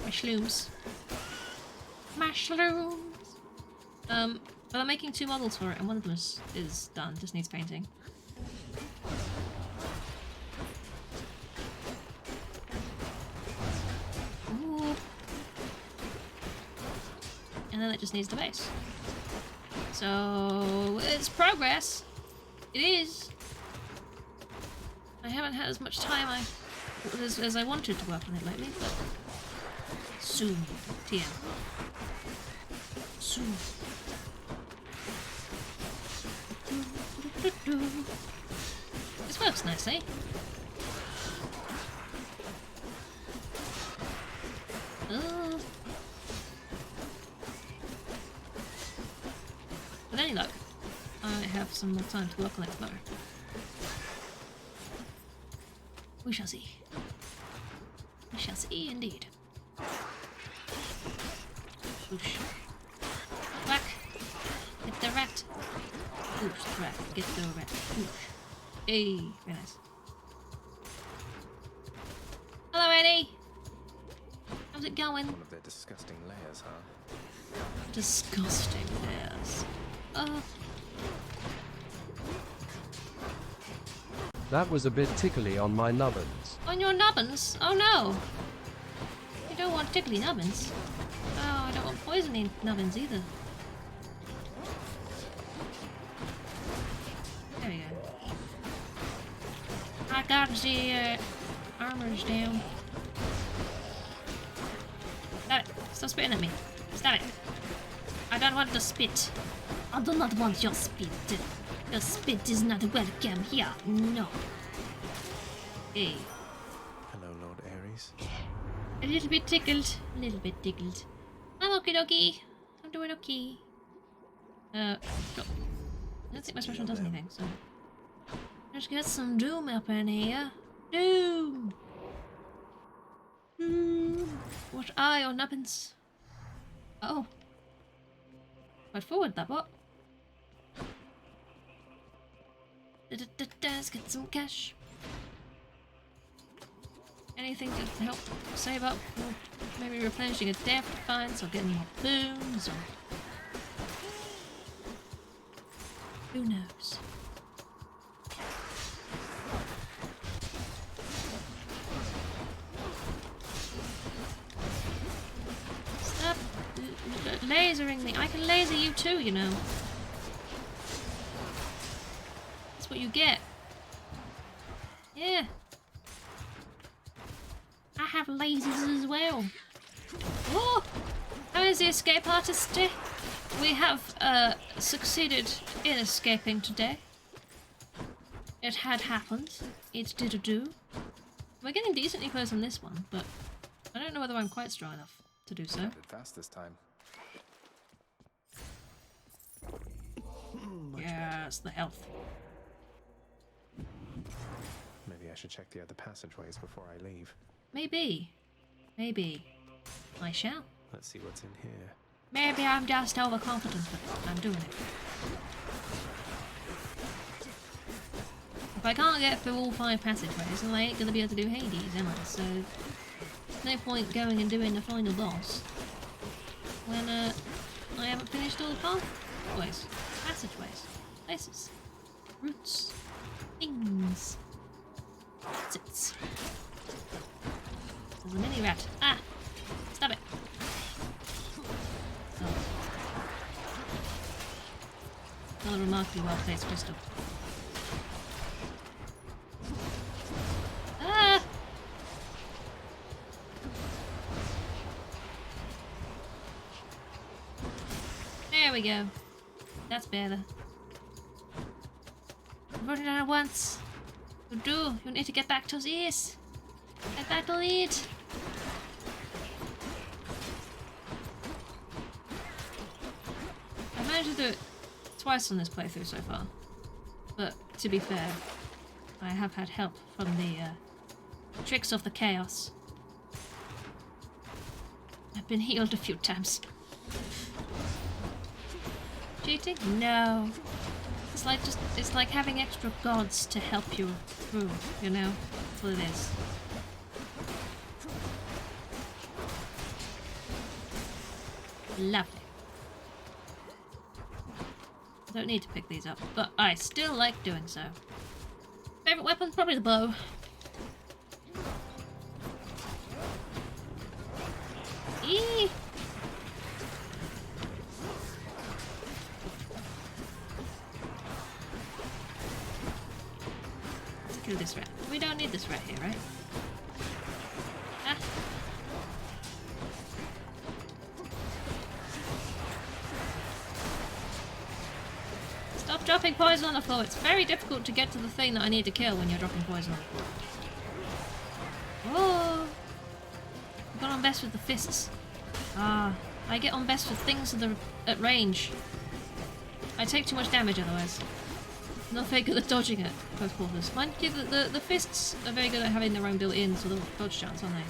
shrooms. My shrooms. But I'm making 2 models for it, and one of them is done. Just needs painting. Ooh. And then it just needs the base. So it's progress. It is. I haven't had as much time as I wanted to work on it lately, but soon, TM. Soon. This works nicely. With any luck, I have some more time to work on it tomorrow. We shall see. We shall see indeed. Whoosh. Whack. Get the rat. Whoosh, the rat. Get the rat. Whoosh. Hey, very nice. Hello, Eddie. How's it going? One of their disgusting layers, huh? Disgusting layers. That was a bit tickly on my nubbins. On your nubbins? Oh no! You don't want tickly nubbins. Oh, I don't want poisoning nubbins either. There we go. I got the armors down. Stop it! Stop spitting at me. Stop it! I don't want to spit. I do not want your spit. Your spit is not welcome here. No. Hey. Hello, Lord Ares. A little bit tickled. A little bit tickled. I'm okie dokie. I'm doing okay. I don't think my special does anything, so. Let's get some Doom up in here. Doom! Doom! What are your nubbins? Oh. Quite forward, that bot. Let's get some cash. Anything to help save up? Or maybe replenishing a death finds or getting more booms or... Who knows? Stop lasering me. I can laser you too, you know. That's what you get. Yeah. I have lasers as well. Oh! How is the escape artist today? We have succeeded in escaping today. It had happened. It did do. We're getting decently close on this one, but I don't know whether I'm quite strong enough to do so. Did fast this time. Yes, the health. Maybe I should check the other passageways before I leave. Maybe. Maybe. I shall. Let's see what's in here. Maybe I'm just overconfident, but I'm doing it. If I can't get through all 5 passageways, then I ain't gonna be able to do Hades, am I? So, no point going and doing the final boss when I haven't finished all the pathways, passageways, places, routes, things. Sits. There's a mini rat. Ah! Stop it! Oh. Another remarkably well placed crystal. Ah! There we go. That's better. Run it out once. You do. You need to get back to this. Get back to it. I managed to do it twice on this playthrough so far. But to be fair, I have had help from the tricks of the chaos. I've been healed a few times. Cheating? No. It's like having extra gods to help you through, you know? That's what it is. Lovely. Don't need to pick these up, but I still like doing so. Favorite weapon? Probably the bow. Eee! Let's kill this rat. We don't need this rat here, right? Ah. Stop dropping poison on the floor. It's very difficult to get to the thing that I need to kill when you're dropping poison on the floor. Oh! I got on best with the fists. Ah, I get on best with things at range. I take too much damage otherwise. I'm not very good at dodging at close quarters. Mind you, the fists are very good at having their own built-in sort of dodge chance, aren't they?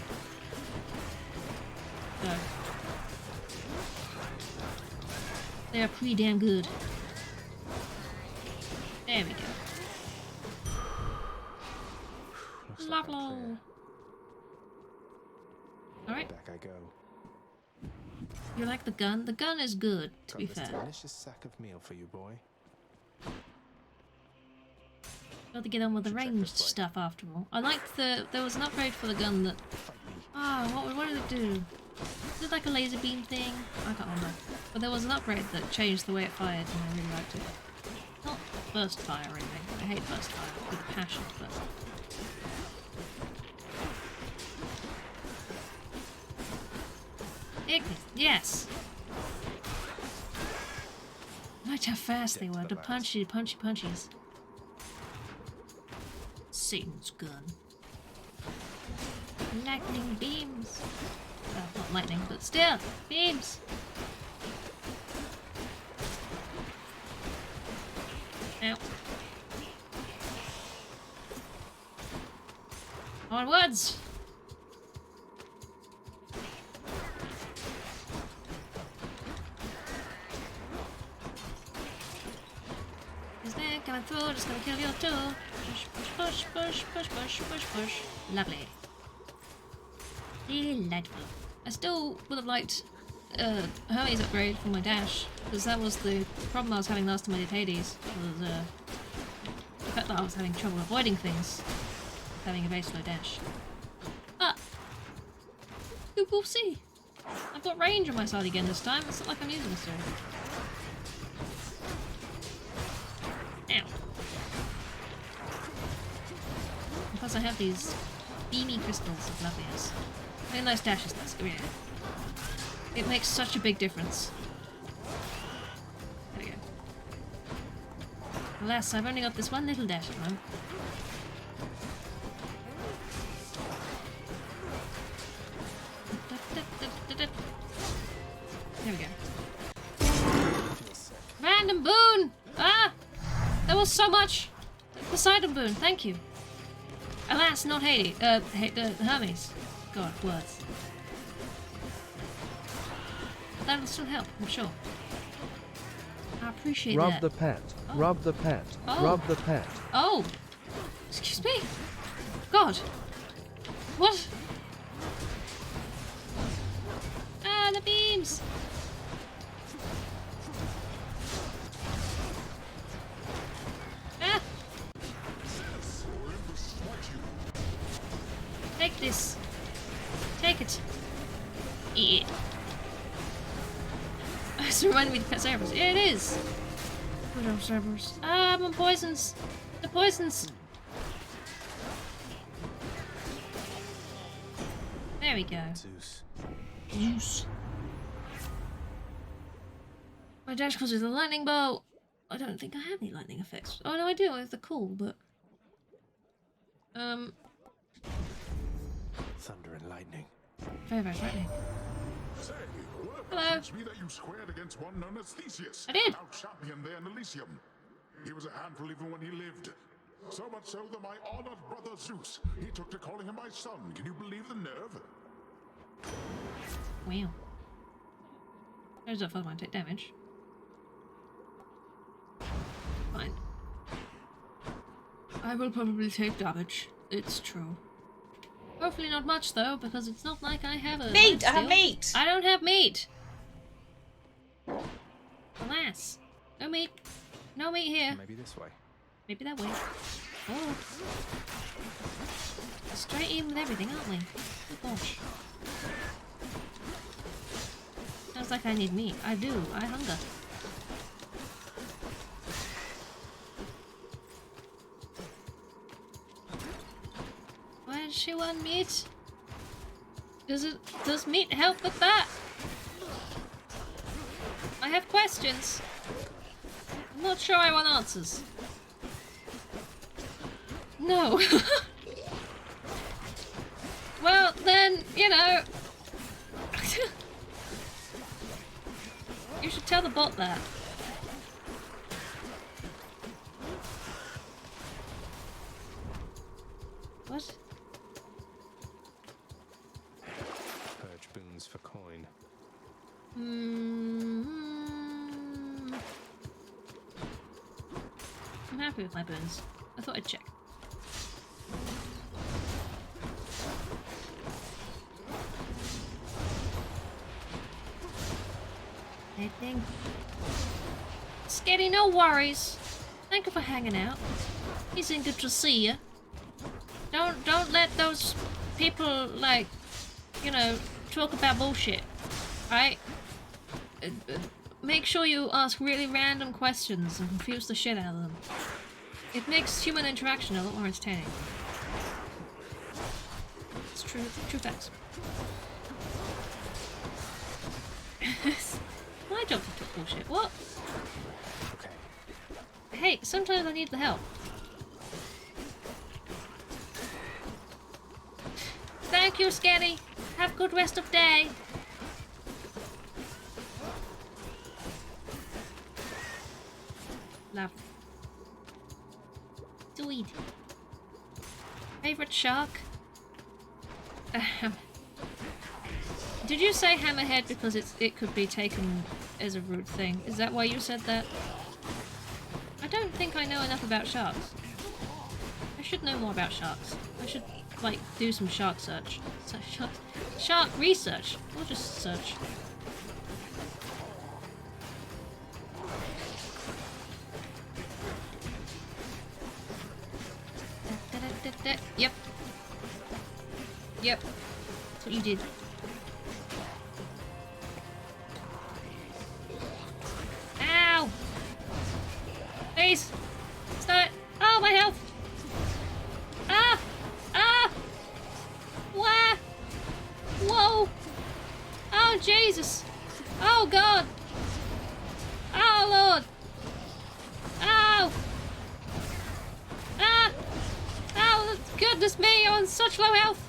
So. They are pretty damn good. There we go. Lovely. Alright. Back I go. You like the gun? The gun is good, to be fair. Delicious sack of meal for you, boy. Got to get on with the ranged stuff after all. I liked there was an upgrade for the gun that... what did it do? Was it like a laser beam thing? I can't remember. But there was an upgrade that changed the way it fired and I really liked it. Not burst fire or anything. I hate burst fire with a passion, but... Yes! I liked how fast they were. The punchies. Satan's gun. Lightning beams. Not lightning, but still, beams. Ow. Onwards! He's there, coming through, just gonna kill you too. Push. Lovely. Delightful. I still would have liked Hermes upgrade for my dash, because that was the problem I was having last time I did Hades, was the fact that I was having trouble avoiding things, having a very slow dash. But, who will see? I've got range on my side again this time, it's not like I'm using this sword. Ow. And plus I have these beamy crystals of loveliness. Very nice dashes, that's good. It makes such a big difference. There we go. Alas, I've only got this one little dash at the moment. There we go. Random boon! Ah! There was so much! Poseidon boon, thank you. Alas, not Hades. Hermes. God, words. That'll still help, I'm sure. I appreciate Rub that. the pat. Oh. Rub the pat. Oh. Rub the pat. Oh! Excuse me? God! What? Ah, the beams! Ah! Take this. Take it. Eat it. It's reminding me of Pet Cerberus. Yeah, it is. Good old Cerberus. Ah, I'm on poisons. The poisons. There we go. Zeus. My dash calls with a lightning bolt. I don't think I have any lightning effects. Oh no, I do. I have the cool, but Thunder and lightning. very lightning. Say, Hello. It me that you squared against one known as Theseus. I did. Our champion there in Elysium. He was a handful even when he lived. So much so that my honored brother Zeus, he took to calling him my son. Can you believe the nerve? Wow. There's a fun one. Take damage. Fine. I will probably take damage. It's true. Hopefully not much though, because it's not like I have a Meat! I life have steal. meat! I don't have meat! Alas. No meat. No meat here. Maybe this way. Maybe that way. Oh. Straight in with everything, aren't we? Oh gosh. Sounds like I need meat. I do. I hunger. Why does she want meat? Does meat help with that? I have questions. I'm not sure I want answers. No. Well, then, you know. You should tell the bot that. What? Purge boons for coin. I'm happy with my boons. I thought I'd check. Anything? Sketty, no worries. Thank you for hanging out. It's been good to see you. Don't let those people, like, you know, talk about bullshit. Right? Make sure you ask really random questions and confuse the shit out of them. It makes human interaction a lot more entertaining. It's true facts. I jumped into bullshit. What? Okay. Hey, sometimes I need the help. Thank you, Sketty. Have a good rest of day. Love. Sweet. Favorite shark? Did you say hammerhead because it could be taken as a root thing? Is that why you said that? I don't think I know enough about sharks. I should know more about sharks. I should, like, do some shark search. Shark research. Or just search. Yep. Yep. That's what you did. Ow! Please! Stop! Oh, my health! Ah! Ah! Where? Whoa! Oh, Jesus! Oh, God! Oh, Lord! Ow! Ah! Oh, goodness me, I'm on such low health!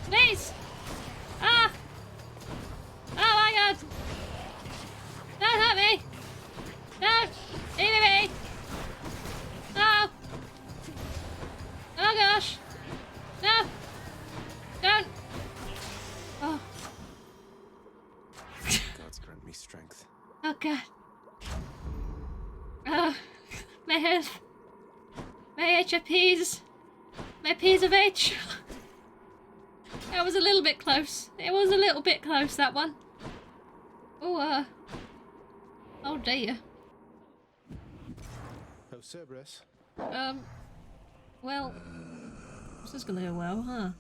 Please! Ah! Oh my God! Don't hurt me! Don't! Leave me! No! Oh gosh! No! Don't! Oh. Gods grant me strength. Oh God. Oh, my health. My HPs. My P's of H. That was a little bit close. It was a little bit close, that one. Oh, oh dear. Oh, Cerberus. Well, this is gonna go well, huh?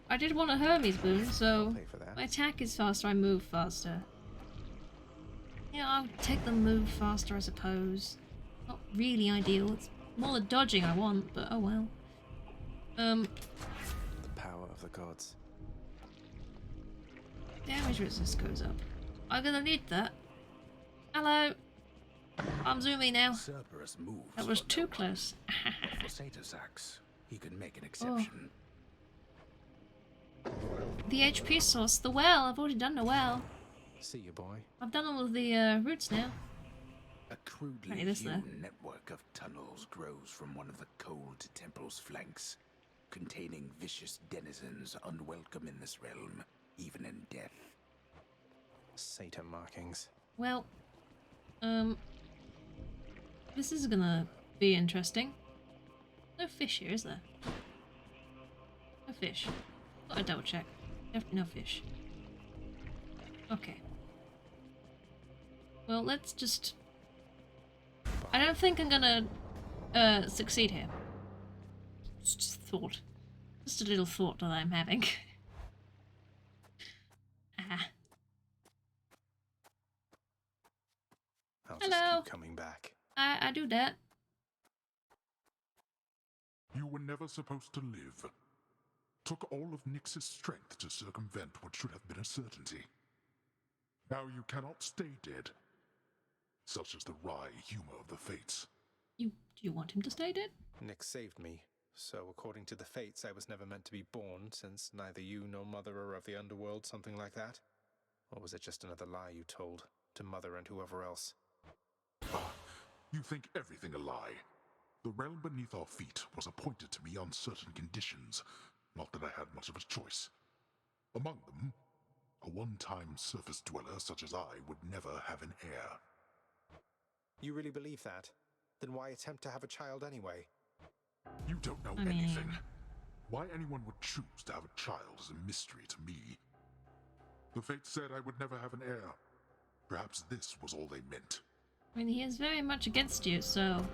I did want a Hermes boon, so my attack is faster, I move faster. Yeah, I'll take the move faster, I suppose. Not really ideal. It's more the dodging I want, but oh well. The power of the gods. Damage resistance goes up. I'm gonna need that. Hello. I'm zooming now. Cerberus moves That was for too no close. one. For Satasax, he can make an exception. The HP source, the well. I've already done the well. See you, boy. I've done all of the roots now. A crudely Right, this there. hewn network of tunnels grows from one of the cold temple's flanks, containing vicious denizens unwelcome in this realm, even in death. Satan markings. Well, this is gonna be interesting. No fish here, is there? No fish. Gotta double check. Definitely no fish. Okay. Well, let's just... I don't think I'm gonna succeed here. It's just a thought. Just a little thought that I'm having. I'll Hello. just keep coming back. I do that. You were never supposed to live. Took all of Nyx's strength to circumvent what should have been a certainty. Now you cannot stay dead. Such is the wry humor of the fates. Do you want him to stay dead? Nyx saved me, so according to the fates, I was never meant to be born, since neither you nor Mother are of the underworld, something like that? Or was it just another lie you told to Mother and whoever else? You think everything a lie. The realm beneath our feet was appointed to me on certain conditions, not that I had much of a choice. Among them, a one-time surface dweller such as I would never have an heir. You really believe that? Then why attempt to have a child anyway? You don't know anything. Why anyone would choose to have a child is a mystery to me. The fates said I would never have an heir. Perhaps this was all they meant. I mean, he is very much against you, so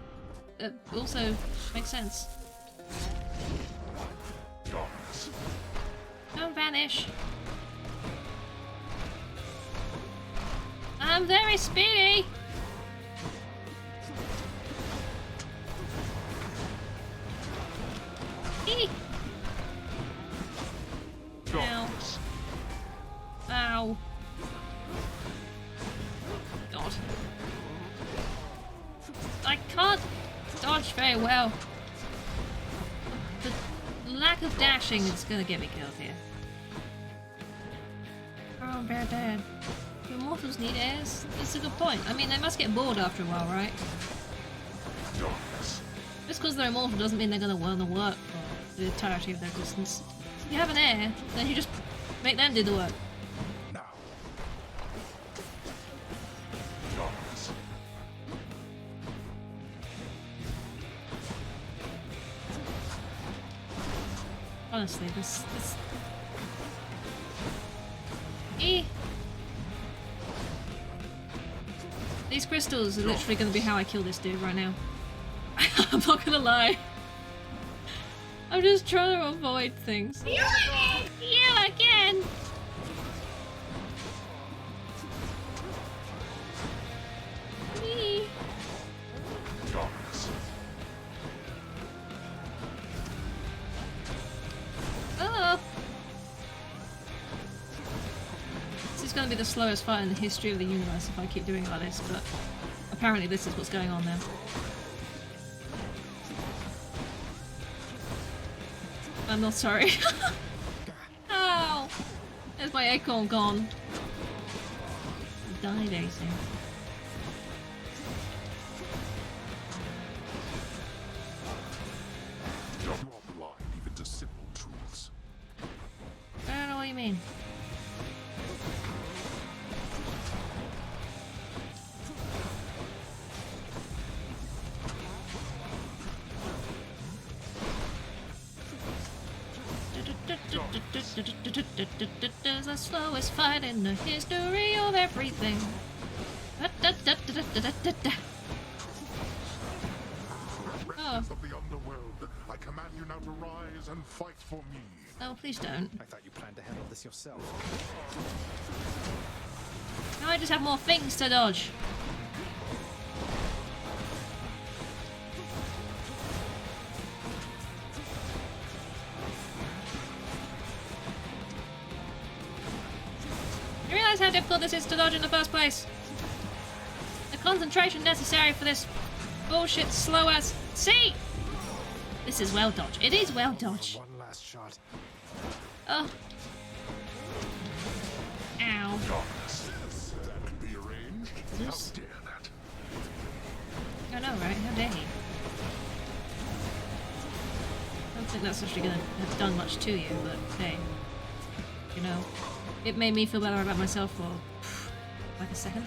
it also makes sense. Darkness. Don't vanish. I'm very speedy. Eek. Ow. Ow. God. I can't dodge very well. The lack of dashing is gonna get me killed here. Oh, bad. Do immortals need heirs? That's a good point. I mean, they must get bored after a while, right? Just because they're immortal doesn't mean they're gonna want to work for the entirety of their existence. If you have an heir, then you just make them do the work. Honestly, this... These crystals are literally going to be how I kill this dude right now. I'm not gonna lie. I'm just trying to avoid things. You again! Me. Oh! This is going to be the slowest fight in the history of the universe if I keep doing it like this, but apparently this is what's going on now. I'm not sorry. Ow! There's my acorn gone. I died, AC. You are blind even to simple truths. I don't know what you mean. There's the slowest fight in the history of everything. Oh. Of the underworld, I command you now to rise and fight for me. Oh, please don't. I thought you planned to handle this yourself. Now I just have more things to dodge. You realise how difficult this is to dodge in the first place? The concentration necessary for this bullshit slow ass. See? This is well dodged. It is well dodged. One last shot. Oh. Ow. That can be arranged. How dare that? I know, right? How dare he? I don't think that's actually gonna have done much to you, but hey. You know, it made me feel better about myself for like a second.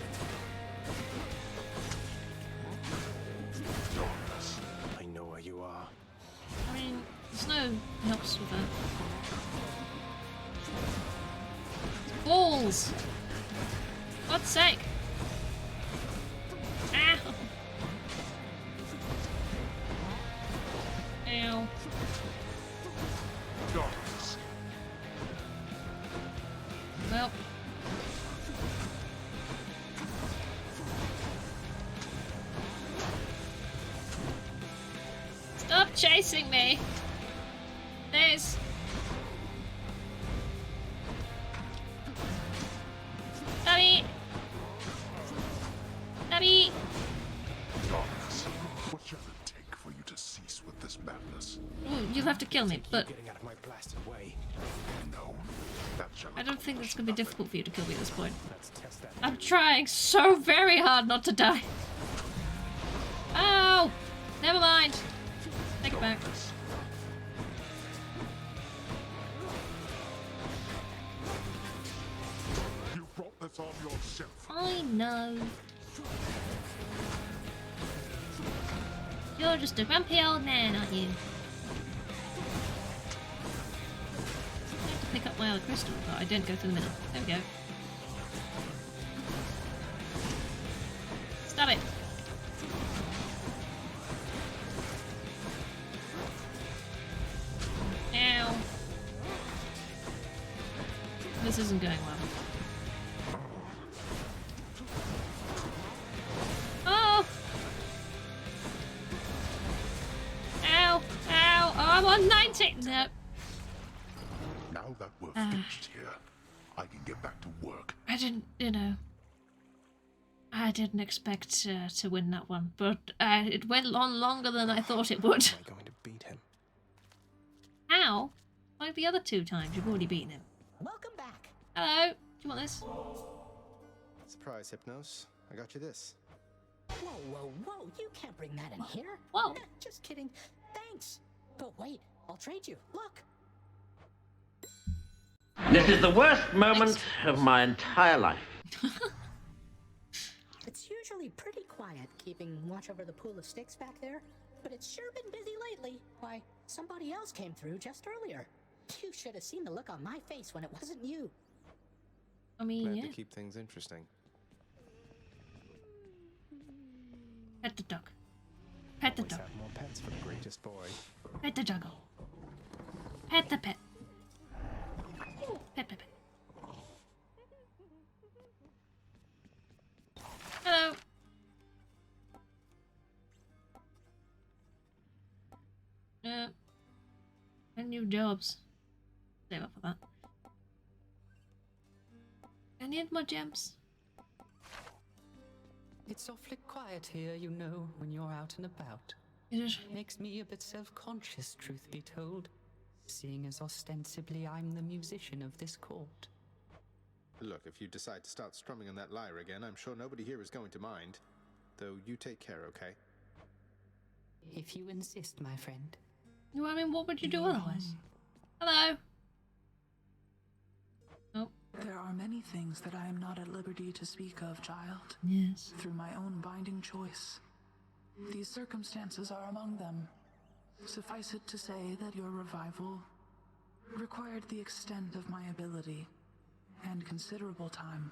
I know where you are. Snow helps with that. Balls! God's sake! Ow! Ow. Well. Stop chasing me! There's... Abby! Abby! Darkness, what shall it take for you to cease with this madness? Ooh, you'll have to kill me, but... Getting out of my blasted way. No, that shall I don't think it's gonna be difficult for you to kill me at this point. Let's test that. I'm trying so very hard not to die. Ow! Never mind. Take it back. You brought this on yourself. I know. You're just a grumpy old man, aren't you? I have to pick up my other crystal, but I don't go through the middle. There we go. Stop it! Ow. This isn't going well. Oh! Ow! Ow! Oh, I'm on 90! No. Now that we're finished here, I can get back to work. I didn't, you know... I didn't expect to win that one, but it went on longer than I thought it would. Am I going to beat him? How? Like the other 2 times, you've already beaten him. Welcome back. Hello, do you want this? Surprise, Hypnos. I got you this. Whoa, whoa, whoa. You can't bring that in here. Whoa. Just kidding. Thanks. But wait, I'll trade you. Look. This is the worst moment of my entire life. It's usually pretty quiet keeping watch over the pool of sticks back there, but it's sure been busy lately. Why, somebody else came through just earlier. You should have seen the look on my face when it wasn't you. I mean, Glad yeah. to keep things interesting. Pet the dog. Pet the dog. Have more pets for the greatest boy. Pet the doggo. Pet the pet. Pet, pet, pet. Hello. And new jobs. Save up for that. I need more gems. It's awfully quiet here, you know, when you're out and about. It makes me a bit self-conscious, truth be told, seeing as ostensibly I'm the musician of this court. Look, if you decide to start strumming on that lyre again, I'm sure nobody here is going to mind. Though you take care, okay? If you insist, my friend. Well, I mean, what would you do otherwise? Hello. Oh. There are many things that I am not at liberty to speak of, child. Yes. Through my own binding choice. These circumstances are among them. Suffice it to say that your revival required the extent of my ability and considerable time.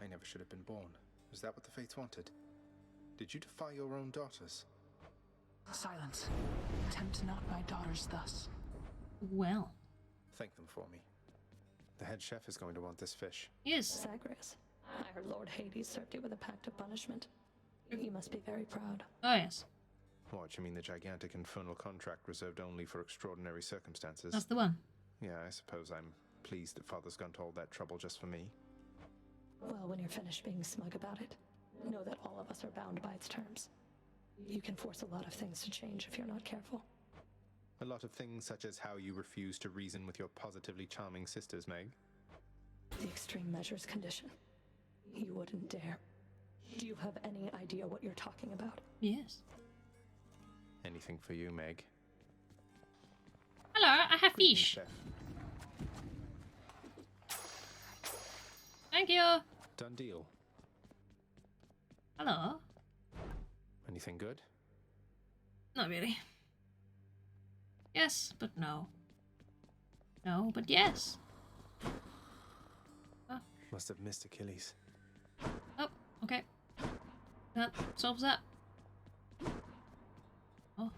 I never should have been born. Was that what the Fates wanted? Did you defy your own daughters? Silence. Tempt not my daughters thus. Well. Thank them for me. The head chef is going to want this fish. Yes. Zagreus, I heard Lord Hades served you with a pact of punishment. You must be very proud. Oh, yes. What, you mean the gigantic infernal contract reserved only for extraordinary circumstances? That's the one. Yeah, I suppose I'm pleased that Father's gone to all that trouble just for me. Well, when you're finished being smug about it, know that all of us are bound by its terms. You can force a lot of things to change if you're not careful. A lot of things such as how you refuse to reason with your positively charming sisters, Meg. The extreme measures condition. You wouldn't dare. Do you have any idea what you're talking about? Yes. Anything for you, Meg. Hello, I have fish. Chef. Thank you. Done deal. Yes, but no. No, but yes. Oh, Must have missed Achilles. oh, okay. That solves that. Oh.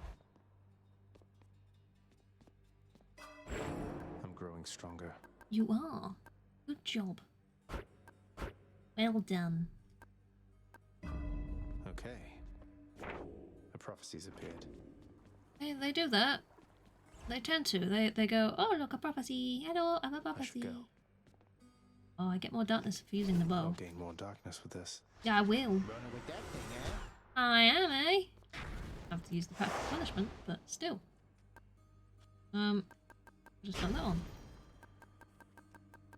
I'm growing stronger. You are. Good job. Well done. Okay. A prophecy's appeared. They do that. They tend to. They go, oh look, a prophecy. Hello, I'm a prophecy. Go. Oh, I get more darkness for using the bow. I'll gain more darkness with this. Yeah, I will. Running with that thing, eh? I am, eh? I have to use the pack of punishment, but still. Just done that one.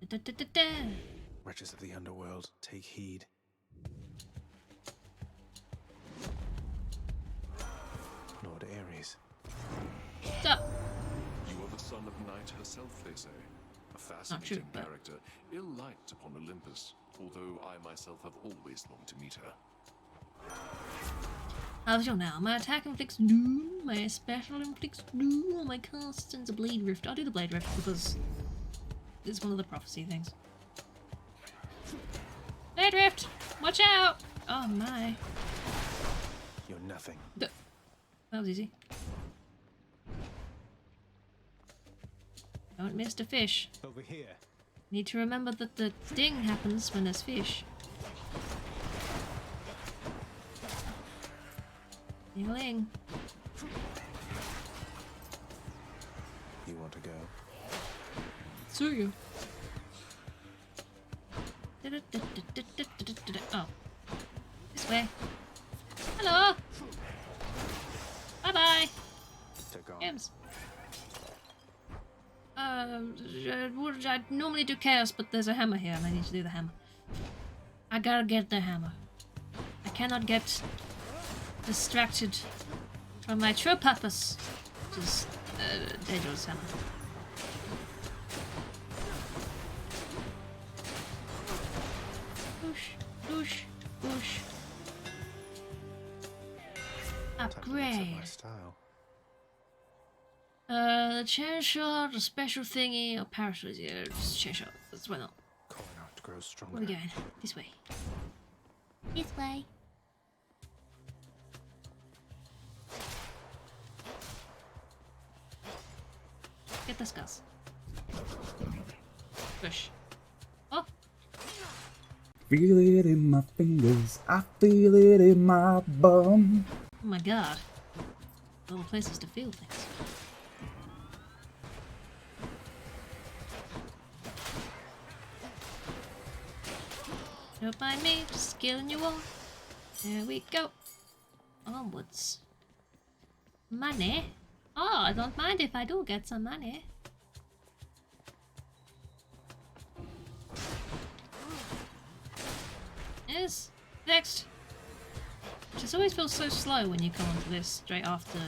Da, da, da, da, da. Wretches of the underworld, take heed. Lord Ares. Stop. You are the son of Night herself, they say. A fascinating character, ill-liked upon Olympus, although I myself have always longed to meet her. How's your now? My attack inflicts doom, my special inflicts doom, my cast sends a blade rift. I'll do the blade rift because it's one of the prophecy things. Blade rift! Watch out! Oh my. You're nothing. That was easy. Don't miss the fish. Over here. Need to remember that the sting happens when there's fish. Ding-a-ling. You want to go? So you. Oh. This way. Hello! Bye-bye! Games. I normally do chaos, but there's a hammer here and I need to do the hammer. I gotta get the hammer. I cannot get distracted from my true purpose, which is dangerous hammer. Push, push, push. Upgrade. The chain shot, a special thingy, or parachute. Yeah, just chain shot. That's why not. Calling out grows stronger. Where are we going? This way. This way. Get the skulls. Push. Oh! Feel it in my fingers, I feel it in my bum. Oh my god. All the places to feel things. Don't mind me, just killing you all. There we go. Onwards. Money? Oh, I don't mind if I do get some money. Yes, next. It just always feels so slow when you come onto this straight after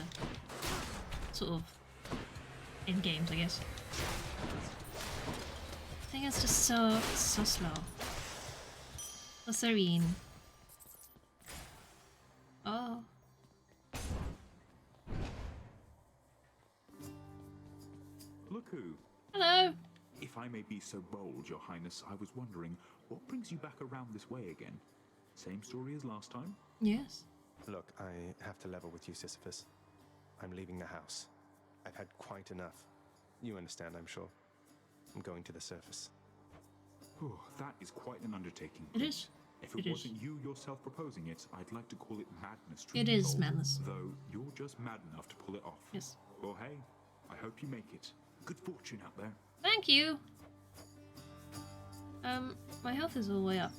sort of in games, I guess. I think it's just so slow. So serene. Oh. Look who. Hello. If I may be so bold, Your Highness, I was wondering, what brings you back around this way again? Same story as last time? Yes. Look, I have to level with you, Sisyphus. I'm leaving the house. I've had quite enough. You understand, I'm sure. I'm going to the surface. Oh, that is quite an undertaking. It is. If it wasn't you yourself proposing it, I'd like to call it madness. It is madness. Though you're just mad enough to pull it off. Yes. Well, hey, I hope you make it. Good fortune out there. Thank you. My health is all the way up.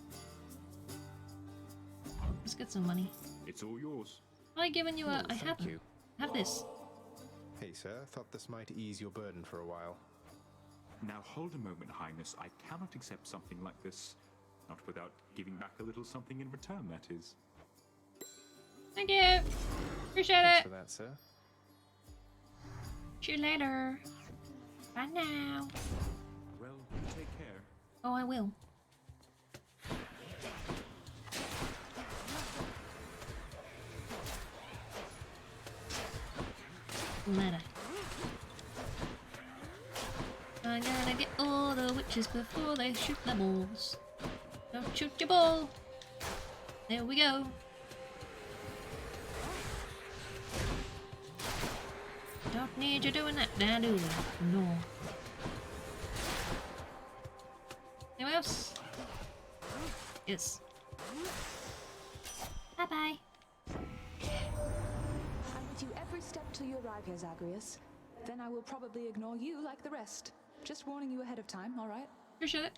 Let's get some money. It's all yours. Have I given you a... I haven't. you. Have this. Hey, sir, thought this might ease your burden for a while. Now hold a moment, Highness. I cannot accept something like this. Not without giving back a little something in return, that is. Thank you. Appreciate Thanks it. for that, sir. See you later. Bye now. Well, you take care. Oh, I will. Meta. matches before they shoot the balls. Don't shoot your ball. There we go. Don't need you doing that now, do we? No. Anyone else? Yes. Bye-bye. I'm with you every step till you arrive here, Zagreus. Then I will probably ignore you like the rest. Just warning you ahead of time, alright? Appreciate it.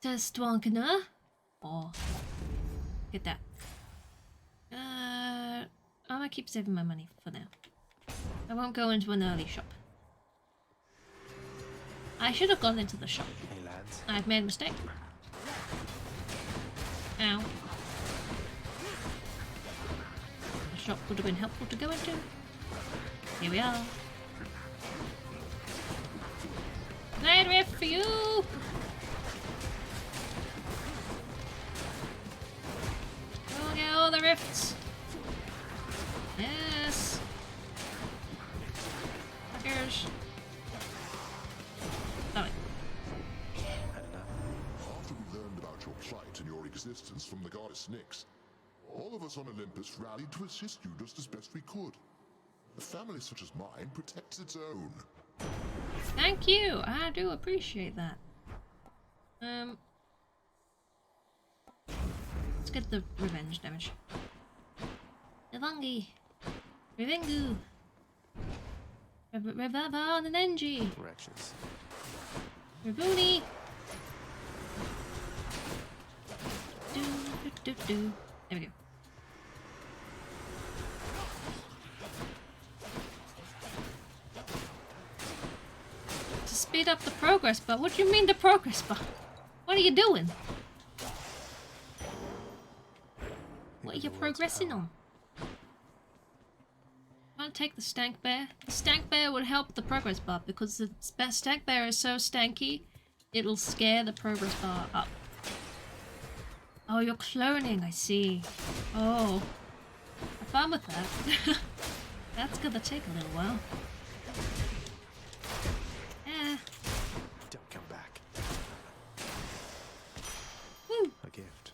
Testwankana. Oh. Get that. I'm gonna keep saving my money for now. I won't go into an early shop. I should have gone into the shop. Hey lads. I've made a mistake. Ow. The shop would have been helpful to go into. Here we are. Night rift for you! Go get all the rifts. Yes. Fuckers. Stop it. After we learned about your plight and your existence from the goddess Nyx, all of us on Olympus rallied to assist you just as best we could. A family such as mine protects its own. Thank you. I do appreciate that. Let's get the revenge damage. Revangi. Revengu. Revavan and Enji. Wretches. Ravuni. Do. There we go. To speed up the progress bar? What do you mean the progress bar? What are you doing? What are you progressing on? I'll take the stank bear. The stank bear would help the progress bar because the stank bear is so stanky, it'll scare the progress bar up. Oh, you're cloning, I see. Oh. Have fun with that. That's gonna take a little while. Yeah. Don't come back. Woo. A gift.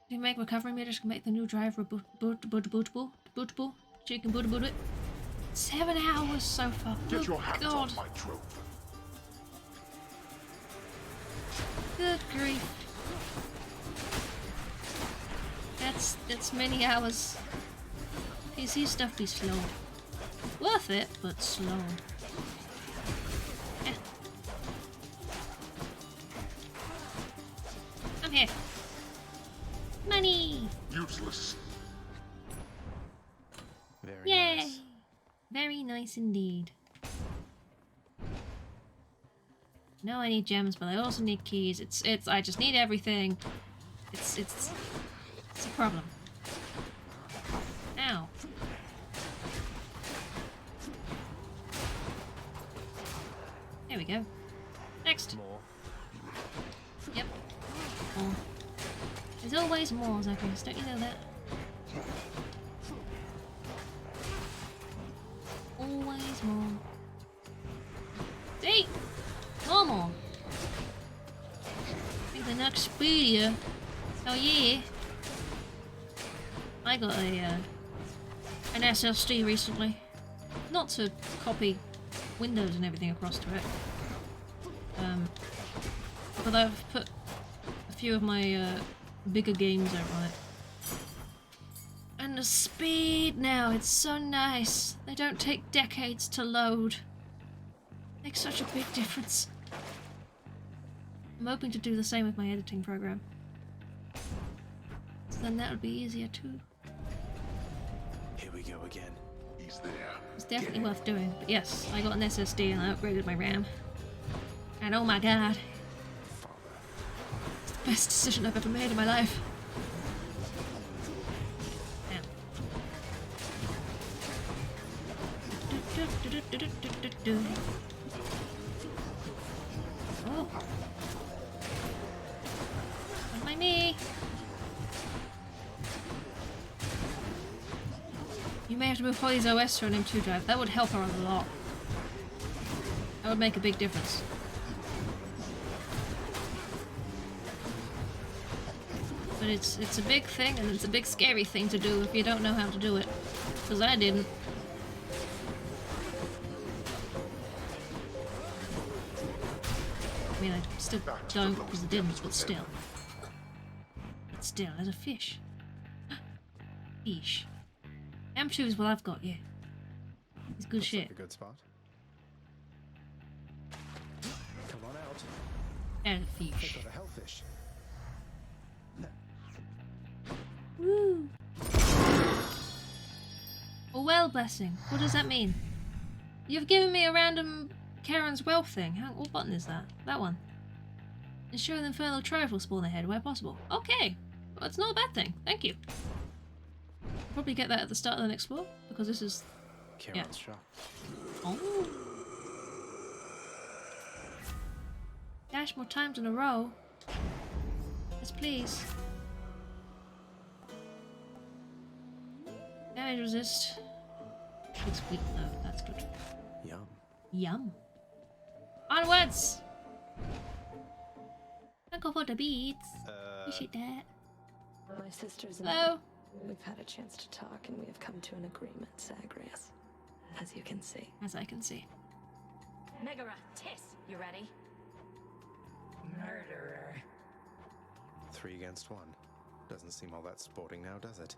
Do you make recovery meters can make the new drive bootable? So you can boot it? 7 hours so far. Get Oh, your hands God. off my trove. Good grief. That's many hours. PC stuff be slow. Worth it, but slow. Eh. I'm here. Money! Useless. Very Yay! nice. Very nice indeed. No, I need gems, but I also need keys. I just need everything. It's a problem. Ow. There we go. Next. More. Yep. More. There's always more, Zacharias. Don't you know that? Always more. See? More. Be the next speedier. Oh yeah. I got an SSD recently. Not to copy Windows and everything across to it. But I've put a few of my bigger games over on it. And the speed now, it's so nice. They don't take decades to load. Makes such a big difference. I'm hoping to do the same with my editing program. So then that would be easier too. Here we go again. He's there. It's definitely worth doing. But yes, I got an SSD and I upgraded my RAM. And oh my god. It's the best decision I've ever made in my life. Oh. On my knee. You may have to move Holly's OS to an M2 drive. That would help her a lot. That would make a big difference. But it's a big thing, and it's a big scary thing to do if you don't know how to do it. Because I didn't. I mean, I still don't because I didn't, but still. But still, there's a fish. Fish. M2 is what I've got, yeah. It's good shit. Like a good spot. Come on out. And a fish. Got a hellfish. Woo! A whale blessing. What does that mean? You've given me a random Karen's wealth thing. What button is that? That one. Ensure the infernal trove will spawn ahead where possible. Okay. Well, it's not a bad thing. Thank you. Probably get that at the start of the next floor because this is. Karen's shop. Oh. Dash more times in a row. Yes, please. Damage resist. Looks weak though. That's good. Yum. Yum. Onwards! Don't go for the beats. Appreciate that. My sisters and Hello. we've had a chance to talk, and we have come to an agreement, Zagreus. As you can see. As I can see. Megara, Tiss, you ready? Murderer. 3 against 1. Doesn't seem all that sporting now, does it?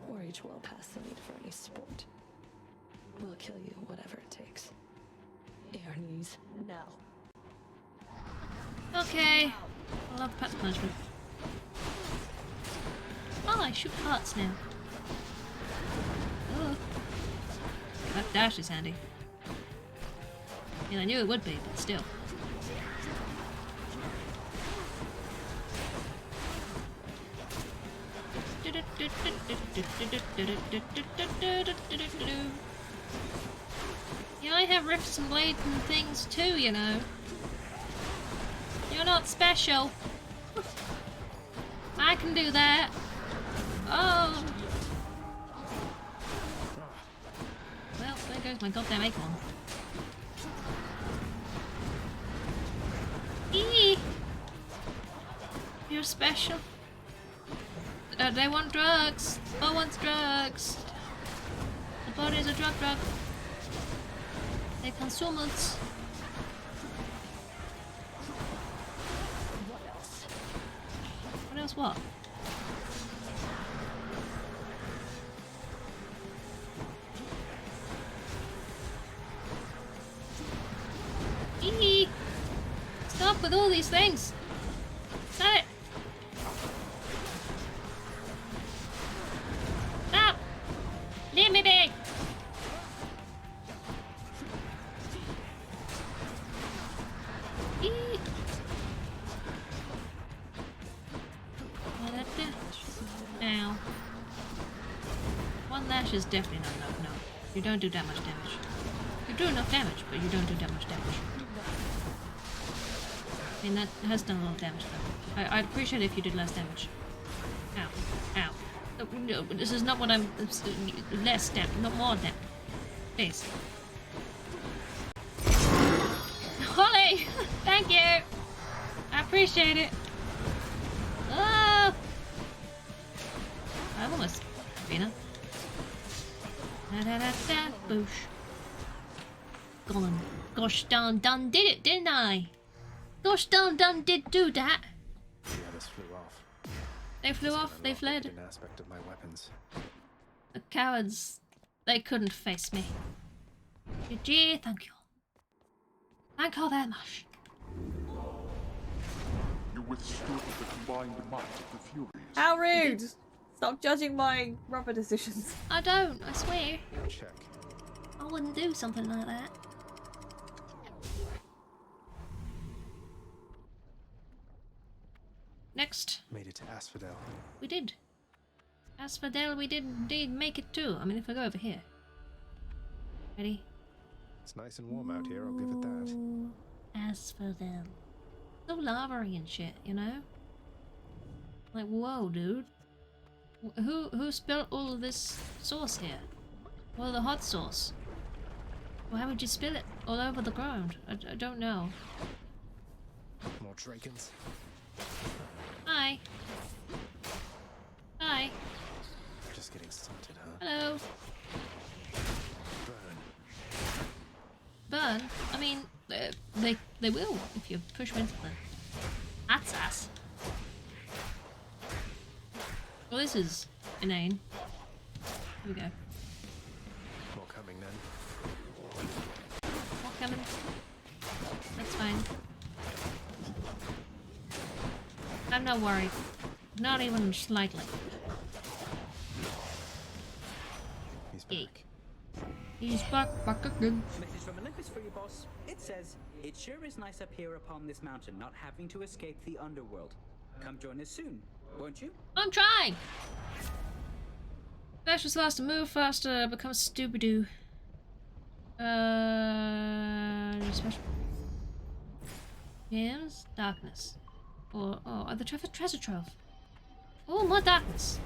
We're each well past the need for any sport. We'll kill you, whatever it takes. Air knees, now. Okay. I love Pat's punishment. Oh, I shoot hearts now. Oh. That dash is handy. Yeah, I knew it would be, but still. Yeah, I have rifts and blades and things too, you know. You're not special. I can do that. Oh. Well, there goes my goddamn acorn. Eee. You're special. They want drugs. Bo wants drugs. The body is a drug. They consume it. What else? What else? What? Eee. Stop with all these things. Stop it. Stop. Leave me be. Eee. Now. One lash is definitely not enough, no. You don't do that much damage. You do enough damage, but you don't do that much damage. I mean, that has done a lot of damage, though. I'd appreciate it if you did less damage. Ow. Ow. No, this is not what I'm... Less damage, not more damage. Please. Holly! Thank you! I appreciate it. Oh! I almost... Rena. Da-da-da-da. Boosh. Gone. Gosh darn done did it, didn't I? Gosh darn done did do that. The others flew off. They flew off, they fled. An aspect of my weapons. The cowards. They couldn't face me. GG, thank you. Thank you very much. You withstood the combined might of the Furies. How rude! Stop judging my rubber decisions. I don't, I swear. Check. I wouldn't do something like that. Next. Made it to Asphodel. We did. Asphodel, we did indeed make it too. I mean, if I go over here. Ready? It's nice and warm out here, I'll give it that. Ooh, Asphodel. So lava-y and shit, you know? Like, whoa, dude. Who spilled all of this sauce here? All the hot sauce. Why would you spill it all over the ground? I don't know. More dragons. Hi. Hi. Just getting started, huh? Hello. Burn. Burn? I mean, they will if you push them into the hat's ass. Well, this is inane. Here we go. More coming then. More coming. That's fine. I'm not worried. Not even slightly. He's back. He's back again. Message from Olympus for you, boss. It says, it sure is nice up here upon this mountain, not having to escape the underworld. Come join us soon, won't you? I'm trying! Flash was faster, move faster, become stupid-doo. Special. Games? Darkness. Or, the treasure trove. Oh, more darkness.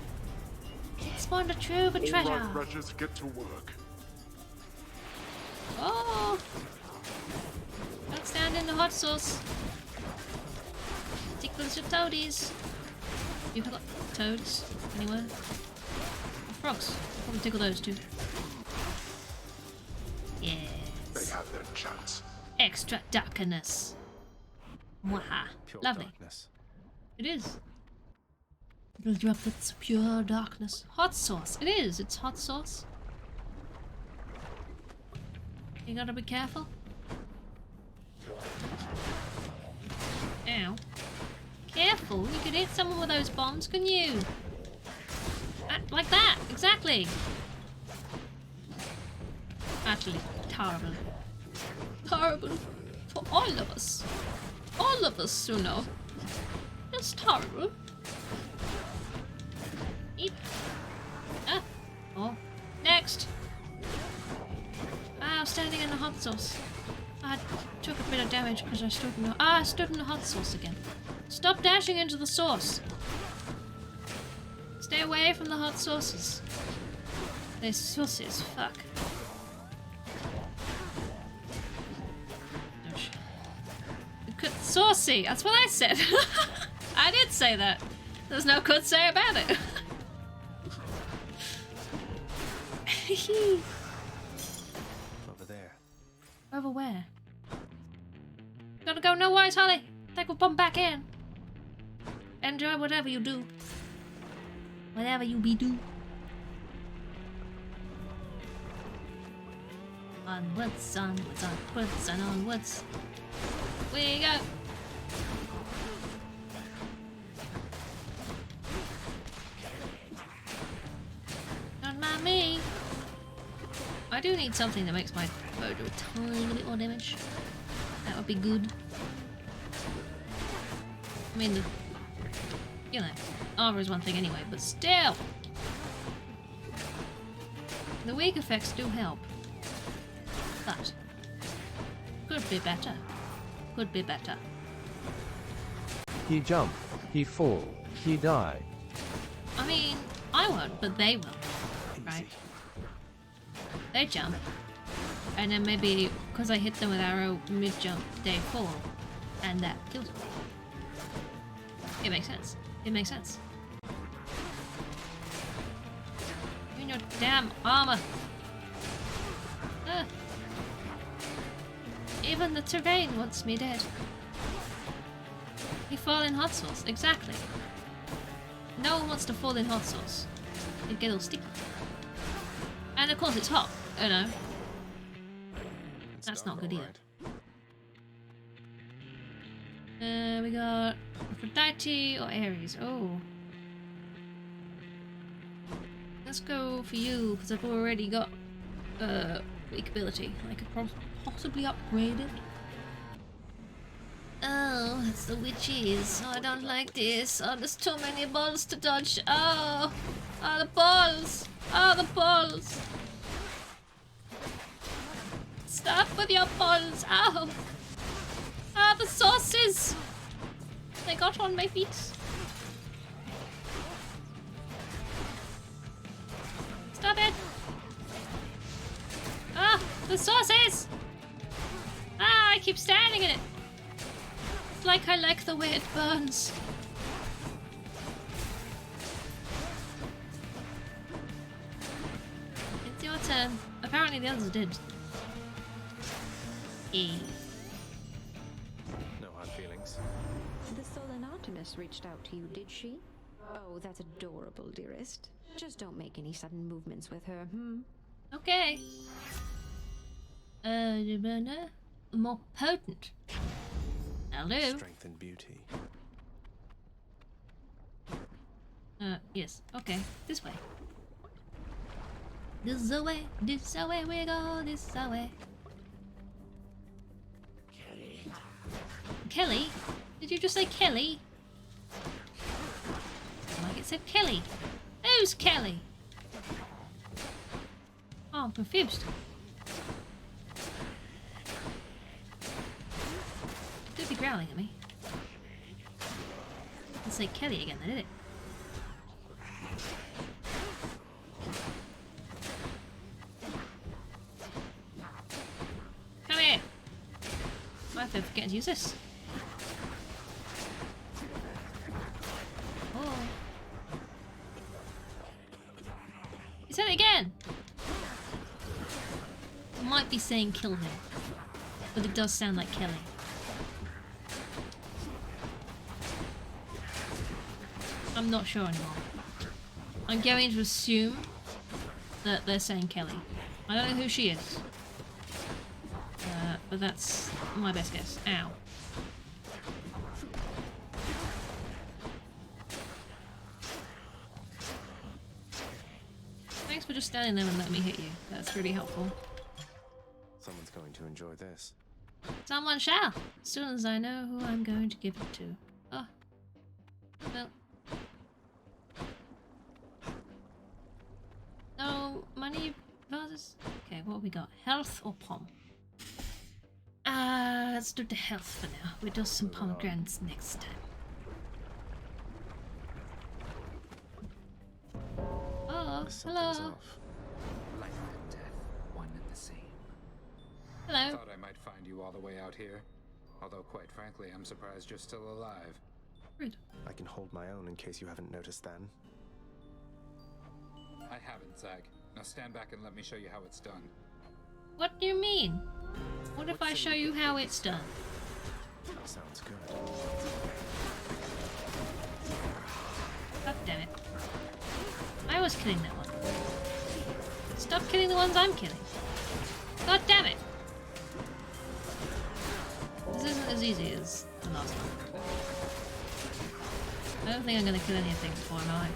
It's more the trove of treasure. All right, wretches, get to work. Oh! Don't stand in the hot sauce. Tickles your toadies. You got toads anywhere? Frogs. Probably tickle those too. Yes. They have their chance. Extra darkness. Mwaha. Pure Lovely. darkness. It is. Little droplets of pure darkness. Hot sauce. It is. It's hot sauce. You gotta be careful. Ow. Careful. You could hit someone with those bombs, couldn't you? Like that. Exactly. Actually, terrible. Terrible. For all of us. All of us, you know. It's terrible. Eat. Ah. Oh. Next. I was standing in the hot sauce. I took a bit of damage because I stood in the... I stood in the hot sauce again. Stop dashing into the sauce. Stay away from the hot sauces. They're sauces. Fuck. Saucy, that's what I said. I did say that. There's no could say about it. Over there. Over where? Gotta go no wise, Holly. Think we'll pump back in. Enjoy whatever you do. Whatever you be do. Onwards, onwards, onwards, and onwards. We go. Don't mind me. I do need something that makes my bow do a tiny bit more damage. That would be good. I mean, you know, armor is one thing anyway, but still. The weak effects do help. But could be better. Could be better. He jump, he fall, he die. I mean, I won't, but they will. Right? They jump. And then maybe, because I hit them with arrow mid-jump, they fall. And that kills them. It makes sense. It makes sense. You and your damn armor. Even the terrain wants me dead. You fall in hot sauce, exactly. No one wants to fall in hot sauce. It get all sticky. And of course it's hot, you know. That's not good either. We got Aphrodite or Ares. Oh. Let's go for you, because I've already got weak ability. I could possibly upgrade it. Oh, it's the witches. Oh, I don't like this. Oh, there's too many balls to dodge. Oh, the balls. Oh, the balls. Stop with your balls. Ow. Ah, the sauces. They got on my feet. The sauces! Ah, I keep standing in it. It's like I like the way it burns. It's your turn. Apparently the others did. No hard feelings. The Solanatomist reached out to you, did she? Oh, that's adorable, dearest. Just don't make any sudden movements with her, Okay. More potent. Hello. Strength and beauty. Yes. Okay. This way. This is the way. This is the way we go. This is the way. Kelly? Did you just say Kelly? Like it said Kelly. Who's Kelly? Oh, I'm confused. Could be growling at me. Let's say Kelly again, then, did it? Come here! I keep forgetting to use this. Oh. He said it again! I might be saying kill him, but it does sound like Kelly. I'm not sure anymore. I'm going to assume that they're saying Kelly. I don't know who she is. But that's my best guess. Ow. Thanks for just standing there and letting me hit you. That's really helpful. Someone's going to enjoy this. Someone shall, as soon as I know who I'm going to give it to. Oh. Well. No money vases? Okay, what have we got? Health or pom? Let's do the health for now. We'll do some pomegranates next time. Oh, hello. Life and death, one and the same. Hello. Thought I might find you all the way out here. Although, quite frankly, I'm surprised you're still alive. Rude. I can hold my own in case you haven't noticed then. I haven't, Zag. Now stand back and let me show you how it's done. What do you mean? What if I show you how it's done? Sounds good. God damn it. I was killing that one. Stop killing the ones I'm killing. God damn it! This isn't as easy as the last one. I don't think I'm gonna kill any of things before, am I?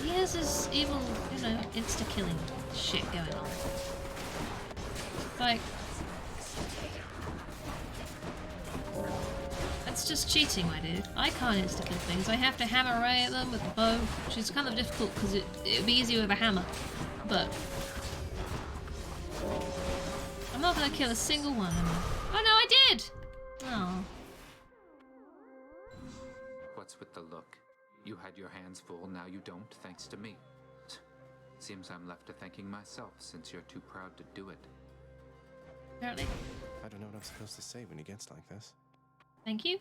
He has this evil, you know, insta-killing shit going on. Like... That's just cheating, my dude. I can't insta-kill things. I have to hammer away at them with a bow, which is kind of difficult because it would be easier with a hammer. But... I'm not gonna kill a single one, am I? Oh no, I did! Oh. What's with the look? You had your hands full, now you don't, thanks to me. Seems I'm left to thanking myself, since you're too proud to do it. Apparently. I don't know what I'm supposed to say when he gets like this. Thank you.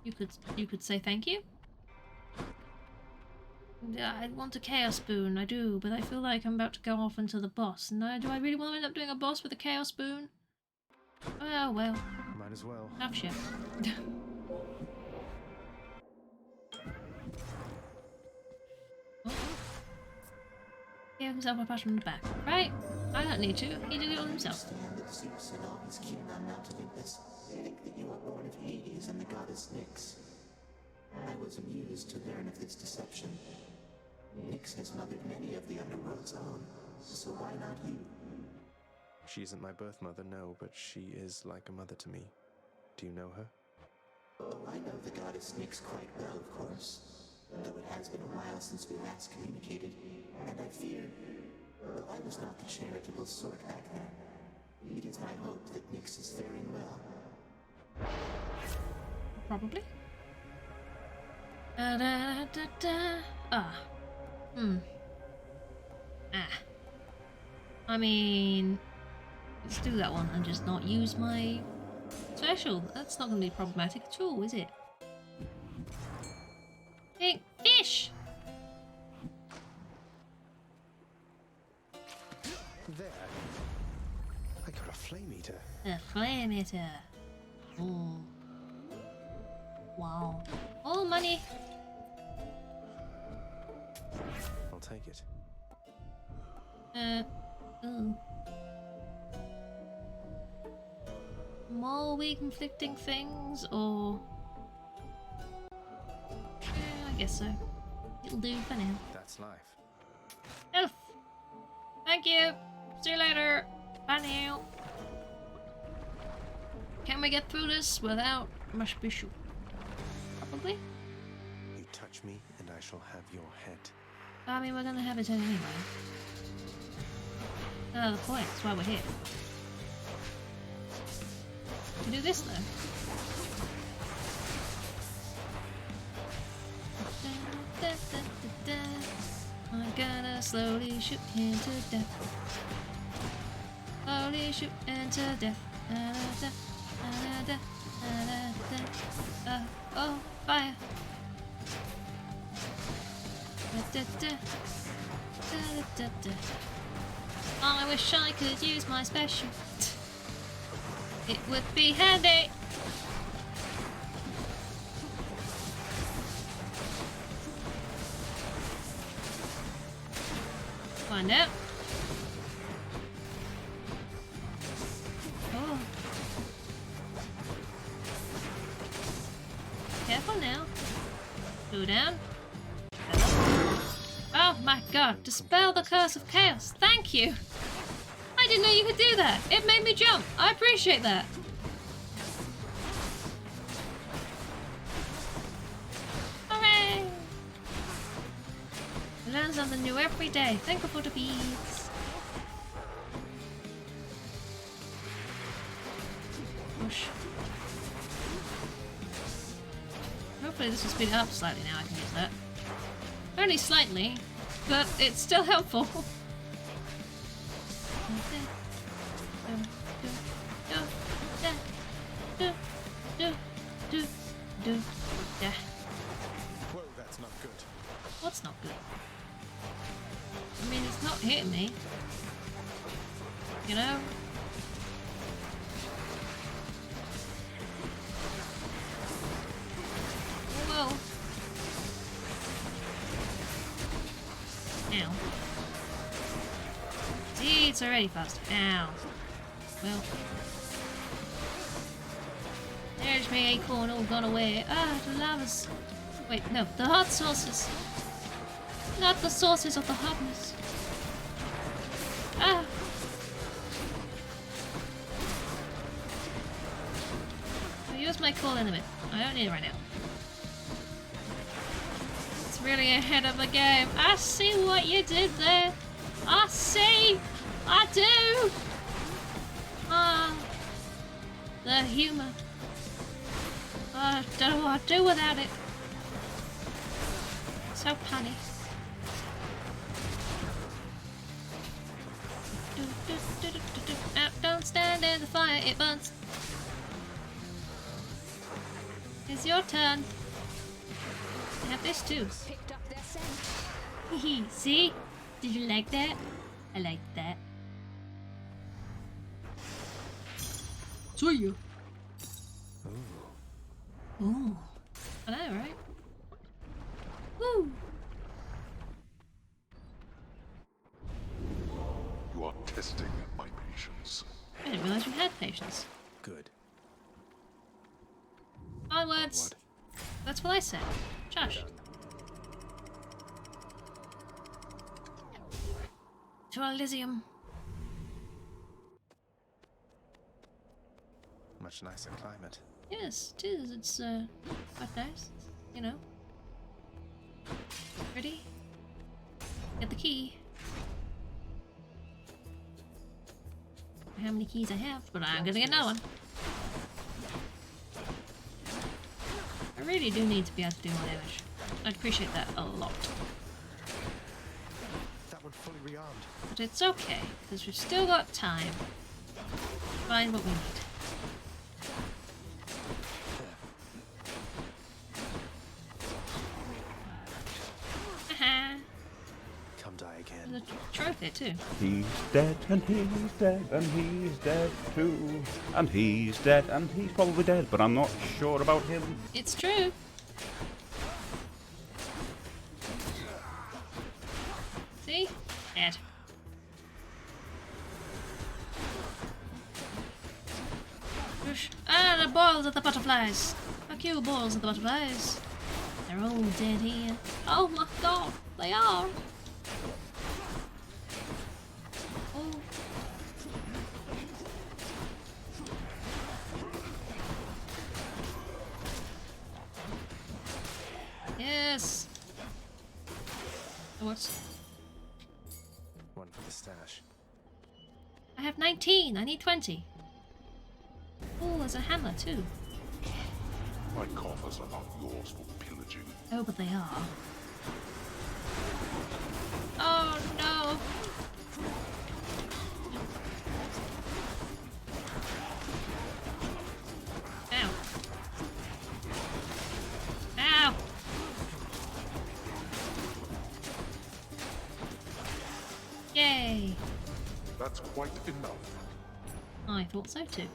You could say thank you. I want a chaos boon, I do, but I feel like I'm about to go off into the boss. And do I really want to end up doing a boss with a chaos boon? Oh well. Might as well. Tough shit. Give himself a pat on the back, right? I don't need to. He did it all himself. Zeus and all his kin on Mount Olympus think that you are born of Hades and the goddess Nyx. I was amused to learn of this deception. Nyx has mothered many of the underworld's own, so why not you? She isn't my birth mother, no, but she is like a mother to me. Do you know her? Oh, I know the goddess Nyx quite well, of course. Though it has been a while since we last communicated, and I fear, though I was not the charitable sort back then, it is my hope that Nyx is faring well. Probably. Ah. Hmm. Ah. I mean, let's do that one and just not use my special. That's not going to be problematic at all, is it? Hey, fish! There. I got a flame eater. A flame eater. Oh. Wow. Oh, money. I'll take it. Ooh. More weak-inflicting things, or... Yeah, I guess so. It'll do for now. That's life. Health! Thank you! See you later! Bye now! Can we get through this without much issue? Probably? You touch me and I shall have your head. I mean, we're gonna have it anyway. Another point, that's why we're here. To do this though. I'm gonna slowly shoot him to death. Slowly shoot him to death. Oh, fire. I wish I could use my special. It would be handy. Find out. Oh. Careful now. Go down. Oh my god, dispel the curse of chaos. Thank you. I didn't know you could do that. It made me jump. I appreciate that. Hooray! I learn something new every day. Thankful for the beads. Push. Hopefully this will speed it up slightly now. I can use that. Only slightly, but it's still helpful. Whoa, that's not good. What's not good? I mean, it's not hitting me. You know? Oh well. Ow. See, it's already faster. Ow. Well. There's my acorn all gone away. Ah, the lava's... Wait, no, the hot sauces. Not the sauces of the hotness. Ah! I'll use my cool in a bit. I don't need it right now. It's really ahead of the game. I see what you did there. I see! I do! Ah, the humour. I don't know what I'd do without it. So punny. Don't stand in the fire, it burns. It's your turn. I have this too. Picked up their scent. Hehe, see? Did you like that? I like that. See you. Ooh. I know, right? Woo! You are testing my patience. I didn't realise you had patience. Good. Onwards! That's what I said. Josh. To Elysium. Much nicer climate. Yes, it is. It's quite nice. You know. Ready? Get the key. I don't know how many keys I have, but I'm gonna get another one. I really do need to be able to do more damage. I'd appreciate that a lot. That one fully rearmed. But it's okay, because we've still got time to find what we need. Come die again. There's a trophy too. He's dead, and he's dead, and he's dead too. And he's dead, and he's probably dead, but I'm not sure about him. It's true. See? Dead. Whoosh. Ah, the balls of the butterflies. Fuck you, balls of the butterflies. They're all dead here. Oh my god, they are. Oh. Yes. What's? One for the stash. I have 19. I need 20. Oh, there's a hammer too. My coffers are not yours for pillaging. Oh, but they are. Oh no! Ow! Ow! Yay! That's quite enough. I thought so too.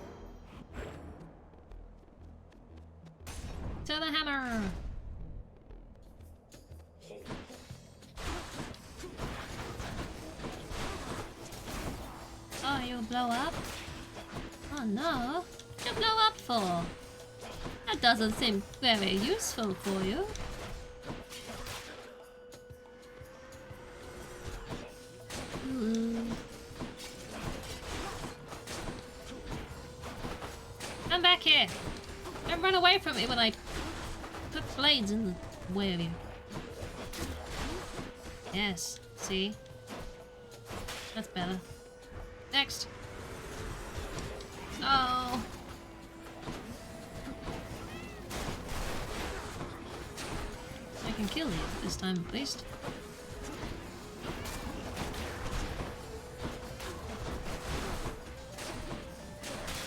To the hammer! Oh, you'll blow up? Oh no! What you blow up for? That doesn't seem very useful for you. Come back here! Don't run away from me when I put blades in the way of you. Yes, see? That's better. Next! Oh! I can kill you this time at least.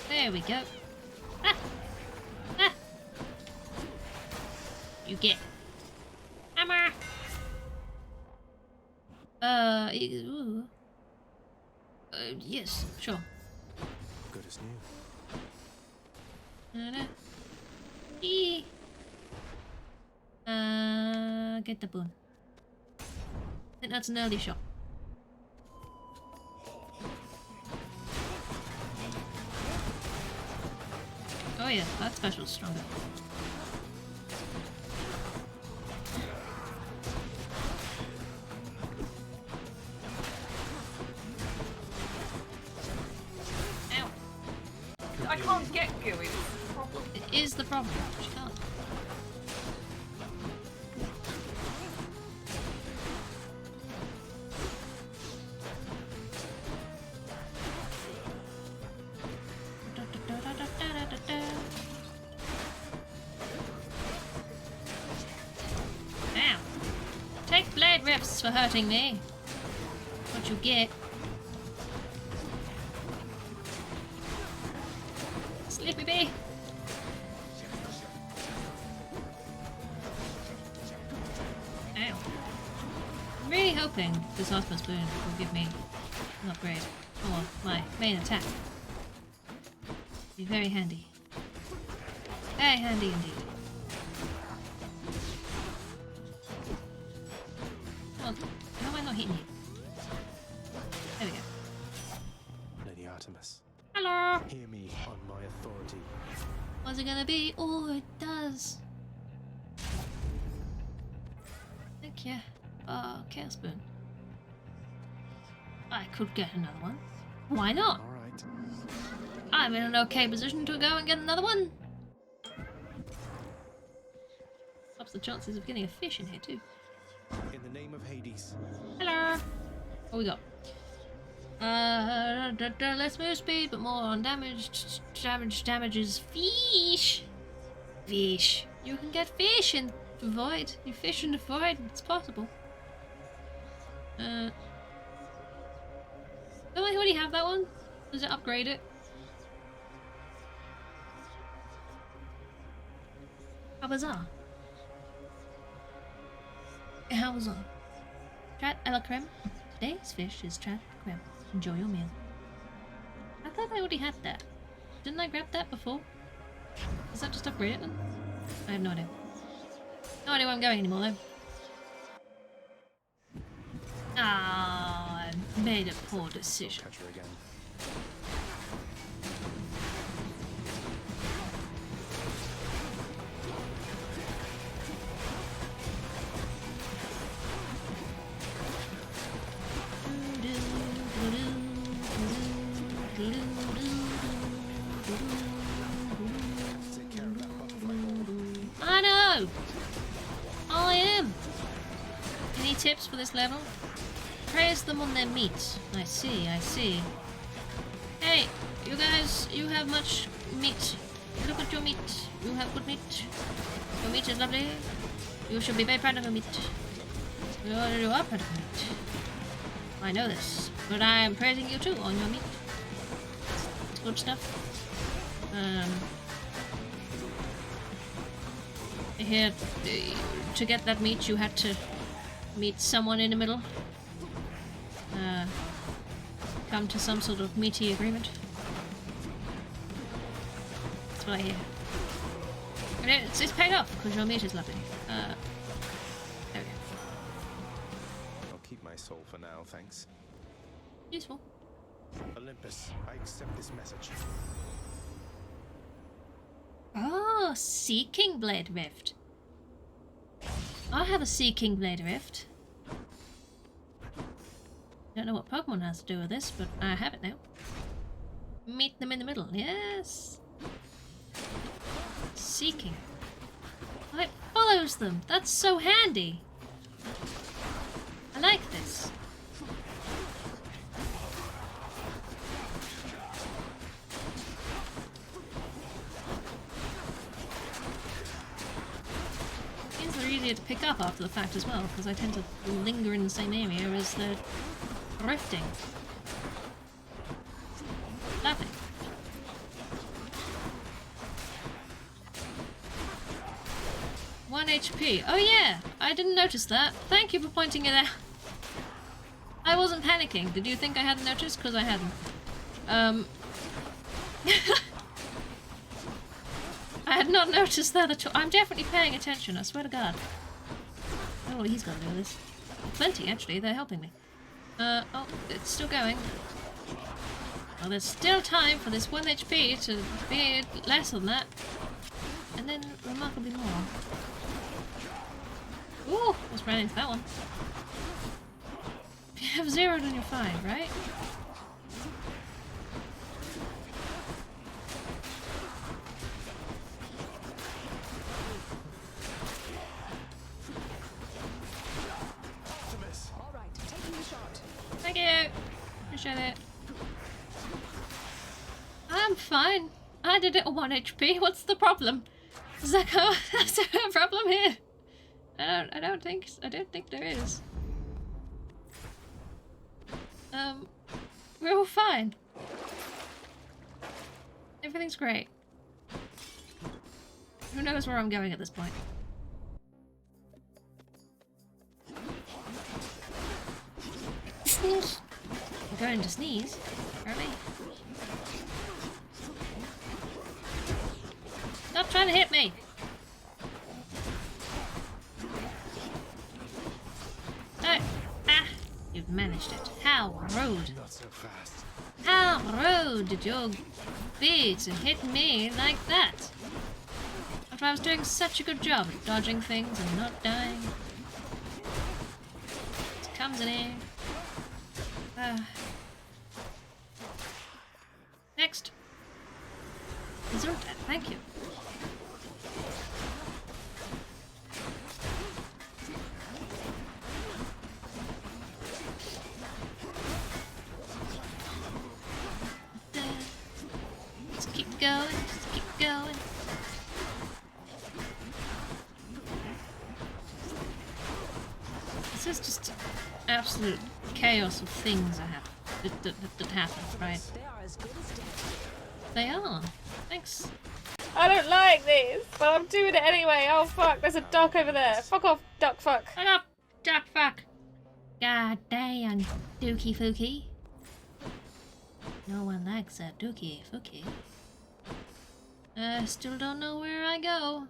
There we go. Ah! Ah! You get hammer. Ooh. Yes, sure. Good as new. Get the boon. I think that's an early shot. Oh yeah, that special's stronger. Ow. I can't get gooey, that's the problem. It is the problem. She can't. Ow. Take blade rips for hurting me. What you get. Sleepy bee. Ow. I'm really hoping this Osmo Spoon will give me an upgrade for my main attack. Be very handy. Very handy indeed. Well, how am I not hitting you? There we go. Lady Artemis. Hello! Hear me on my authority. What's it gonna be? Oh, it does. Thank you. Chaos Spoon. I could get another one. Why not? Alright. I'm in an okay position to go and get another one. Ups the chances of getting a fish in here too. In the name of Hades. Hello! What we got? Less move speed, but more on damage. Damages fish. Fish. You can get fish in the void. You fish in the void. It's possible. already have that one? Does it upgrade it? How bizarre. How bizarre. Chat a la creme. Today's fish is chat creme. Enjoy your meal. I thought I already had that. Didn't I grab that before? Is that just upgrade it then? I have no idea. No idea where I'm going anymore though. Ah, I made a poor decision. Catch her again. I know! I am! Any tips for this level? Praise them on their meat. I see, I see. Hey, you guys, you have much meat. Look at your meat. You have good meat. Your meat is lovely. You should be very proud of your meat. You are proud of your meat. I know this, but I am praising you too on your meat. It's good stuff. Here, to get that meat, you had to meet someone in the middle. Come to some sort of meaty agreement. That's what I hear. And it's paid off because your meat is lovely. There we go. I'll keep my soul for now, thanks. Useful. Olympus, I accept this message. Oh, Sea King Blade Rift. I have a Sea King Blade Rift. Don't know what Pokemon has to do with this, but I have it now. Meet them in the middle, yes. Sea King. Oh, it follows them. That's so handy. I like this. They're easier to pick up after the fact as well, because I tend to linger in the same area as the rifting. Lovely. One HP. Oh yeah, I didn't notice that. Thank you for pointing it out. I wasn't panicking. Did you think I hadn't noticed? Because I hadn't. I had not noticed that at all. I'm definitely paying attention, I swear to God. I don't know what he's got to do with this. Plenty, actually. They're helping me. Oh, it's still going. Well, there's still time for this 1 HP to be less than that. And then remarkably more. Ooh, almost ran into that one. You have 0, then you're fine, right? Thank you! Appreciate it. I'm fine. I did it at 1 HP. What's the problem? Zeko, is there a problem here? I don't think there is. We're all fine. Everything's great. Who knows where I'm going at this point? Sneeze. I'm going to sneeze, apparently. Stop trying to hit me! No! Ah! You've managed it. How rude! Not so fast. How rude did you be to hit me like that? After I was doing such a good job at dodging things and not dying. It comes in here. Next. Deserve that, thank you. Just keep going, just keep going. This is just absolute chaos of things I have to that happened, right? They are. Thanks. I don't like these, but I'm doing it anyway. Oh fuck, there's a duck over there. Fuck off, duck fuck. Fuck off, duck fuck. God damn, dookie fookie. No one likes that dookie fookie. Still don't know where I go.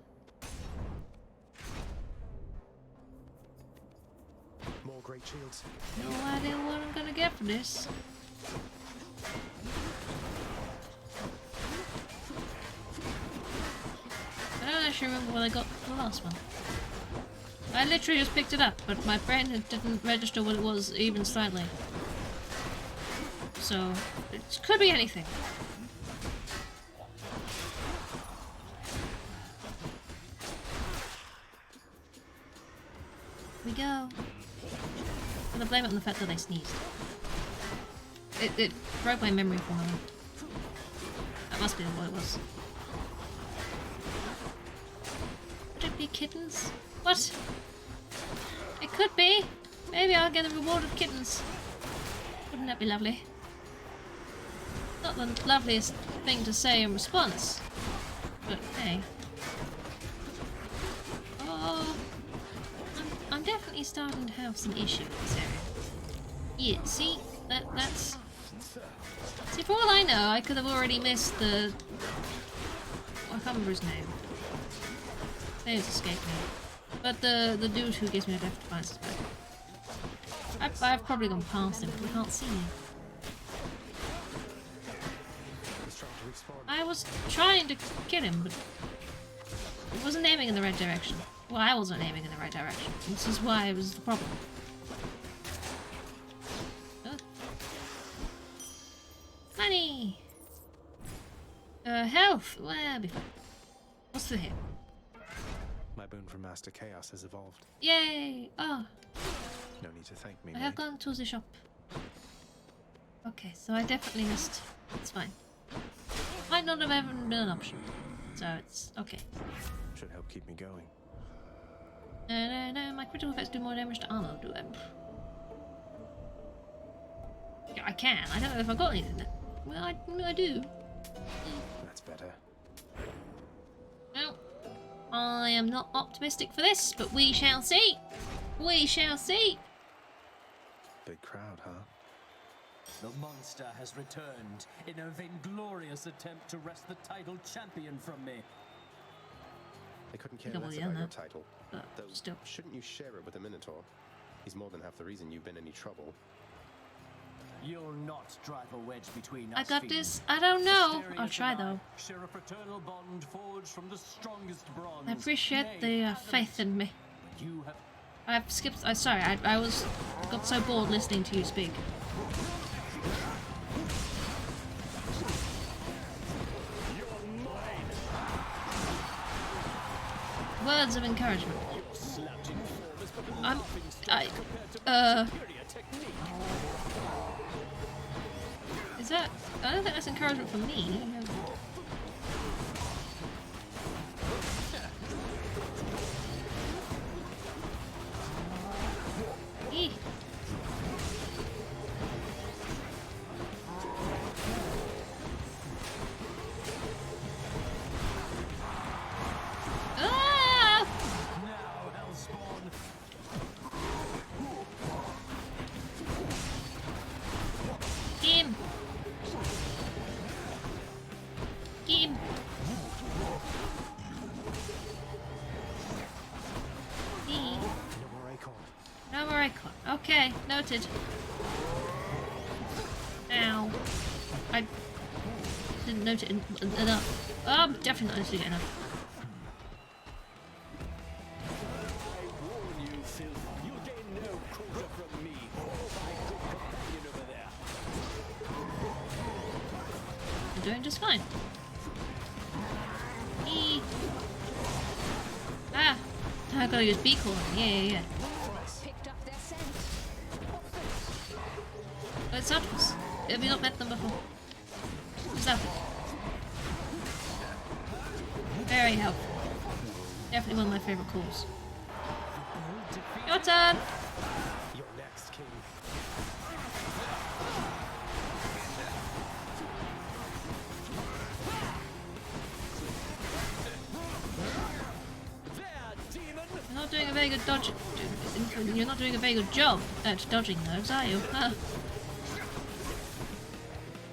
More great shields. No idea what I'm gonna get for this. I don't actually remember what I got for the last one. I literally just picked it up, but my brain didn't register what it was even slightly. So, it could be anything. We go. I'm gonna blame it on the fact that I sneezed. It broke my memory for a moment. That must be what it was. Could it be kittens? What? It could be. Maybe I'll get a reward of kittens. Wouldn't that be lovely? Not the loveliest thing to say in response. But hey. Oh, I'm definitely starting to have some issues with this area. Yeah, see? That's... See, for all I know, I could have already missed the... I can't remember his name. His name's escaped me. But the dude who gives me a death defiance is back. I've probably gone past him, but we can't see him. I was trying to kill him, but he wasn't aiming in the right direction. Well, I wasn't aiming in the right direction. This is why it was the problem. Oh. Money! Health! Well, I'll be fine. What's through here? My boon from Master Chaos has evolved. Yay! Oh. No need to thank me. I have gone to the shop. Okay, so I definitely missed. It's fine. Might not have ever been an option. So it's okay. Should help keep me going. No, my critical effects do more damage to armor, do them? Yeah, I can. I don't know if I got anything. Well, I do. That's better. Well, I am not optimistic for this, but we shall see. We shall see. Big crowd, huh? The monster has returned in a vainglorious attempt to wrest the title champion from me. They couldn't care Double less the about end, your though. title. Though, still. Shouldn't you share it with the Minotaur? He's more than half the reason you've been in any trouble. You'll not drive a wedge between us. I got fiend. this. I don't know. Asterius I'll try and I though. share a fraternal bond forged from the strongest bronze. I appreciate Nay, the faith in me. You have I've skipped. Sorry, I got so bored listening to you speak. Words of encouragement. Is that? I don't think that's encouragement for me. Eeh. Ah! Game. Game. No more acorn. Okay, noted. Ow. I didn't note it enough. Oh, I'm definitely not noticing it enough. I'm doing just fine. Eee. Ah, I gotta use beak horn. Yeah. Oh, it's octopus. Have you not met them before? What's that? Very helpful. Definitely one of my favourite calls. Your turn! You're next, King. very good dodge. You're not doing a very good job at dodging those, are you? Huh.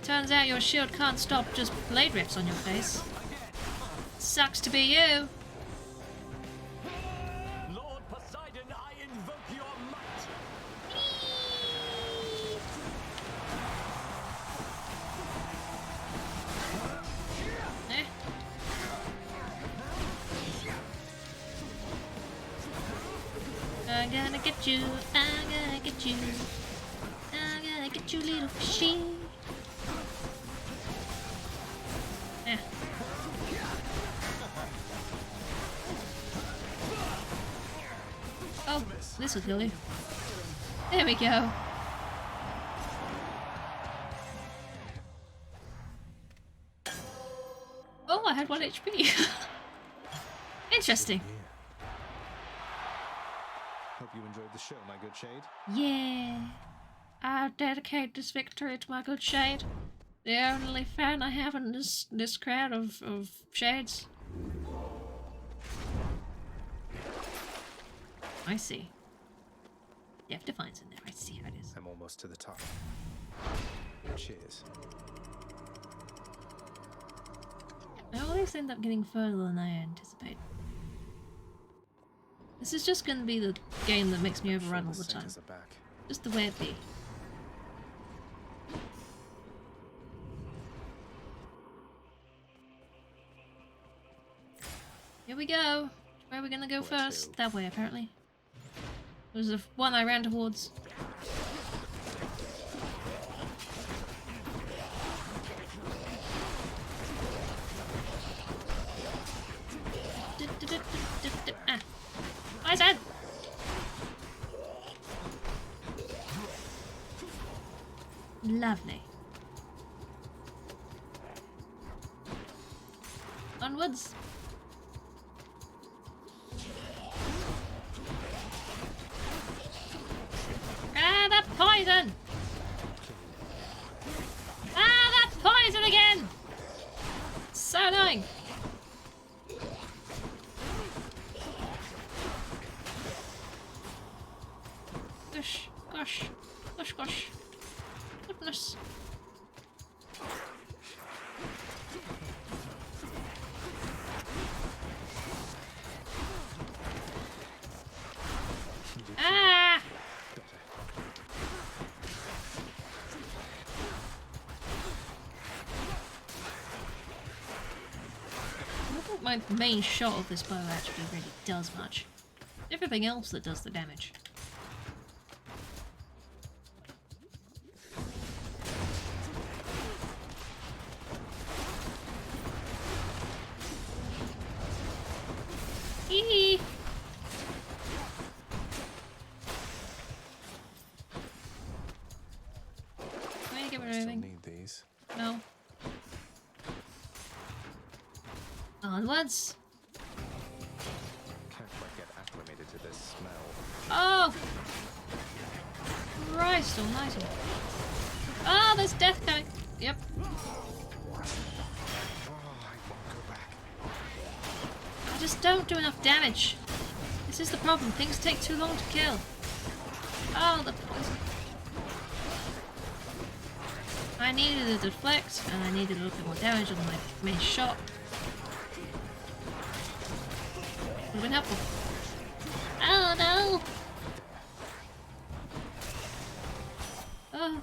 Turns out your shield can't stop just blade rips on your face. Sucks to be you. Lord Poseidon, I invoke your might. Eh? I'm gonna get you. I'm gonna get you. I'm gonna get you, little fishy. Yeah. Oh, this will kill you. There we go. Oh, I had 1 HP. Interesting. Hope you enjoyed the show, my good shade. Yeah. I dedicate this victory to my good shade. The only fan I have in this crowd of shades. I see. Death Defiance in there. I see how it is. I'm almost to the top. Cheers. I always end up getting further than I anticipate. This is just going to be the game that makes me overrun all the time. Just the way it be. Here we go. Where are we gonna go first? That way, apparently. There's the one I ran towards. Ah. My side! Lovely. Onwards. Ah, that poison! Ah, that poison again! So annoying. Gosh, gosh, gosh, gosh. Goodness. Ah! I don't think my main shot of this bow actually really does much. Everything else that does the damage. Hee. Can I get rid of everything? Need these. No. Onwards. Can't quite get acclimated to this smell. Oh! Christ almighty. Oh, there's death coming. Yep. I just don't do enough damage. This is the problem. Things take too long to kill. Oh, the poison. I needed a deflect, and I needed a little bit more damage on my main shot. Would have been helpful. Oh no! Oh,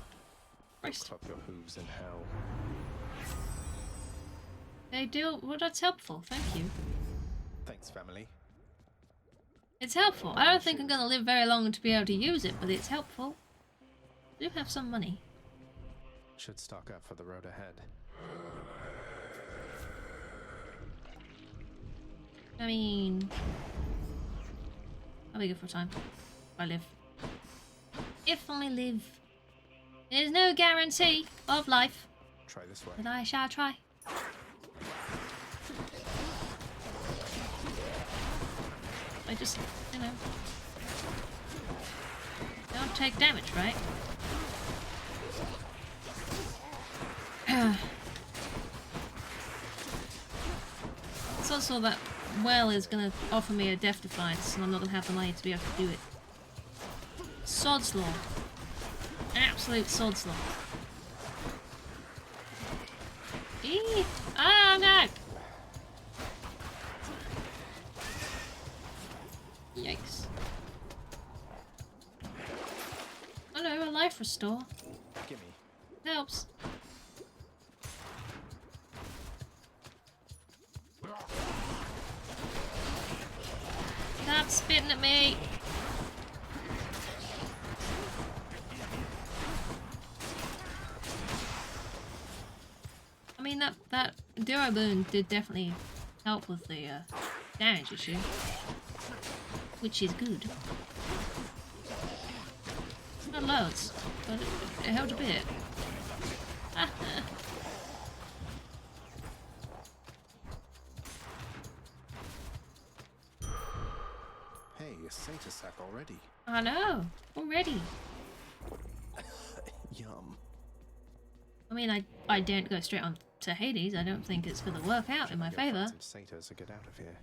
Christ. Club your hooves in hell. They do. Well, that's helpful. Thank you. Thanks, family. It's helpful. I don't think I'm going to live very long to be able to use it, but it's helpful. I do have some money. Should stock up for the road ahead. I mean, I'll be good for time. If I live. If I live. There's no guarantee of life. Try this way. But I shall try. I just, you know, don't take damage, right? It's also that well is gonna offer me a death defiance, and I'm not gonna have the money to be able to do it. Sod's law. Absolute sod's law. Eee! Oh no! Yikes. Hello, a life restore. Gimme. Helps. Stop spitting at me! I mean, that Duro Boon did definitely help with the damage issue, which is good. Not loads, but it helped a bit. Hey, a Satyr sack already. I know, already. Yum. I mean, I daren't go straight on to Hades. I don't think it's gonna work out in my favour. Some satyrs to get out of here.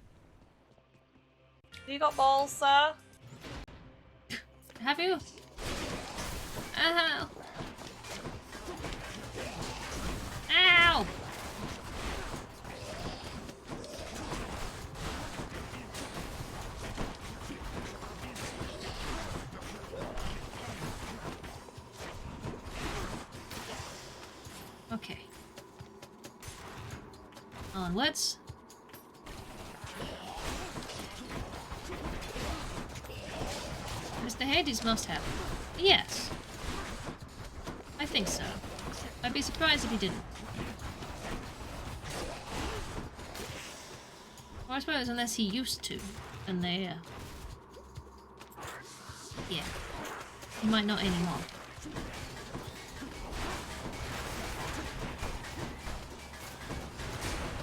You got balls, sir? Have you? Ow! Ow! Okay. Onwards. Mr. Hades must have. Yes. I think so. I'd be surprised if he didn't. Well, I suppose unless he used to, and they, yeah. He might not anymore.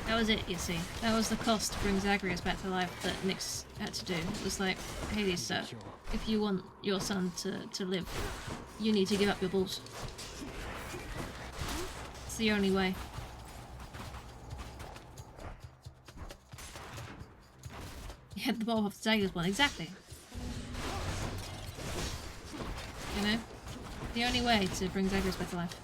That was it, you see. That was the cost to bring Zagreus back to life that Nyx had to do. It was like, Hades, sir, if you want your son to live, you need to give up your balls. It's the only way. You had the ball off the Zagreus one, exactly. You know? The only way to bring Zagreus back to life.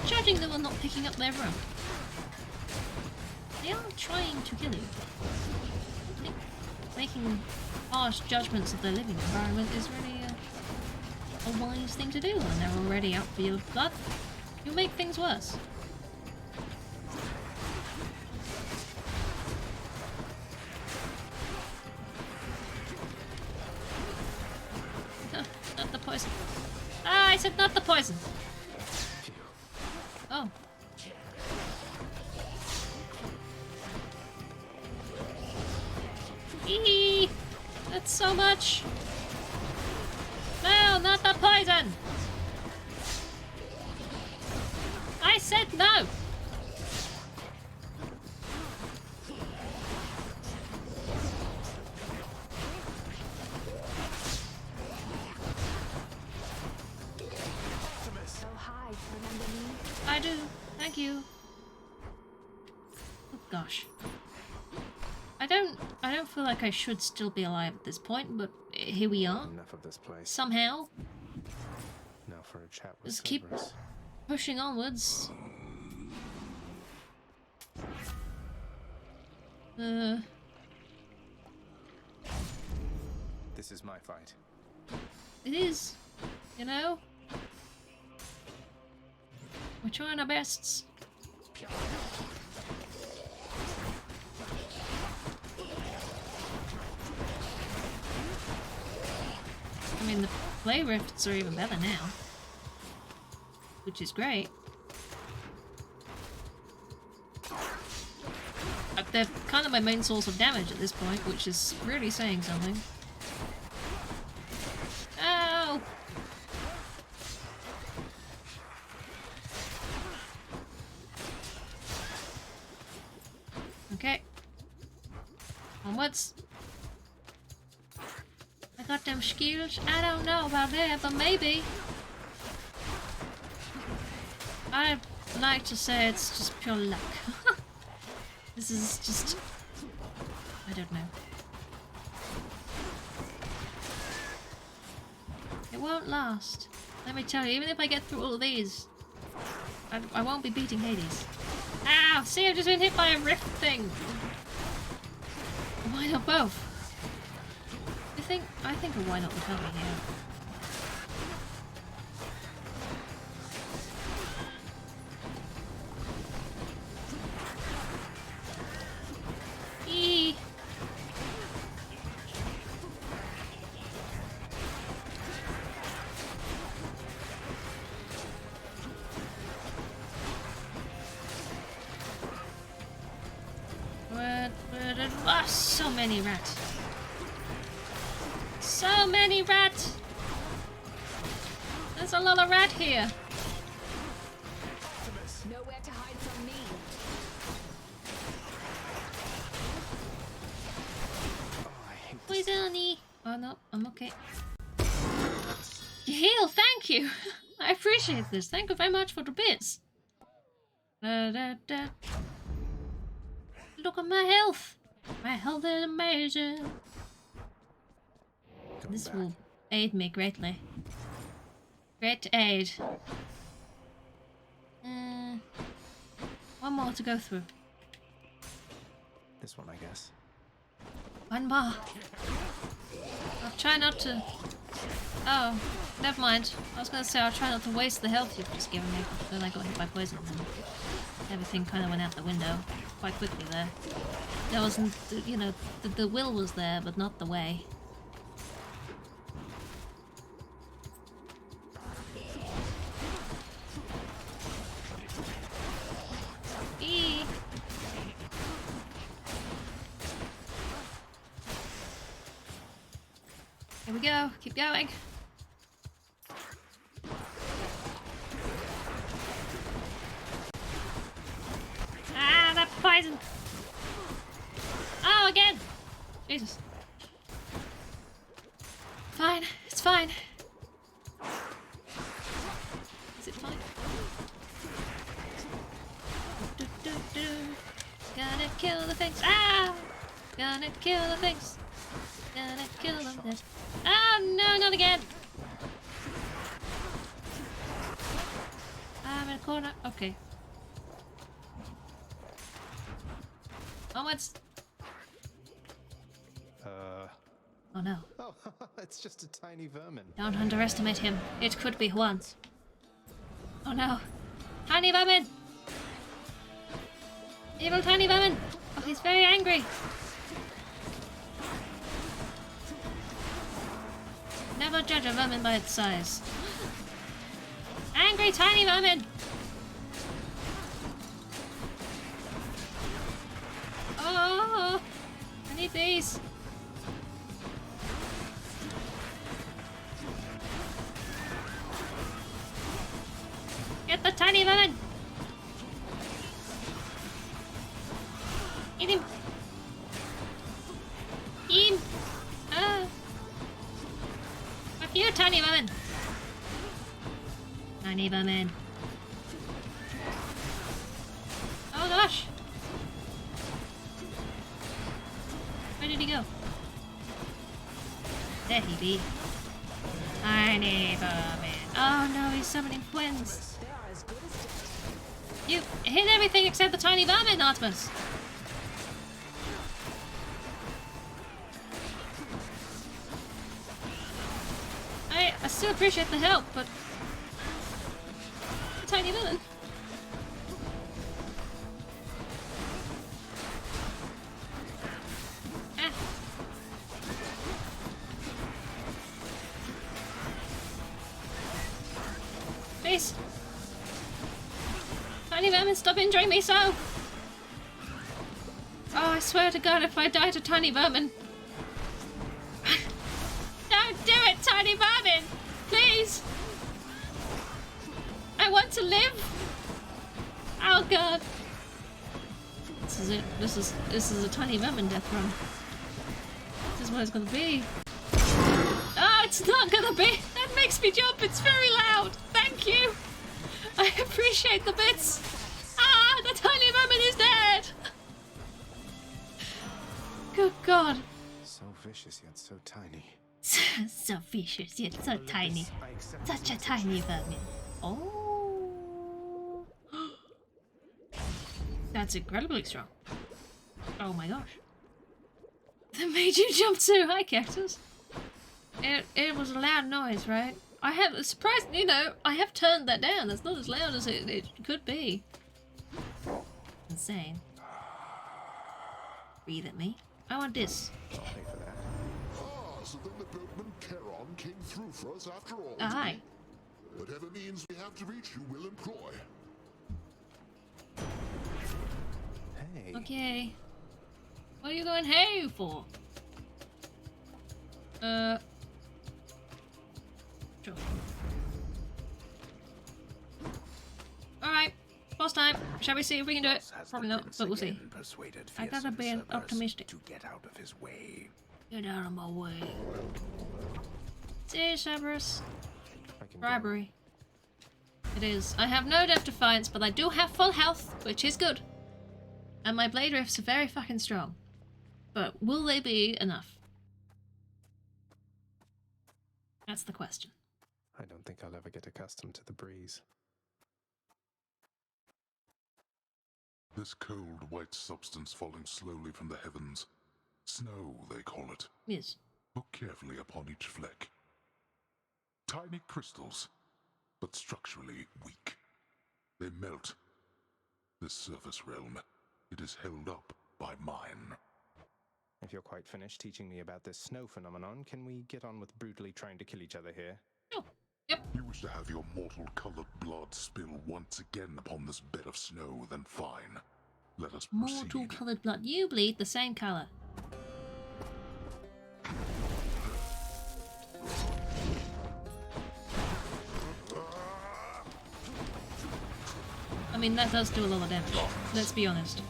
Judging them on not picking up their rope. They are trying to kill you. I think making harsh judgments of their living environment is really a wise thing to do when they're already out for your blood. You'll make things worse. Not the poison. Ah, I said not the poison. Oh. Eee! That's so much! No, not the poison! I said no! I do. Thank you. Oh gosh. I don't feel like I should still be alive at this point, but here we are. Enough of this place. Now Somehow. for a chat with Just keep Cerberus. pushing onwards. This is my fight. It is, you know? We're trying our bests. I mean, the play rifts are even better now. Which is great. They're kind of my main source of damage at this point, which is really saying something. Ow! Okay. Onwards. them skills. I don't know about that, but maybe. I'd like to say it's just pure luck. This is just... I don't know. It won't last. Let me tell you, even if I get through all of these, I won't be beating Hades. Ow! See, I've just been hit by a rift thing. Why not both? I think a why not would help me here. Eee. So many rats. So many rats! There's a lot of rat here. Nowhere to hide from me. Poisony! Oh no, I'm okay. You heal, thank you! I appreciate this. Thank you very much for the bits. Look at my health! My health is amazing. This will aid me greatly. Great aid. One more to go through. This one, I guess. One more. I'll try not to... Oh, never mind. I was gonna say I'll try not to waste the health you've just given me. Then I got hit by poison and everything kind of went out the window quite quickly there. There wasn't, you know, the will was there, but not the way. Eee. Here we go, keep going. Ah, that poison! Oh, again! Jesus. Fine, it's fine. Is it fine? Gonna kill the things. Ah! Gonna kill the things. Gonna kill them. Ah, no, not again! I'm in a corner. Okay. Onwards. Oh no. Oh, it's just a tiny vermin. Don't underestimate him. It could be once. Oh no. Tiny vermin! Evil tiny vermin! Oh, he's very angry. Never judge a vermin by its size. Angry tiny vermin! Oh! I need these. Get the tiny vermin! Eat him! Eat him! Ah! Fuck you, tiny vermin! Tiny vermin. Oh gosh! Where did he go? There he be. Tiny vermin. Oh no, he's summoning twins. You hit everything except the tiny vermin, Artemis. I still appreciate the help, but tiny vermin. Ah. Please. Tiny vermin, stop injuring me so! Oh, I swear to God, if I die to tiny vermin... Don't do it, tiny vermin! Please! I want to live! Oh God! This is it. This is a tiny vermin death run. This is what it's gonna be. Oh! it's not gonna be. That makes me jump. It's very loud. Thank you. I appreciate the bits. Ah, the tiny mermaid is dead. Good God. So vicious yet so tiny. So vicious yet so tiny. Such a tiny vermin. Oh. That's incredibly strong. Oh my gosh. That made you jump too. Hi, Cactus. It was a loud noise, right? I have surprised, you know, I have turned that down. It's not as loud as it could be. Insane. Breathe at me. I want this. I'll pay for that. Ah, so then the boatman Charon came through for us after all. Aye. Whatever means we have to reach you, we'll employ. Hey. Okay. What are you going hey for? Sure. Alright. Boss time. Shall we see if we can do it? Probably not, but we'll see. I gotta be optimistic. To get out of his way. Get out of my way. See, Cerberus. Bribery. It is. I have no depth defiance, but I do have full health, which is good. And my blade rifts are very fucking strong. But will they be enough? That's the question. I don't think I'll ever get accustomed to the breeze. This cold, white substance falling slowly from the heavens. Snow, they call it. Yes. Look carefully upon each fleck. Tiny crystals, but structurally weak. They melt. This surface realm, it is held up by mine. If you're quite finished teaching me about this snow phenomenon, can we get on with brutally trying to kill each other here? Oh, yep. You wish to have your mortal-colored blood spill once again upon this bed of snow, then fine. Let us proceed. Mortal-coloured blood. You bleed the same colour. I mean, that does do a lot of damage. Let's be honest.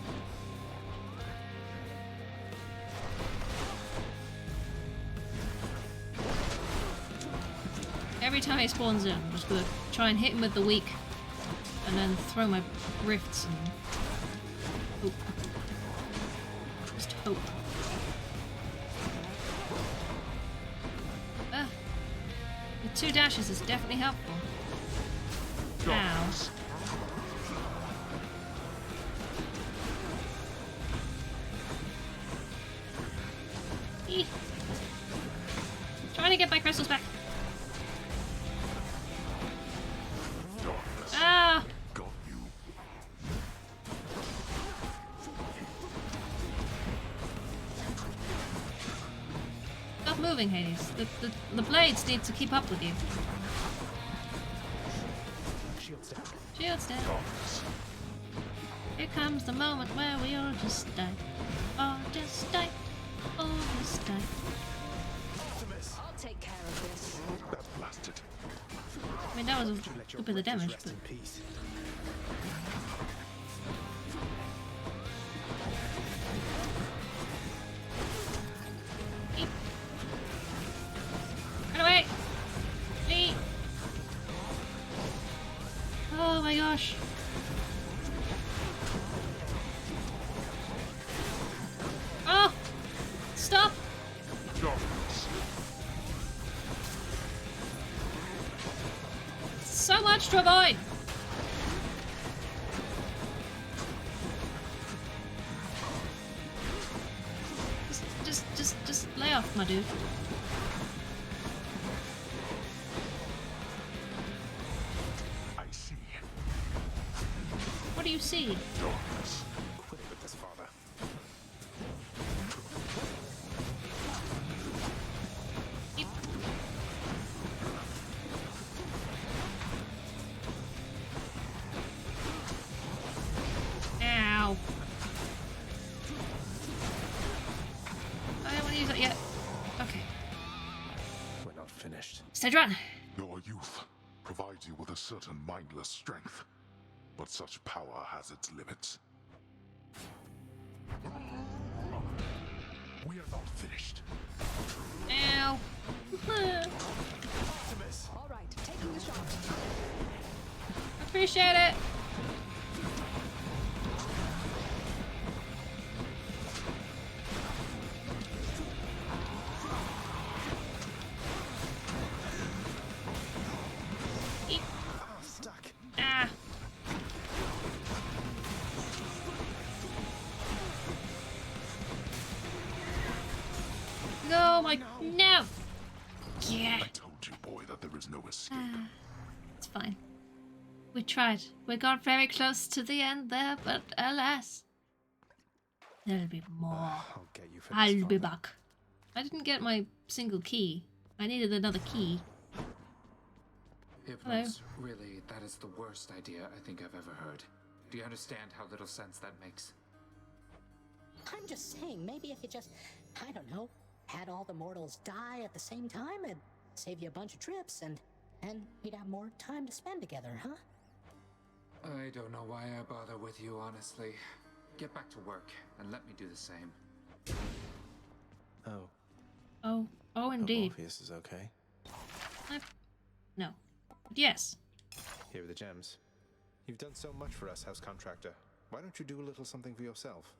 Every time he spawns in, I'm just gonna try and hit him with the weak, and then throw my rifts and hope. Just hope. The 2 dashes is definitely helpful. Ow. Eeh. Trying to get my crystals back. Ah! Stop moving, Hades. The blades need to keep up with you. Shields down. Shields down. Here comes the moment where we all just die. All just die. All just die. I'll take care of this. That blasted. I mean, that was a good bit of damage, but... Eep. Run away! Eep. Oh my gosh. Oh! Stop! So much to avoid! Just lay off, my dude. I see. What do you see? Quit with this, father. Yep. Ow. I don't want to use it yet. Okay. We're not finished. Stay run. Your youth provides you with a certain mindless strength, but such power has its limits. We are not finished. Ow. All right, taking the shot. Appreciate it. Stuck. Ah. No, my no. Yeah. I told you, boy, that there is no escape. It's fine. We tried. We got very close to the end there, but alas, there'll be more. I'll get you for this, I'll be Father. back. I didn't get my single key. I needed another key. Hypnos, really, that is the worst idea I think I've ever heard. Do you understand how little sense that makes? I'm just saying, maybe if you just, I don't know, had all the mortals die at the same time, it'd save you a bunch of trips, and we'd have more time to spend together, huh? I don't know why I bother with you, honestly. Get back to work, and let me do the same. Oh. Oh, indeed. Morpheus is okay. No. But yes. Here are the gems. You've done so much for us, House Contractor. Why don't you do a little something for yourself?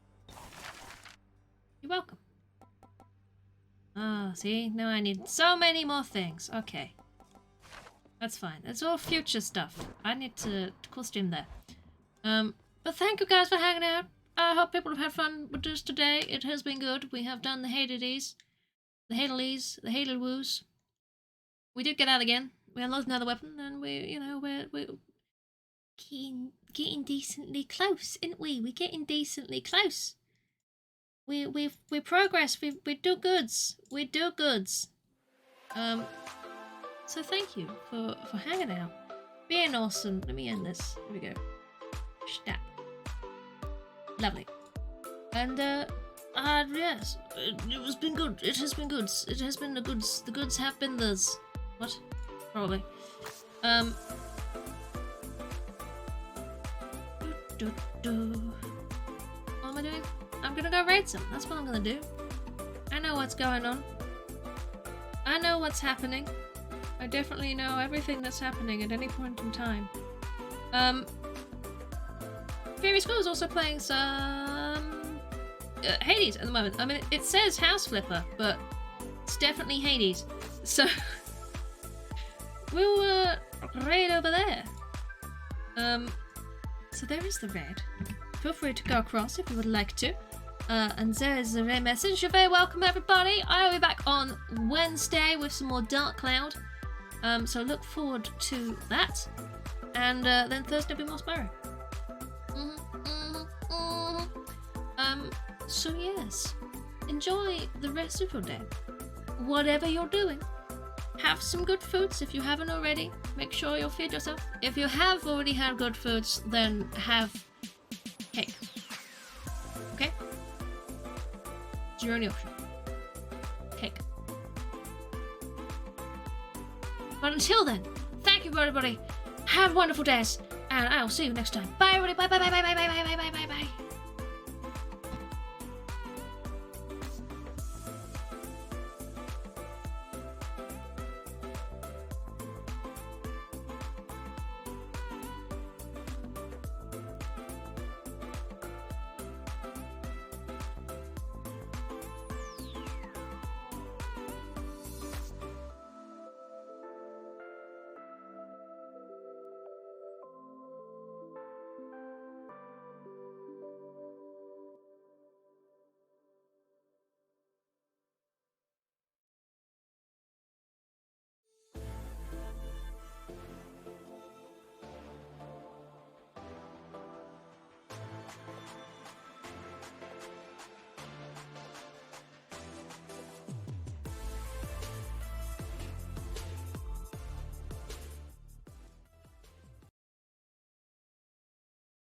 You're welcome. Oh, see? Now I need so many more things. Okay. That's fine. It's all future stuff. I need to costume there. But thank you guys for hanging out. I hope people have had fun with us today. It has been good. We have done the Hades, the Hadalees, the Hadalwoos. We did get out again. We unlocked another weapon, and we're getting decently close, ain't we? We're getting decently close. We progress. We do goods. We do goods. So thank you for hanging out, being awesome. Let me end this. Here we go. Snap. Lovely. And yes, it has been good. It has been good. It has been the goods. The goods have been theirs. What? Probably. What am I doing? I'm gonna go raid some. That's what I'm gonna do. I know what's going on. I know what's happening. I definitely know everything that's happening at any point in time. Fairy School is also playing some Hades at the moment. I mean, it says House Flipper, but it's definitely Hades. So we'll raid over there. So there is the raid. Feel free to go across if you would like to. And there is the raid message. You're very welcome, everybody. I'll be back on Wednesday with some more Dark Cloud. So look forward to that. And then Thursday will be more Spyro. So yes, enjoy the rest of your day. Whatever you're doing, have some good foods if you haven't already. Make sure you'll feed yourself. If you have already had good foods, then have cake. Okay? It's your only option. Cake. But until then, thank you everybody. Have wonderful days, and I'll see you next time. Bye everybody. Bye bye bye bye bye bye.